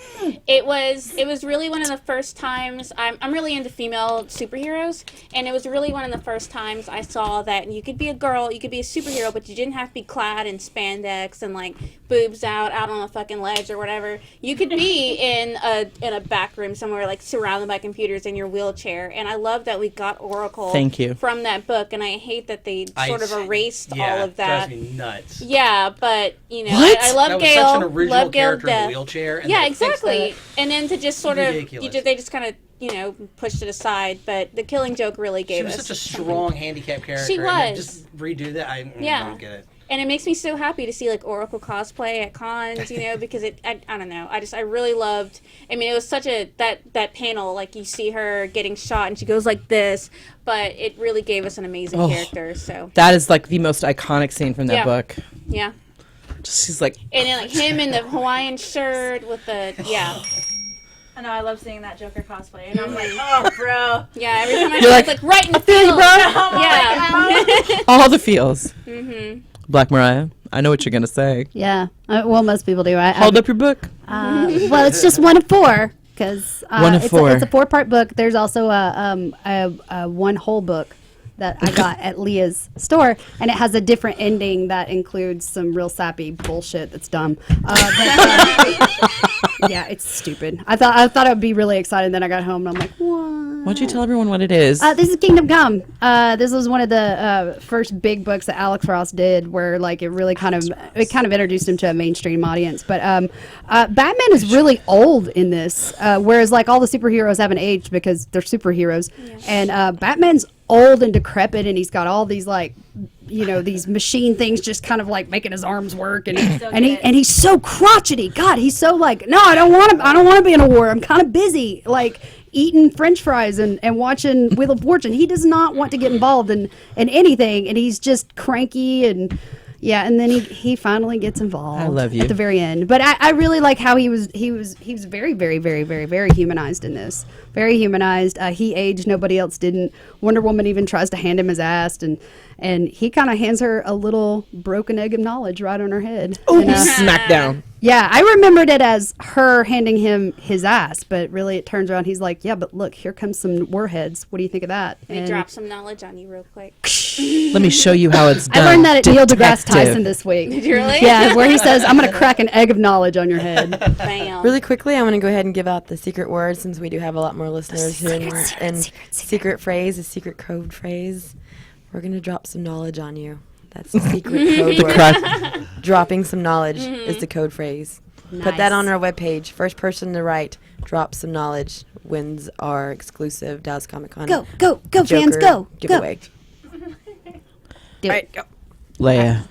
it was really one of the first times, I'm really into female superheroes, and it was really one of the first times I saw that you could be a girl, you could be a superhero, but you didn't have to be clad in spandex and like boobs out on a fucking ledge or whatever. You could be in a back room somewhere, like surrounded by computers in your wheelchair. And I love that we got Oracle Thank you. from that book, and I hate that they sort of erased all of that. Drives me nuts. Yeah, but you know, What? I love That was Gale. such an original love Gale character in the death. wheelchair, and Yeah, they fixed exactly. that. And then to just sort of, Ridiculous. they just kind of pushed it aside. But the Killing Joke really She gave was us such a strong handicap character. She and then was. just redo that. I don't get it. And it makes me so happy to see like Oracle cosplay at cons, because I don't know. I really loved. I mean, it was such that panel, like you see her getting shot and she goes like this, but it really gave us an amazing character. So That is like the most iconic scene from that Yeah. book. yeah. She's like, And then like him in the Hawaiian shirt with the I know, I love seeing that Joker cosplay, and I'm like, oh, bro. Yeah, every time I You're see like, it's like right in the feel you, field. bro. Yeah. all the feels. Mhm. Black Mariah, I know what you're gonna say. Yeah. Well, most people do. Hold up your book. Well, it's just one of four because One of four. It's a 4-part book. There's also a one whole book that I got at Leah's store, and it has a different ending that includes some real sappy bullshit that's dumb. Yeah, it's stupid. I thought it would be really exciting. Then I got home and I'm like, what? Why don't you tell everyone what it is? This is Kingdom Come. This was one of the first big books that Alex Ross did, where like it really kind of introduced him to a mainstream audience. But Batman is really old in this, whereas like all the superheroes haven't aged because they're superheroes, and Batman's old and decrepit, and he's got all these like these machine things just kind of like making his arms work, and he's so crotchety. God, he's so like, no, I don't want to be in a war. I'm kind of busy like eating French fries and watching Wheel of Fortune. He does not want to get involved in anything, and he's just cranky and and then he finally gets involved. I love you. At the very end. But I really like how he was very, very, very, very, very humanized in this. Very humanized. He aged, nobody else didn't. Wonder Woman even tries to hand him his ass, and he kind of hands her a little broken egg of knowledge right on her head. Oh, And, smackdown. yeah, I remembered it as her handing him his ass, but really it turns around he's like, yeah, but look, here comes some warheads. What do you think of that? They And drop some knowledge on you real quick. Let me show you how it's I done. learned that at Neil deGrasse Detective. Tyson this week. Did you really? Yeah, where he says, I'm going to crack an egg of knowledge on your head. Bam. Really quickly, I want to go ahead and give out the secret word since we do have a lot more listeners here. And secret phrase, a secret code phrase. We're going to drop some knowledge on you. That's the secret code word. Dropping some knowledge is the code phrase. Put that on our webpage. First person to write, drop some knowledge, wins our exclusive Dallas Comic Con. Go, fans, Joker go. giveaway. Do it. Go. Leia,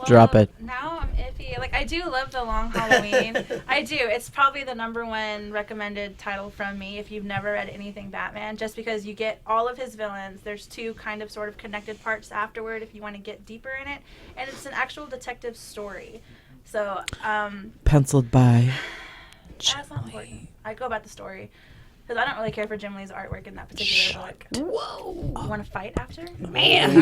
drop it. Now I'm iffy. Like, I do love The Long Halloween. I do. It's probably the #1 recommended title from me if you've never read anything Batman, just because you get all of his villains. There's 2 kind of sort of connected parts afterward if you want to get deeper in it. And it's an actual detective story. So, Penciled by. that's not important. I go about the story. Because I don't really care for Jim Lee's artwork in that particular book. Whoa. Want to fight after? Man.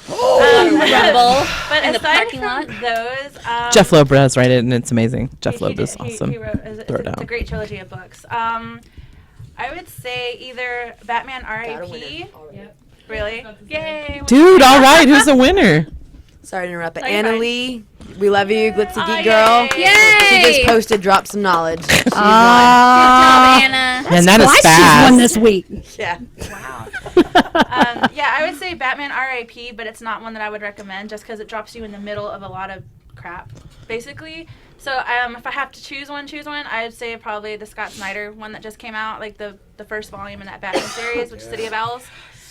Rumble But in the aside parking from lot. those... Jeff Loeb does write it, and it's amazing. Jeff He Loeb is did- awesome. He wrote, Throw it it's a down. great trilogy of books. I would say either Batman R.A.P. Yep. Really? Yay! Dude, all right. Who's the winner? Sorry to interrupt, but No, you're Anna fine. Lee, we love you, Glitzy Oh, Geek Girl. Yay! She just posted drop some knowledge. She's Good job, Anna. Man, that is Why she's fast. won this week. won. Yeah. Wow. Yeah, I would say Batman R.A.P., but it's not one that I would recommend just because it drops you in the middle of a lot of crap, basically. So if I have to choose one, I would say probably the Scott Snyder one that just came out, like the first volume in that Batman series, which is City of Owls.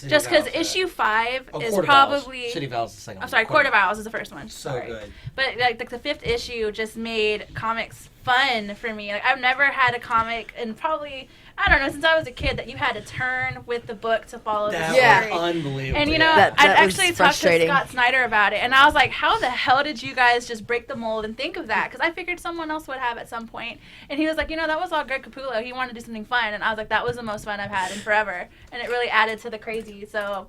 Just because Val's, issue 5 Oh, is Court of Owls. probably City of Owls is the second I'm one. sorry, Court of Owls is the first one. So Sorry. good. But like the 5th issue just made comics fun for me. Like I've never had a comic, and probably I don't know, since I was a kid, that you had to turn with the book to follow the story. Unbelievable. And you know, That I was actually talked to frustrating. Scott Snyder about it, and I was like, "How the hell did you guys just break the mold and think of that?" Because I figured someone else would have at some point. And he was like, "You know, that was all Greg Capullo. He wanted to do something fun," and I was like, "That was the most fun I've had in forever," and it really added to the crazy. So.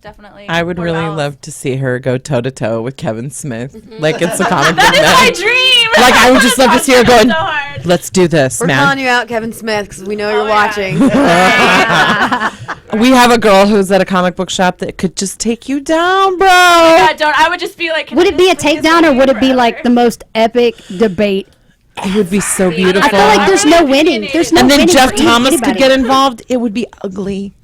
Definitely. I would Court of really Owls. love to see her go toe to toe with Kevin Smith. Like it's a comic book. That is my night. dream. Like I would just love to see her going. So hard. Let's do this, We're man. calling you out, Kevin Smith, because we know you're watching. We have a girl who's at a comic book shop that could just take you down, bro. God, don't. I would just be like. Would it be a takedown or would it be like the most epic debate? It would be so beautiful. I feel like there's no winning. There's no and then winning Jeff for Thomas anybody. could get involved. It would be ugly.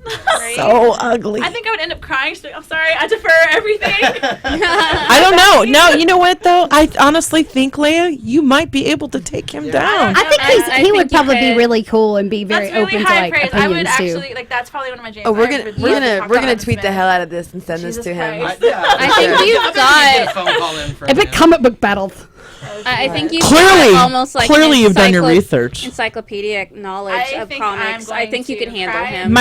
So ugly. I think I would end up crying. So I'm sorry. I defer everything. I don't know. No, you know what though? I honestly think, Leia, you might be able to take him down. I think he would probably be really cool and be very That's really open to high like praise. I would opinions too. actually like. That's probably one of my jams. Oh, we're I gonna would we're love to gonna talk we're about gonna Kevin tweet the Smith. hell out of this and send this Jesus to him. Christ. I think you've got. Phone call in from Epic comic book battle. I think you've Clearly- got almost like clearly an you've done your research. encyclopedic knowledge I of think comics. I'm I going think you to can handle cry. him.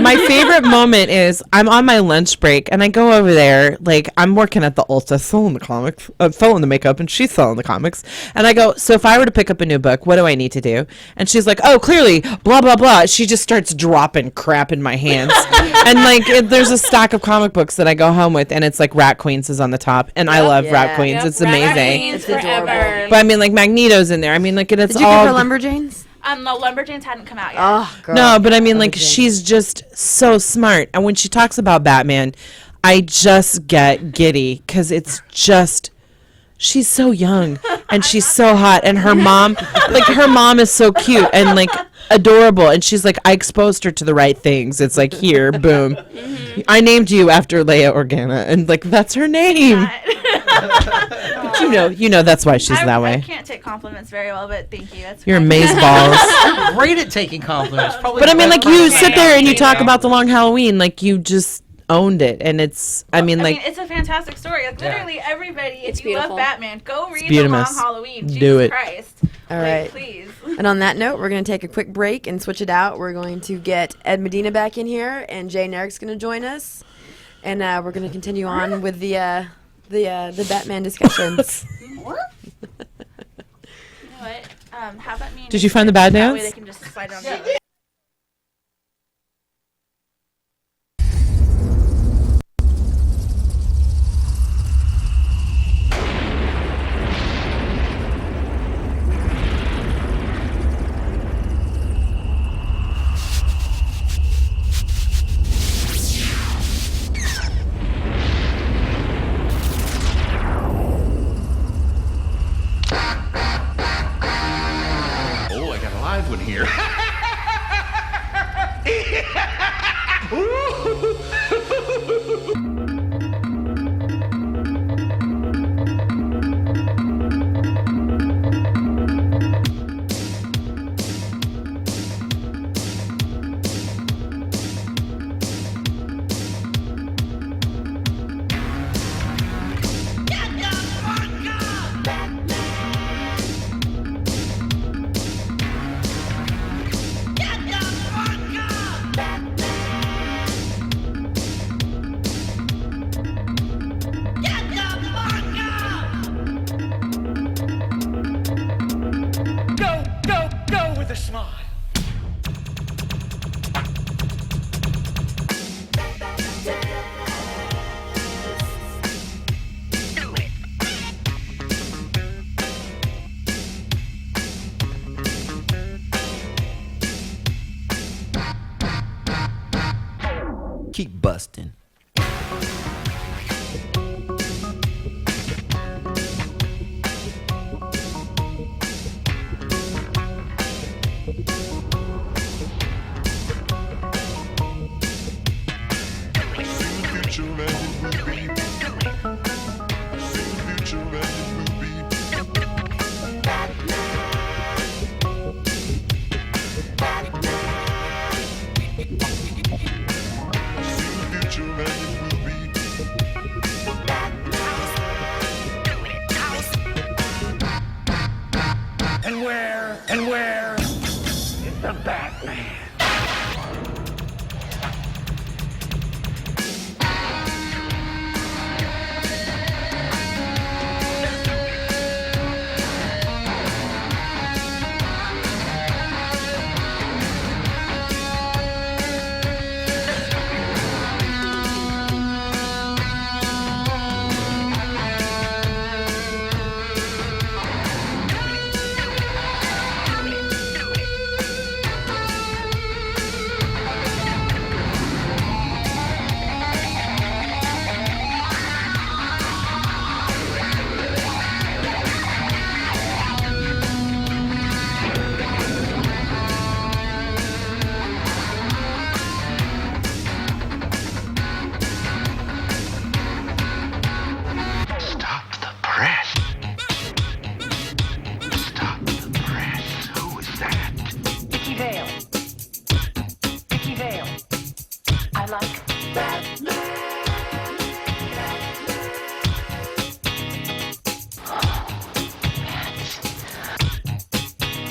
My favorite moment is I'm on my lunch break and I go over there, like I'm working at the Ulta selling the comics, selling the makeup, and she's selling the comics. And I go, so if I were to pick up a new book, what do I need to do? And she's like, oh, clearly, blah blah blah. She just starts dropping crap in my hands, and like there's a stack of comic books that I go home with, and it's like Rat Queens is on the top, and I love Rat Queens. It's amazing. Queens forever. But I mean, like Magneto's in there. I mean, like it's Did you all. give her Lumberjanes? No, Lumberjanes hadn't come out yet. Oh, girl. No, but I mean, like, she's just so smart. And when she talks about Batman, I just get giddy because it's just, she's so young and she's so hot. And her mom, like, her mom is so cute and, like, adorable. And she's like, I exposed her to the right things. It's like, here, boom. I named you after Leia Organa. And, like, that's her name. But you know that's why she's that way. I can't take compliments very well, but thank you. That's You're fine. amazeballs. I'm great at taking compliments. Probably But I the mean, best like, you person sit there and you I've talk ever about the long Halloween, like, you just owned it. And it's, I mean, like, it's a fantastic story. Like literally everybody, It's if you beautiful. love Batman, go read The beautimous. Long Halloween. Do Jesus it. Christ. All Like, right. please. And on that note, we're going to take a quick break and switch it out. We're going to get Ed Medina back in here, and Jay and Eric's going to join us. And we're going to continue on with the Batman discussions. You know what? How about me? and Did you find the bad That way dance? they can just slide it on the Oh, I got a live one here. Go with a smile. Keep busting. And where is the Batman?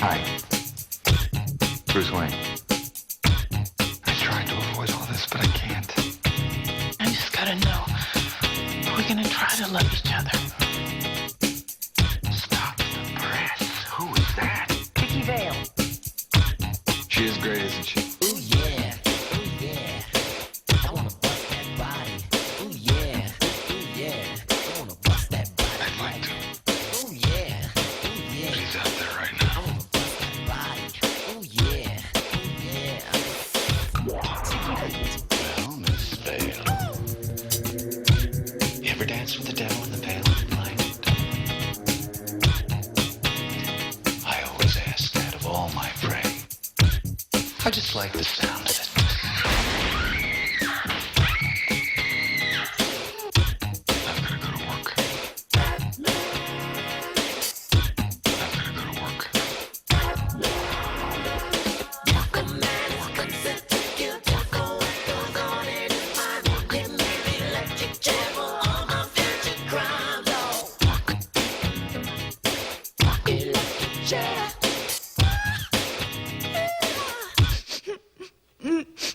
Hi. Bruce Wayne. I tried to avoid all this, but I can't. I just gotta know. We're gonna try to love each other. Stop the press. Who is that? Vicky Vale. She is great, isn't she? Ooh yeah, ooh yeah. I wanna bust that body. Ooh yeah, ooh yeah. I wanna bust that body. I'd like to. Ooh yeah, ooh yeah. She's out there right now. I wanna bust that body. Ooh yeah, ooh yeah. Well, Miss Vale. You ever dance with the devil in the pale moonlight? I always ask that of all my prey. I just like the sound of it. I've gotta go to work. I've gotta go to work.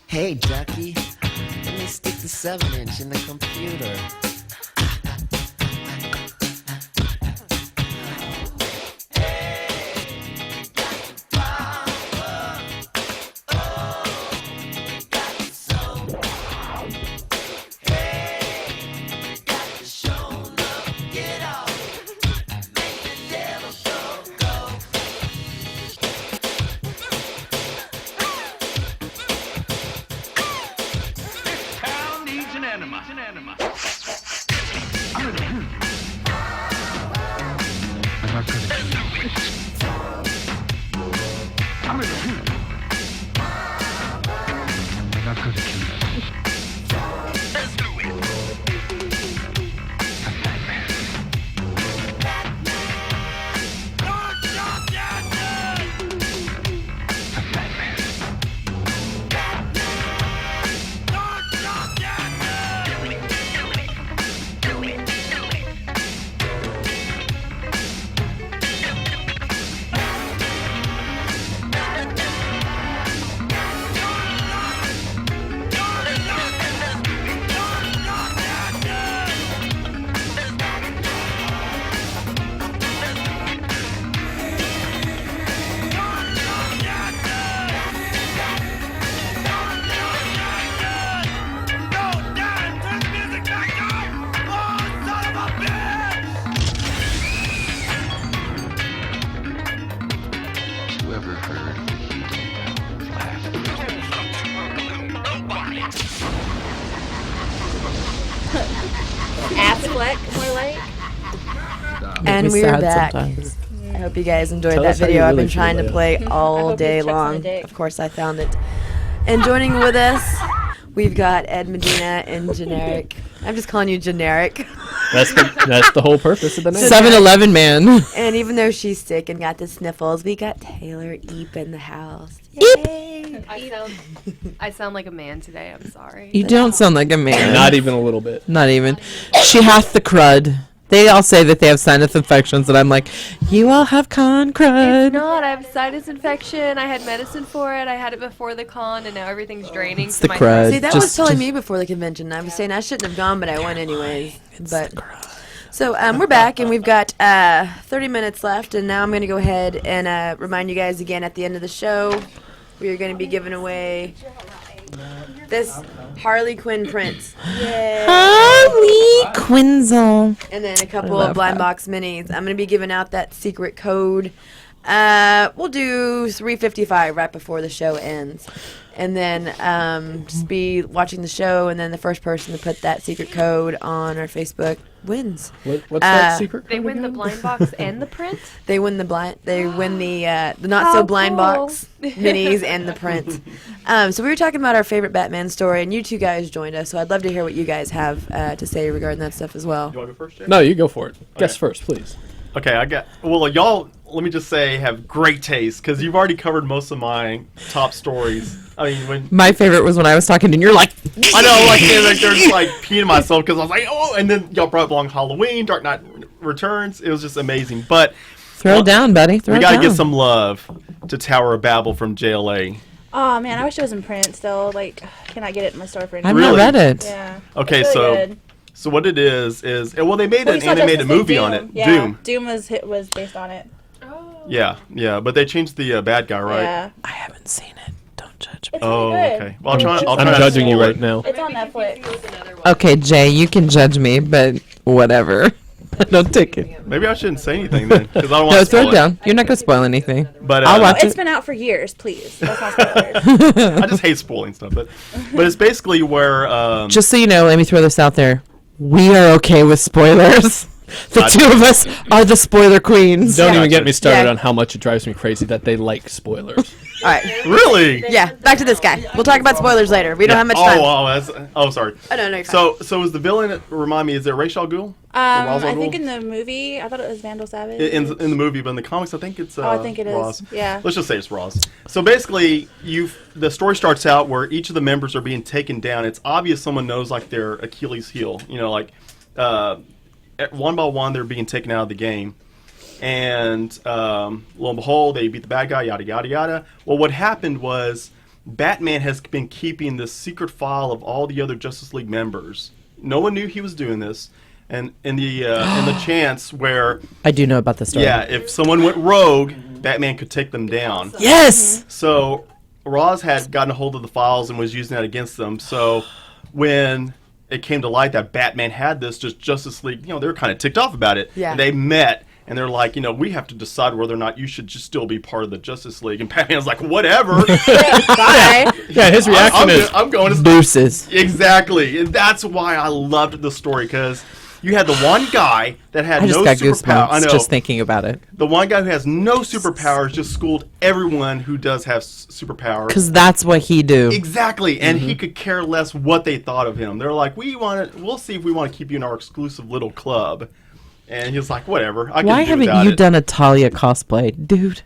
Hey, Ducky, let me stick the 7-inch in the computer. Town needs an enema. Whoever heard of the healing power of laughter? Ass fleck, more like. And me we're sad back. sometimes. I hope you guys enjoyed Tell that us how you video. I've really been trying feel, to Leia. play I all hope he day checks my long. dick. Of course, I found it. And joining with us, we've got Ed Medina and Generic. I'm just calling you Generic. That's the whole purpose of the name. 7-Eleven man. And even though she's sick and got the sniffles, we got Taylor Eep in the house. Yay! I sound like a man today. I'm sorry. You don't sound like a man. Not even a little bit. Not even. She hath the crud. They all say that they have sinus infections, and I'm like, you all have con crud. It's not. I have sinus infection. I had medicine for it. I had it before the con, and now everything's draining. It's to the my crud. See, that Just- was telling just- me before the convention. I was saying I shouldn't have gone, but I went anyways. So we're back, and we've got 30 minutes left, and now I'm going to go ahead and remind you guys again at the end of the show, we are going to be giving away this Harley Quinn print. Yay. Harley Quinzel. And then a couple love of blind that. box minis. I'm going to be giving out that secret code. We'll do 3:55 right before the show ends. And then just be watching the show, and then the first person to put that secret code on our Facebook wins. What's that secret? They win the blind box and the print. They win the not so blind cool. box minis and the print. So we were talking about our favorite Batman story, and you two guys joined us. So I'd love to hear what you guys have to say regarding that stuff as well. You want to go first, Jay? No, you go for it. Guess first, please. Okay, well, y'all, let me just say, have great taste, because you've already covered most of my top stories. I mean, when... My favorite was when I was talking to you, and you're like... I know, like, they're just, like, peeing myself, because I was like, oh, and then y'all brought along Halloween, Dark Knight Returns. It was just amazing. But... Throw it down, buddy. Throw we it got to down. get some love to Tower of Babel from JLA. Oh man, I wish it was in print still. Like, cannot get it in my store for I've not read it. Yeah. Okay, It's really good. so what it is well, they made Well, an you saw animated Justice League movie on Doom. it. Yeah, Doom. was based on it. Yeah, but they changed the bad guy, right? Yeah. I haven't seen it. Don't judge me. It's Oh, really good. okay. Well, I'll try I'm not to judging you spoil right it. now. It's on Netflix. Okay, Jay, you can judge me, but whatever. Don't take it. Maybe I shouldn't say anything then, because I don't want No, to throw spoil it down. You're not going to spoil anything. But I'll watch It's it. been out for years. Please, that's not spoilers. I just hate spoiling stuff, but it's basically where Just so you know, let me throw this out there. We are okay with spoilers. The two of us are the spoiler queens. Don't even get me started Yeah. on how much it drives me crazy that they like spoilers. All right. Really? Yeah, back to this guy. We'll talk about spoilers later. We don't have much time. Sorry. Oh, no, you're fine. So is the villain? Remind me, is it Ra's al Ghul? I think in the movie, I thought it was Vandal Savage. In the movie, but in the comics, I think it's. I think it is. Roz. Yeah. Let's just say it's Roz. So basically, the story starts out where each of the members are being taken down. It's obvious someone knows like their Achilles heel. You know, like one by one they're being taken out of the game. And lo and behold, they beat the bad guy, yada, yada, yada. Well, what happened was Batman has been keeping this secret file of all the other Justice League members. No one knew he was doing this. And in the chance where... I do know about this story. Yeah, if someone went rogue, Batman could take them down. Yes! So Roz had gotten a hold of the files and was using that against them. So when it came to light that Batman had this, just Justice League, they were kind of ticked off about it. Yeah. And they met, and they're like, we have to decide whether or not you should just still be part of the Justice League. And Batman's like, whatever. Bye. Yeah, his reaction is I'm going to deuces. Exactly. And that's why I loved the story, because you had the one guy that had I just no got superpower. I goosebumps know. just thinking about it. The one guy who has no superpowers just schooled everyone who does have superpowers. Because that's what he do. Exactly, and he could care less what they thought of him. They're like, we'll see if we want to keep you in our exclusive little club. And he was like, whatever. I can Why do haven't without you it. done a Talia cosplay? Dude.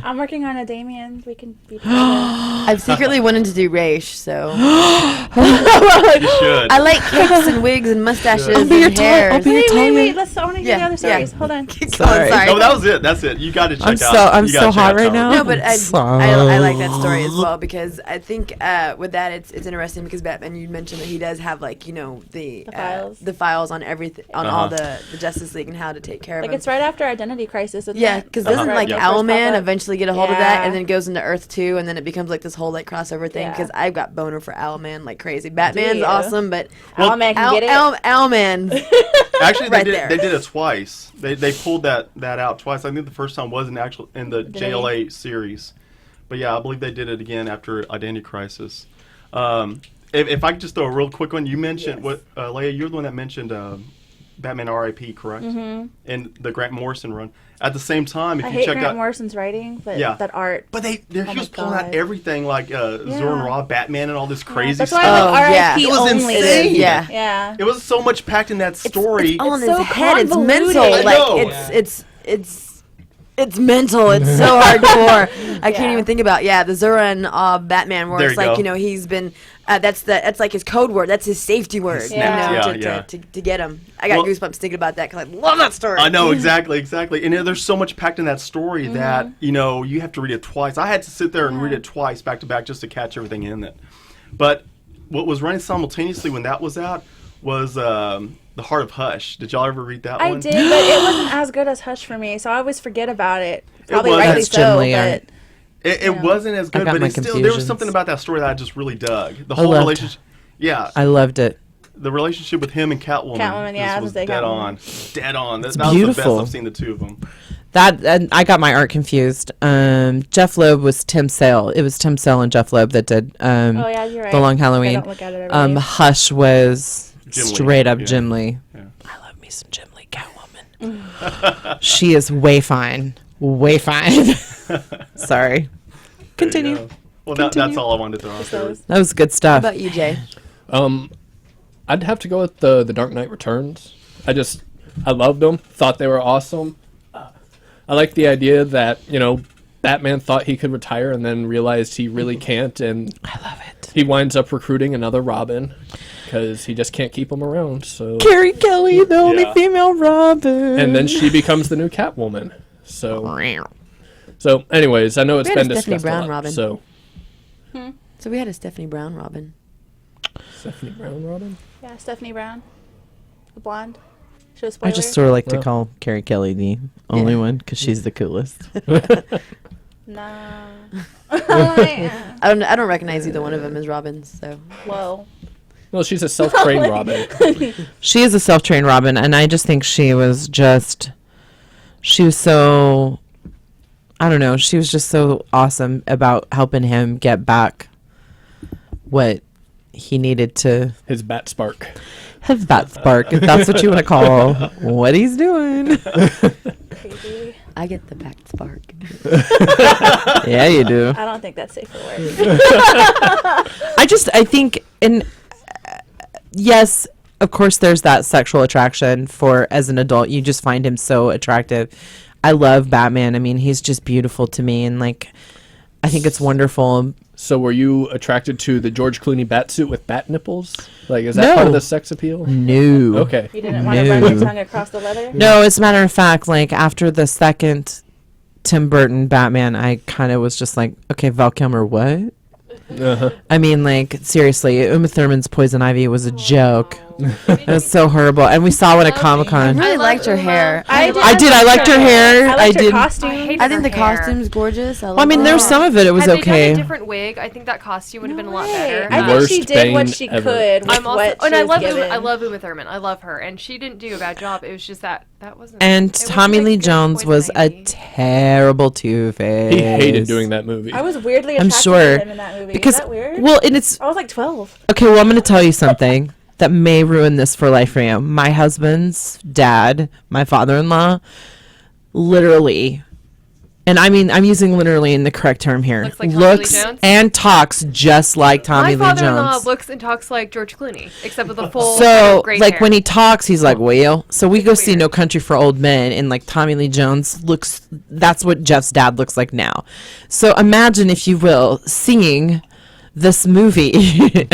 I'm working on a Damien. We can be together. I've secretly wanted to do Raish, so. You should. I like capes and wigs and mustaches I'll be your and hair. Wait. Let's. I want to hear the Yeah, other stories. yeah. Hold on. Sorry. No, that was it. That's it. You got to check out. I'm you gotta so check hot out right Tower now. of No, but Babel. I like that story as well, because I think with that it's interesting because Batman, you mentioned that he does have the files. the files on everything on all the Justice League and how to take care of Like them. it's right after Identity Crisis. Isn't Yeah, it? because That's doesn't right. like First pop Owlman up. eventually get a hold of that Yeah. and then goes into Earth 2 and then it becomes like this whole crossover thing? Yeah. Because I've got boner for Owlman like crazy. Batman's you? awesome, but Owlman can get it? Owlman's Actually, right they there. did it twice. They pulled that out twice. I think the first time was in the JLA series, but yeah, I believe they did it again after Identity Crisis. If I could just throw a real quick one, you mentioned Leia, you're the one that mentioned Batman R.I.P. correct? Mm-hmm. In the Grant Morrison run. At the same time, if I you hate check Grant out Morrison's writing, but Yeah. that art. But he my was pulling out God. everything like Zor and Raw, Batman, and all this crazy That's stuff. why I like yeah. R.I.P. It was only. insane. Yeah. Yeah. It was so much packed in that story. It's all in It's his so head. It's convoluted. mental. I know. Like it's mental. It's so hardcore. I can't even think about the Zura and Batman where There it's you like go. he's been That's like his code word. That's his safety word. Snap. You know, Yeah. to get him. I got Well- goosebumps thinking about that because I love that story. I know exactly. And there's so much packed in that story Mm-hmm. that you have to read it twice. I had to sit there and read it twice back to back just to catch everything in it. But what was running simultaneously when that was out was The Heart of Hush. Did y'all ever read that I one? did, but it wasn't as good as Hush for me, so I always forget about it. Probably wasn't. rightly That's so, Jim Lee, but It wasn't as good, got but my it's still there was confusions. something about that story that I just really dug. The I whole loved- relationship. Yeah. I loved it. The relationship with him and Catwoman. Catwoman, yeah, I was was gonna say dead Catwoman. on. Dead on. That It's was the beautiful. best I've seen the two of them. That and I got my art confused. Jeff Loeb was Tim Sale. It was Tim Sale and Jeff Loeb that did Oh, yeah, you're The right. Long I Halloween. don't look at it every day. Hush was Jim Lee. straight up Yeah. Jim Lee. Yeah. I love me some Jim Lee Catwoman. She is way fine. Way fine. Sorry. Continue. There you go. Well, that's all I wanted to throw out there. That was good How stuff. about you, Jay? I'd have to go with the Dark Knight Returns. I loved them. Thought they were awesome. I like the idea that Batman thought he could retire and then realized he really can't, and I love it. He winds up recruiting another Robin because he just can't keep him around. So Carrie Kelly, the only female Robin. and then she becomes the new Catwoman. So anyways, I know it's We had been a Stephanie discussed Brown a lot. Robin. So So we had a Stephanie Brown Robin. Stephanie Brown Robin. Yeah, Stephanie Brown, the blonde. Show I spoiler. just sort of like to Well. call Carrie Kelly the only one because she's the coolest. Nah. I don't recognize either one of them as Robins. So Whoa. Well, she's a self-trained Robin. She is a self-trained Robin, and I just think she was so, I don't know, she was just so awesome about helping him get back what he needed to. His bat spark. His bat spark, if that's what you want to call what he's doing. Crazy. I get the back spark. Yeah, you do. I don't think that's safe for work. I think, yes, of course, there's that sexual attraction for, as an adult, you just find him so attractive. I love Batman. I mean, he's just beautiful to me, and I think it's wonderful. So were you attracted to the George Clooney bat suit with bat nipples? Is that part of the sex appeal? No. Okay. You didn't want to run your tongue across the leather? No, as a matter of fact, after the second Tim Burton Batman, I kind of was just like, okay, Val Kilmer, what? Uh-huh. I mean, seriously, Uma Thurman's Poison Ivy was a joke. It was so horrible. And we saw it at Comic-Con. I really liked her hair. I liked her hair. I liked her did. costume. I think the costume's gorgeous. Well, I mean, there's some of it. It was Had they okay. done a different wig, I think that costume would have been a lot better. I think she did what she could with I'm also, what and she I was love given. I love Uma Thurman. I love her, and she didn't do a bad job. It was just that wasn't. And it wasn't Tommy like Lee good Jones was Poison a terrible Two-Face. He hated doing that movie. I was weirdly I'm attracted sure. to him in that movie. Because, Is that weird? well, and it's... I was like 12. Okay, well, I'm going to tell you something that may ruin this for life for you. My husband's dad, my father-in-law, literally, and I mean, I'm using literally in the correct term here, Looks like Tommy Lee Jones? and talks just like Tommy My Lee father-in-law Jones. looks and talks like George Clooney, except with a full So, gray like, hair. when he talks, he's like, well, so we go see No Country for Old Men, and, Tommy Lee Jones looks, that's what Jeff's dad looks like now. So imagine, if you will, seeing this movie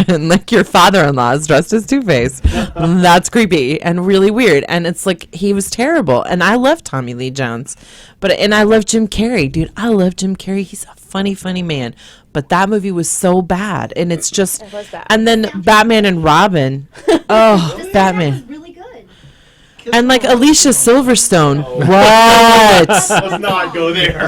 and your father-in-law is dressed as Two-Face. That's creepy and really weird, and it's he was terrible. And I love Tommy Lee Jones, and I love Jim Carrey, dude. I love Jim Carrey. He's a funny man, but that movie was so bad, and it's just It was bad. and then Batman and Robin. Oh, Batman. And Alicia Silverstone. What? Let's not go there.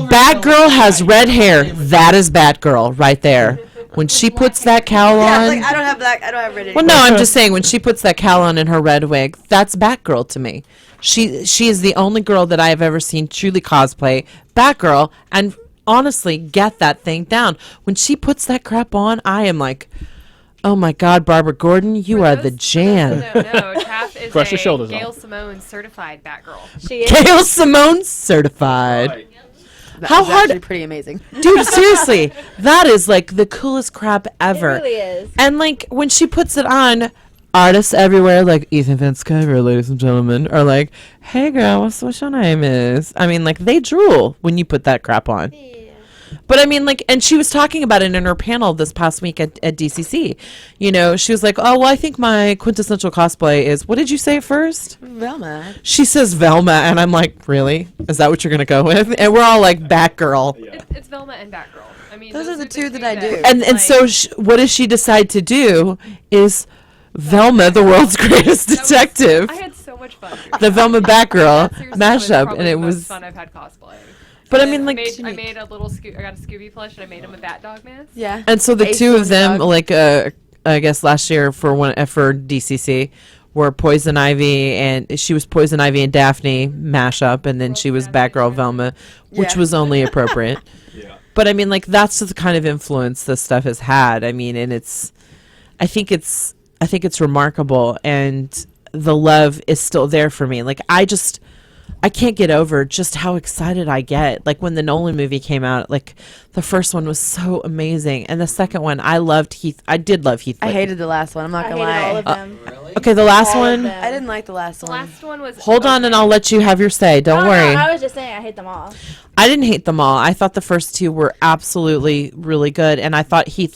Batgirl has red hair. That is Batgirl right there. When she puts that cowl on. I don't have that. I don't have red. Well, no, I'm just saying when she puts that cowl on in her red wig, that's Batgirl to me. She is the only girl that I have ever seen truly cosplay Batgirl and honestly get that thing down. When she puts that crap on, I am like, oh my God, Barbara Gordon, you are the jam. No, Taff is Crush your shoulders Gail off. Simone certified Batgirl. She is. Gail Simone certified. That How was hard? actually pretty amazing. Dude, seriously, that is the coolest crap ever. It really is. And when she puts it on, artists everywhere, Ethan Van Sciver, ladies and gentlemen, are like, hey girl, what's your name is? I mean, they drool when you put that crap on. But I mean, like, and she was talking about it in her panel this past week at DCC. You know, she was like, "Oh, well, I think my quintessential cosplay is." What did you say at first? Velma. She says Velma, and I'm like, "Really? Is that what you're gonna go with?" And we're all like, "Batgirl." It's Velma and Batgirl. I mean, Those are the two that I do. And so what does she decide to do? Is Velma, the world's greatest detective? I had so much fun. The Velma Batgirl That seriously was mashup, probably and it the most was. fun I've had cosplaying. But I And mean, like, I made a little. I got a Scooby plush and I made him a Bat Dog mask. Yeah. And so the Ace two of One them, Dog. like, I guess last year for DCC, were Poison Ivy, and she was Poison Ivy and Daphne mashup, and then she was Batgirl Velma, which Yeah. was only appropriate. But I mean, like, that's the kind of influence this stuff has had. I mean, and I think it's remarkable, and the love is still there for me. Like, I can't get over just how excited I get. Like, when the Nolan movie came out, like, the first one was so amazing, and the second one, I did love Heath I Ledger. hated the last one. I'm not I gonna hated lie. all of them. Okay, the last All of one. them. I didn't like the last The one. last one was. Hold on, and I'll let you have your say. Don't No, worry. I was just saying I hate them all. I didn't hate them all. I thought the first two were absolutely really good, and I thought his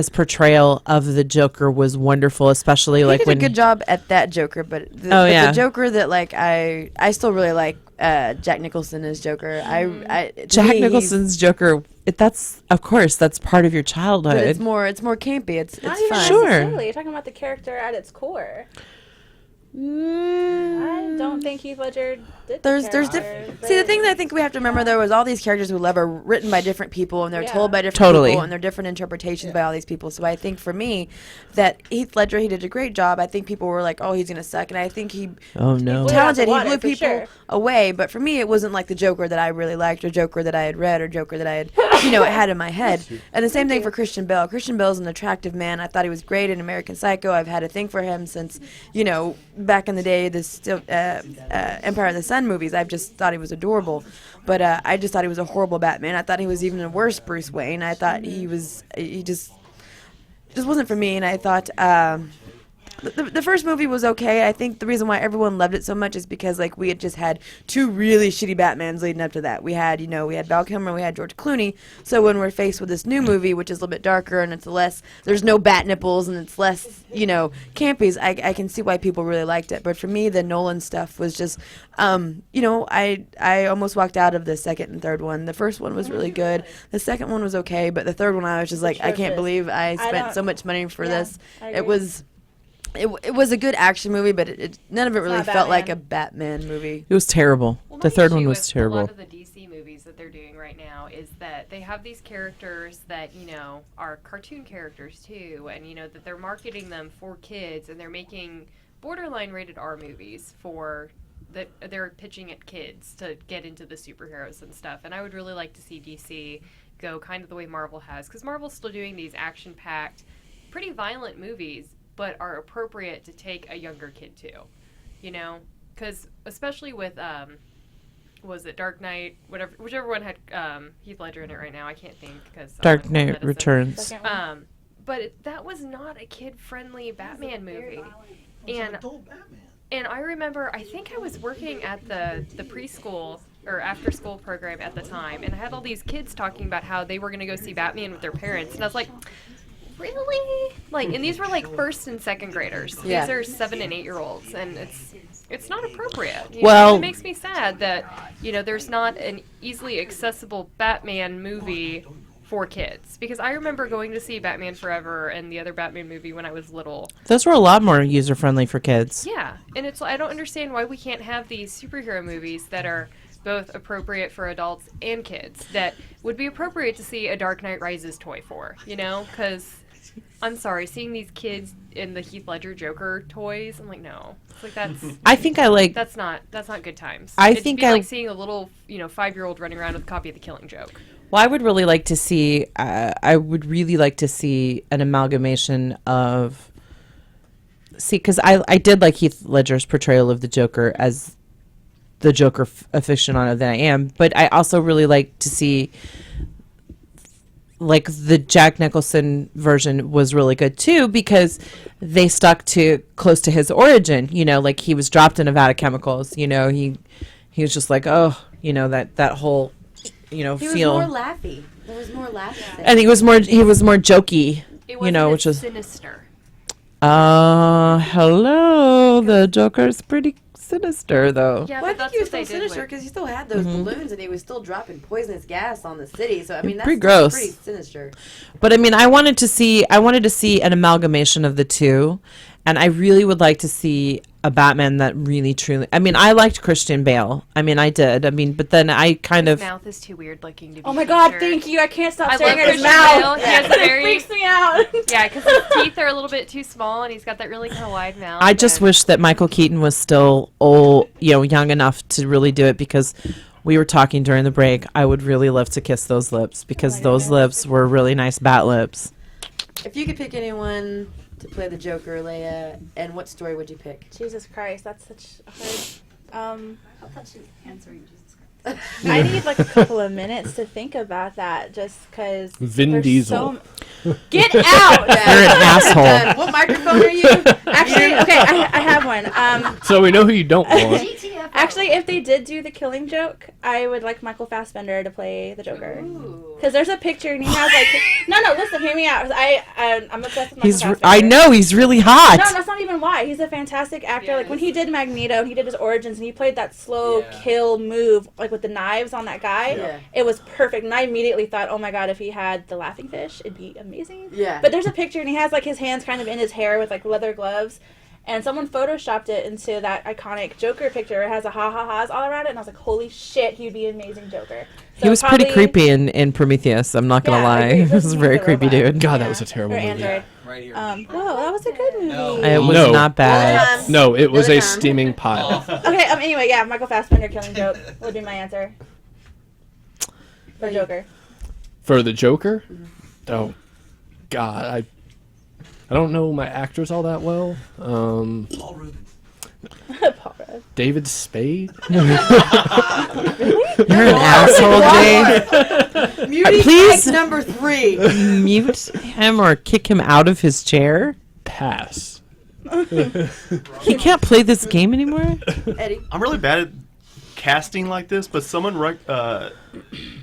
portrayal of the Joker was wonderful, especially He like did when a good job at that Joker, but yeah. the Joker that like I still really like Jack Nicholson as Joker. To Jack me, he's- Nicholson's Joker. That's of course that's part of your childhood. but it's more campy. It's Not even fun. Sure. necessarily. You're talking about the character at its core. I don't think Heath Ledger did. There's the See, the thing that I think we have to remember though is all these characters we love are written by different people and they're Yeah. told by different Totally. people and they're different interpretations by all these people. So I think for me, that Heath Ledger, he did a great job. I think people were like, "Oh, he's gonna suck," and I think he Oh, no. he's talented. He Water, blew for people sure. away. But for me, it wasn't like the Joker that I really liked or Joker that I had read or Joker that I had had in my head. And the same thing for Christian Bale. Christian Bale's an attractive man. I thought he was great in American Psycho. I've had a thing for him since back in the day. Empire of the Sun movies. I've just thought he was adorable, but I just thought he was a horrible Batman. I thought he was even a worse Bruce Wayne. I thought he just wasn't for me. And I thought the first movie was okay. I think the reason why everyone loved it so much is because like we had just had two really shitty Batmans leading up to that. We had Val Kilmer, we had George Clooney. So when we're faced with this new movie, which is a little bit darker and there's no bat nipples and it's less campy, I can see why people really liked it. But for me, the Nolan stuff was just I almost walked out of the second and third one. The first one was really good. The second one was okay, but the third one I was just like, I can't believe I spent so much money for this. It was a good action movie, but none of it really felt like a Batman movie. It was terrible. Well, the my third issue one was with terrible. A lot of the DC movies that they're doing right now is that they have these characters that are cartoon characters too, and that they're marketing them for kids, and they're making borderline rated R movies that they're pitching at kids to get into the superheroes and stuff. And I would really like to see DC go kind of the way Marvel has, because Marvel's still doing these action-packed, pretty violent movies, but are appropriate to take a younger kid to, because especially with was it Dark Knight, whichever one had Heath Ledger in it right now, I can't think because Dark Knight Returns. But that was not a kid-friendly Batman movie, and I remember I think I was working at the preschool or after school program at the time, and I had all these kids talking about how they were going to go see Batman with their parents, and I was like, really? And these were first and second graders. Yeah. These are 7 and 8 year olds, and it's not appropriate. Well- it makes me sad that there's not an easily accessible Batman movie for kids, because I remember going to see Batman Forever and the other Batman movie when I was little. Those were a lot more user friendly for kids. Yeah, and I don't understand why we can't have these superhero movies that are both appropriate for adults and kids, that would be appropriate to see a Dark Knight Rises toy for, because I'm sorry, seeing these kids in the Heath Ledger Joker toys, I'm like, no. It's that's I think I like that's not good times. I It'd think be I like seeing a little 5-year-old running around with a copy of The Killing Joke. Well, I would really like to see. I would really like to see an amalgamation of. Because I did like Heath Ledger's portrayal of the Joker as the Joker aficionado that I am, but I also really like to see. The Jack Nicholson version was really good too, because they stuck to close to his origin. He was dropped in a vat of chemicals. He was just like, oh, that whole you know, He was feel. more laughy. There was more laughing. And he was more jokey, It you know, which wasn't is. as sinister. Hello. The Joker's pretty sinister, though. Yeah, Well, I but think he was that's what still they did sinister with- because he still had those Mhm. balloons and he was still dropping poisonous gas on the city. So I mean, that's Pretty still gross. pretty sinister. But I mean, I wanted to see an amalgamation of the two, and I really would like to see a Batman that really truly. I mean, I liked Christian Bale. I mean, I did. I mean, but then I kind His of. mouth is too weird looking to be. Oh my God! featured. Thank you. I can't stop I staring love at his Christian mouth. Bale. He has a very- It freaks me out. Yeah, because his teeth are a little bit too small, and he's got that really kind of wide mouth. I just wish that Michael Keaton was still young enough to really do it, because we were talking during the break. I would really love to kiss those lips, because those lips were really nice bat lips. If you could pick anyone to play the Joker, Leia, and what story would you pick? Jesus Christ, that's such a hard. I thought she was answering Jesus Christ. I need like a couple of minutes to think about that, just because. Vin Diesel. Get out! You're an asshole. What microphone are you? Actually, okay, I have one. So we know who you don't want. Actually, if they did do the Killing Joke, I would like Michael Fassbender to play the Joker. Because there's a picture and he has like no, listen, hear me out. 'Cause I'm obsessed with Michael Fassbender. I know he's really hot. No, that's not even why. He's a fantastic actor. Like when he did Magneto and he did his origins and he played that slow kill move, like with the knives on that guy. Yeah. It was perfect. And I immediately thought, oh my God, if he had the laughing fish, it'd be amazing. Yeah. But there's a picture and he has like his hands kind of in his hair with like leather gloves. And someone photoshopped it into that iconic Joker picture. It has a ha-ha-has all around it. And I was like, holy shit, he'd be an amazing Joker. He was pretty creepy in Prometheus. I'm not gonna Yeah, I lie. agree. He was a very creepy dude. God, that was a terrible Or movie. Android. Right here. Whoa, that was a good movie. It was No. not bad. No, it was a Another time. steaming pile. Okay, anyway, yeah, Michael Fassbender Killing Joke would be my answer. For Joker. For the Joker? Oh, God, I don't know my actors all that well. Paul Rubin. David Spade? You're an asshole, Dave. Muting Please Mike number 3. mute him or kick him out of his chair. Pass. He can't play this game anymore. Eddie. I'm really bad at casting like this, but someone brought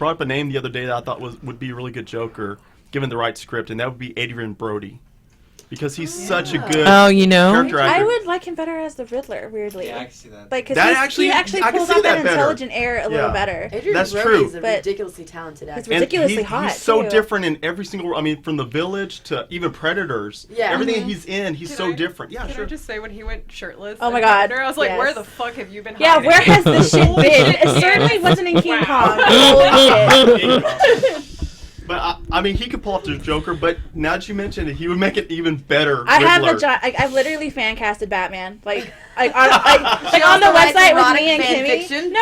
up a name the other day that I thought would be a really good Joker, given the right script, and that would be Adrian Brody. Because he's such a good character actor. I would like him better as the Riddler, weirdly. Yeah, I can see that. Like, That because actually- he actually I can pulls see off that that better. intelligent air a little Yeah. better. Adrian That's Brody true. is a But ridiculously talented actor. he's ridiculously And hot, he's so too. different in every single. I mean, from The Village to even Predators. Yeah. Everything Mhm. he's in, he's so different. Yeah, Can sure. I just say when he went shirtless? Oh my in God, Predator, I was like, yes. where the fuck have you been? Yeah, hiding? where has this shit been? It certainly wasn't in King Kong. Holy shit. But I mean, he could pull off the Joker. But now that you mentioned it, he would make it even better. I have Riddler. I've literally fan casted Batman. Like on the writes website with erotic me and fan Kimmy. fiction? No.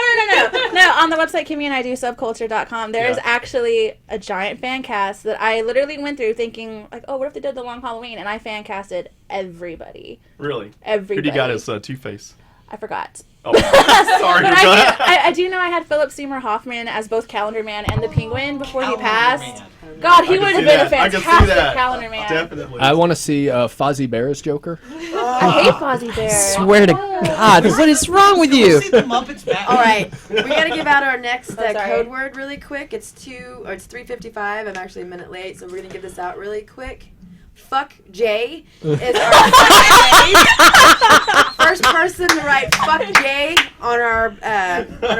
On the website Kimmy and I do subculture.com. There is actually a giant fan cast that I literally went through thinking like, oh, what if they did the Long Halloween? And I fan casted everybody. Really? Everybody. Who do you got as Two-Face? I forgot. Oh, sorry. But go ahead. I do know I had Philip Seymour Hoffman as both Calendar Man and the Penguin before he passed. God, he I can would have see been that. a I can see fantastic that. Calendar Man. Definitely. I want to see Fozzie Bear's Joker. I hate Fozzie Bear. Swear to God, what is wrong with you? All right, we gotta give out our next sorry. code word really quick. It's 3:55. I'm actually a minute late, so we're gonna give this out really quick. Fuck Jay is our first person to write "fuck Jay" on our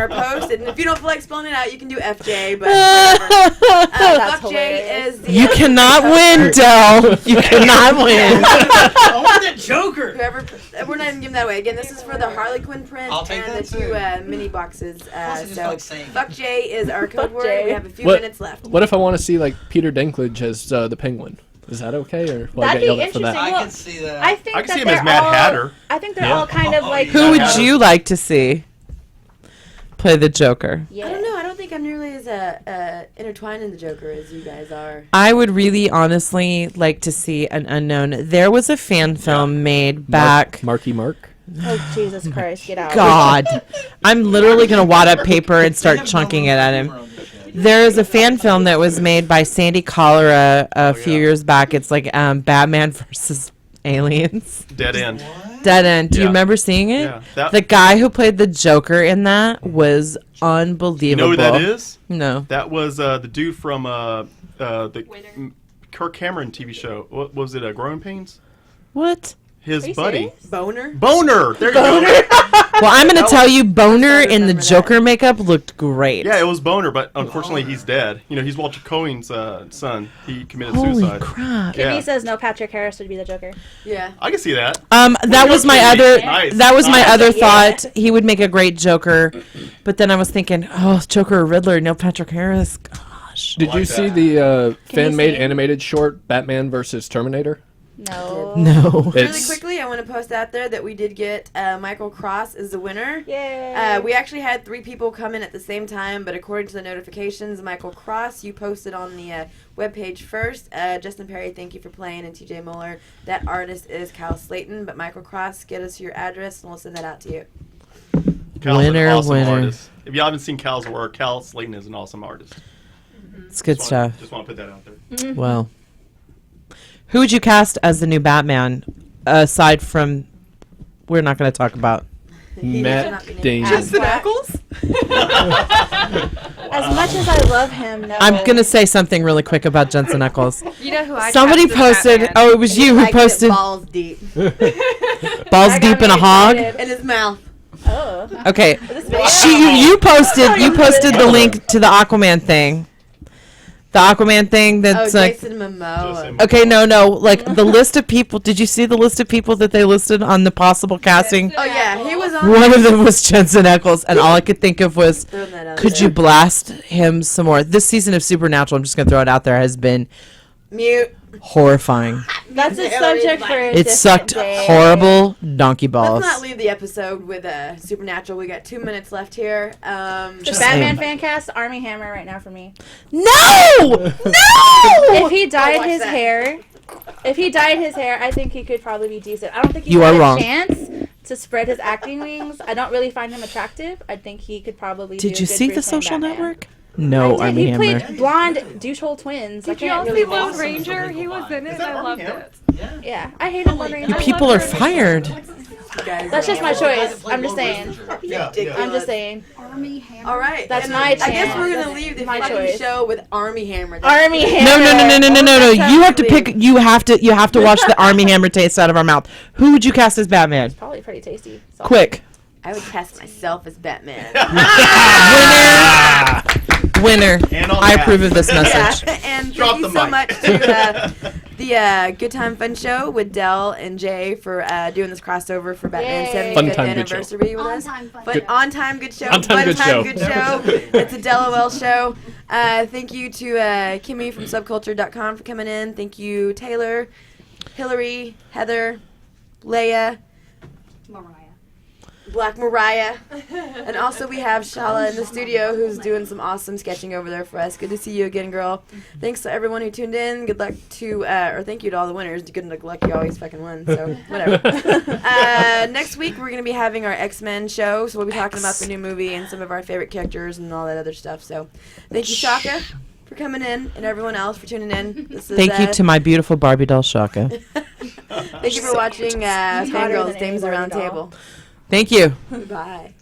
post. And if you don't feel like spelling it out, you can do FJ. But fuck Jay is the You cannot win, Del. You cannot win. I want that Joker. Whoever, we're not even giving that away. Again, this is for the Harley Quinn print I'll take and that the too. 2 mini boxes. I just So like saying fuck Jay is our code word. Jay. We have a few What- minutes left. What if I want to see like Peter Dinklage as the Penguin? Is that okay, or will I That'd get be yelled at interesting. for that? I Well, can see that. I think I can that see him as they're Mad all, Hatter. I think they're Yeah. all kind of like. Who would you like to see play the Joker? I don't know. I don't think I'm nearly as intertwined in the Joker as you guys are. I would really honestly like to see an unknown. There was a fan film made back. Marky Mark. Oh Jesus Christ! Get out. God. I'm literally going to wad up paper and start chunking it at him. There's a fan film that was made by Sandy Cholera a few years back. It's like Batman versus aliens. Dead end. Dead End. Do you Yeah. remember seeing it? Yeah, that- The guy who played the Joker in that was unbelievable. You know who that is? No. That was the dude from the Kirk Cameron TV show. What was it? Growing Pains? What? His buddy. Boner. Boner. There you go. Well, I'm going to That tell was- you, Boner in the Joker makeup looked great. Yeah, it was Boner, but unfortunately he's dead. You know, he's Walter Cohen's son. He committed Holy suicide. crap. Kimmy Yeah. says no Patrick Harris would be the Joker. Yeah. I can see that. That was my Kimmy. other. Nice. That was my Nice. other Yeah. thought. He would make a great Joker, but then I was thinking, oh, Joker or Riddler? No, Patrick Harris. Gosh. Did you see the fan-made animated short Batman versus Terminator? No. No. Really quickly, I want to post out there that we did get Michael Cross as the winner. Yay. We actually had 3 people come in at the same time, but according to the notifications, Michael Cross, you posted on the webpage first. Justin Perry, thank you for playing, and TJ Muller. That artist is Cal Slayton, but Michael Cross, get us your address, and we'll send that out to you. Cal's Winner, an awesome winner. artist. If you haven't seen Cal's work, Cal Slayton is an awesome artist. It's good stuff. Just want to put that out there. Well, who would you cast as the new Batman, aside from? We're not going to talk about. Matt Damon. Jensen Ackles? As much as I love him, no. I'm going to say something really quick about Jensen Ackles. You know who I Somebody cast as posted. Batman? Oh, it was you who posted. Balls deep. Balls deep in a hog. In his mouth. Oh. Okay, you posted the link to the Aquaman thing. The Aquaman thing that's like. Jason Momoa. Okay, no, like the list of people. Did you see the list of people that they listed on the possible casting? Oh yeah, he was on. One of them was Jensen Ackles, and all I could think of was, Throwing that out could there. you blast him some more? This season of Supernatural, I'm just gonna throw it out there, has been Mute. horrifying. That's a subject for a It different sucked day. horrible donkey balls. Let's not leave the episode with Supernatural. We got 2 minutes left here. The Just Batman saying. fan cast, Army Hammer right now for me. No! If he dyed watch his that. hair, I think he could probably be decent. I don't think he's You got are a wrong. chance to spread his acting wings. I don't really find him attractive. I think he could probably. Did do you a good see The Bruce Wayne Social Batman. Network? No, I did. Army He Hammer. played blonde douchehole twins. Did I you all can't see really Lone Ranger? He was in it. I loved it. Yeah, I hated Lone Ranger. People are fired. That's just my choice. I'm just saying. Yeah, I'm just saying. All right. That's and my I guess channel. we're gonna That's leave the my fucking choice. show with Army Hammer. Army No, Hammer. no. You have to pick. You have to watch the Army Hammer taste out of our mouth. Who would you cast as Batman? Probably pretty tasty. So. Quick. I would cast myself as Batman. Winner. And on I that. approve of this message. Yeah, and Drop thank you the so mic. much to the Good Time Fun Show with Dell and Jay for doing this crossover for Batman's Yay. 75th Fun time, good show. anniversary with us. Good. On time, good show. On time, good show. Good show. It's a Dell OL show. Thank you to Kimmy from subculture.com for coming in. Thank you, Taylor, Hillary, Heather, Leia, Black Mariah. And also we have Shala in the studio who's doing some awesome sketching over there for us. Good to see you again, girl. Thanks to everyone who tuned in. Good luck to, or thank you to all the winners. Good luck, you always fucking won, so whatever. Next week we're going to be having our X-Men show, so we'll be talking about the new movie and some of our favorite characters and all that other stuff. So thank you, Shaka, for coming in, and everyone else for tuning in. This is, Thank you to my beautiful Barbie doll Shaka. thank you for watching Fangirls Dames Around the Table. Thank you. Bye.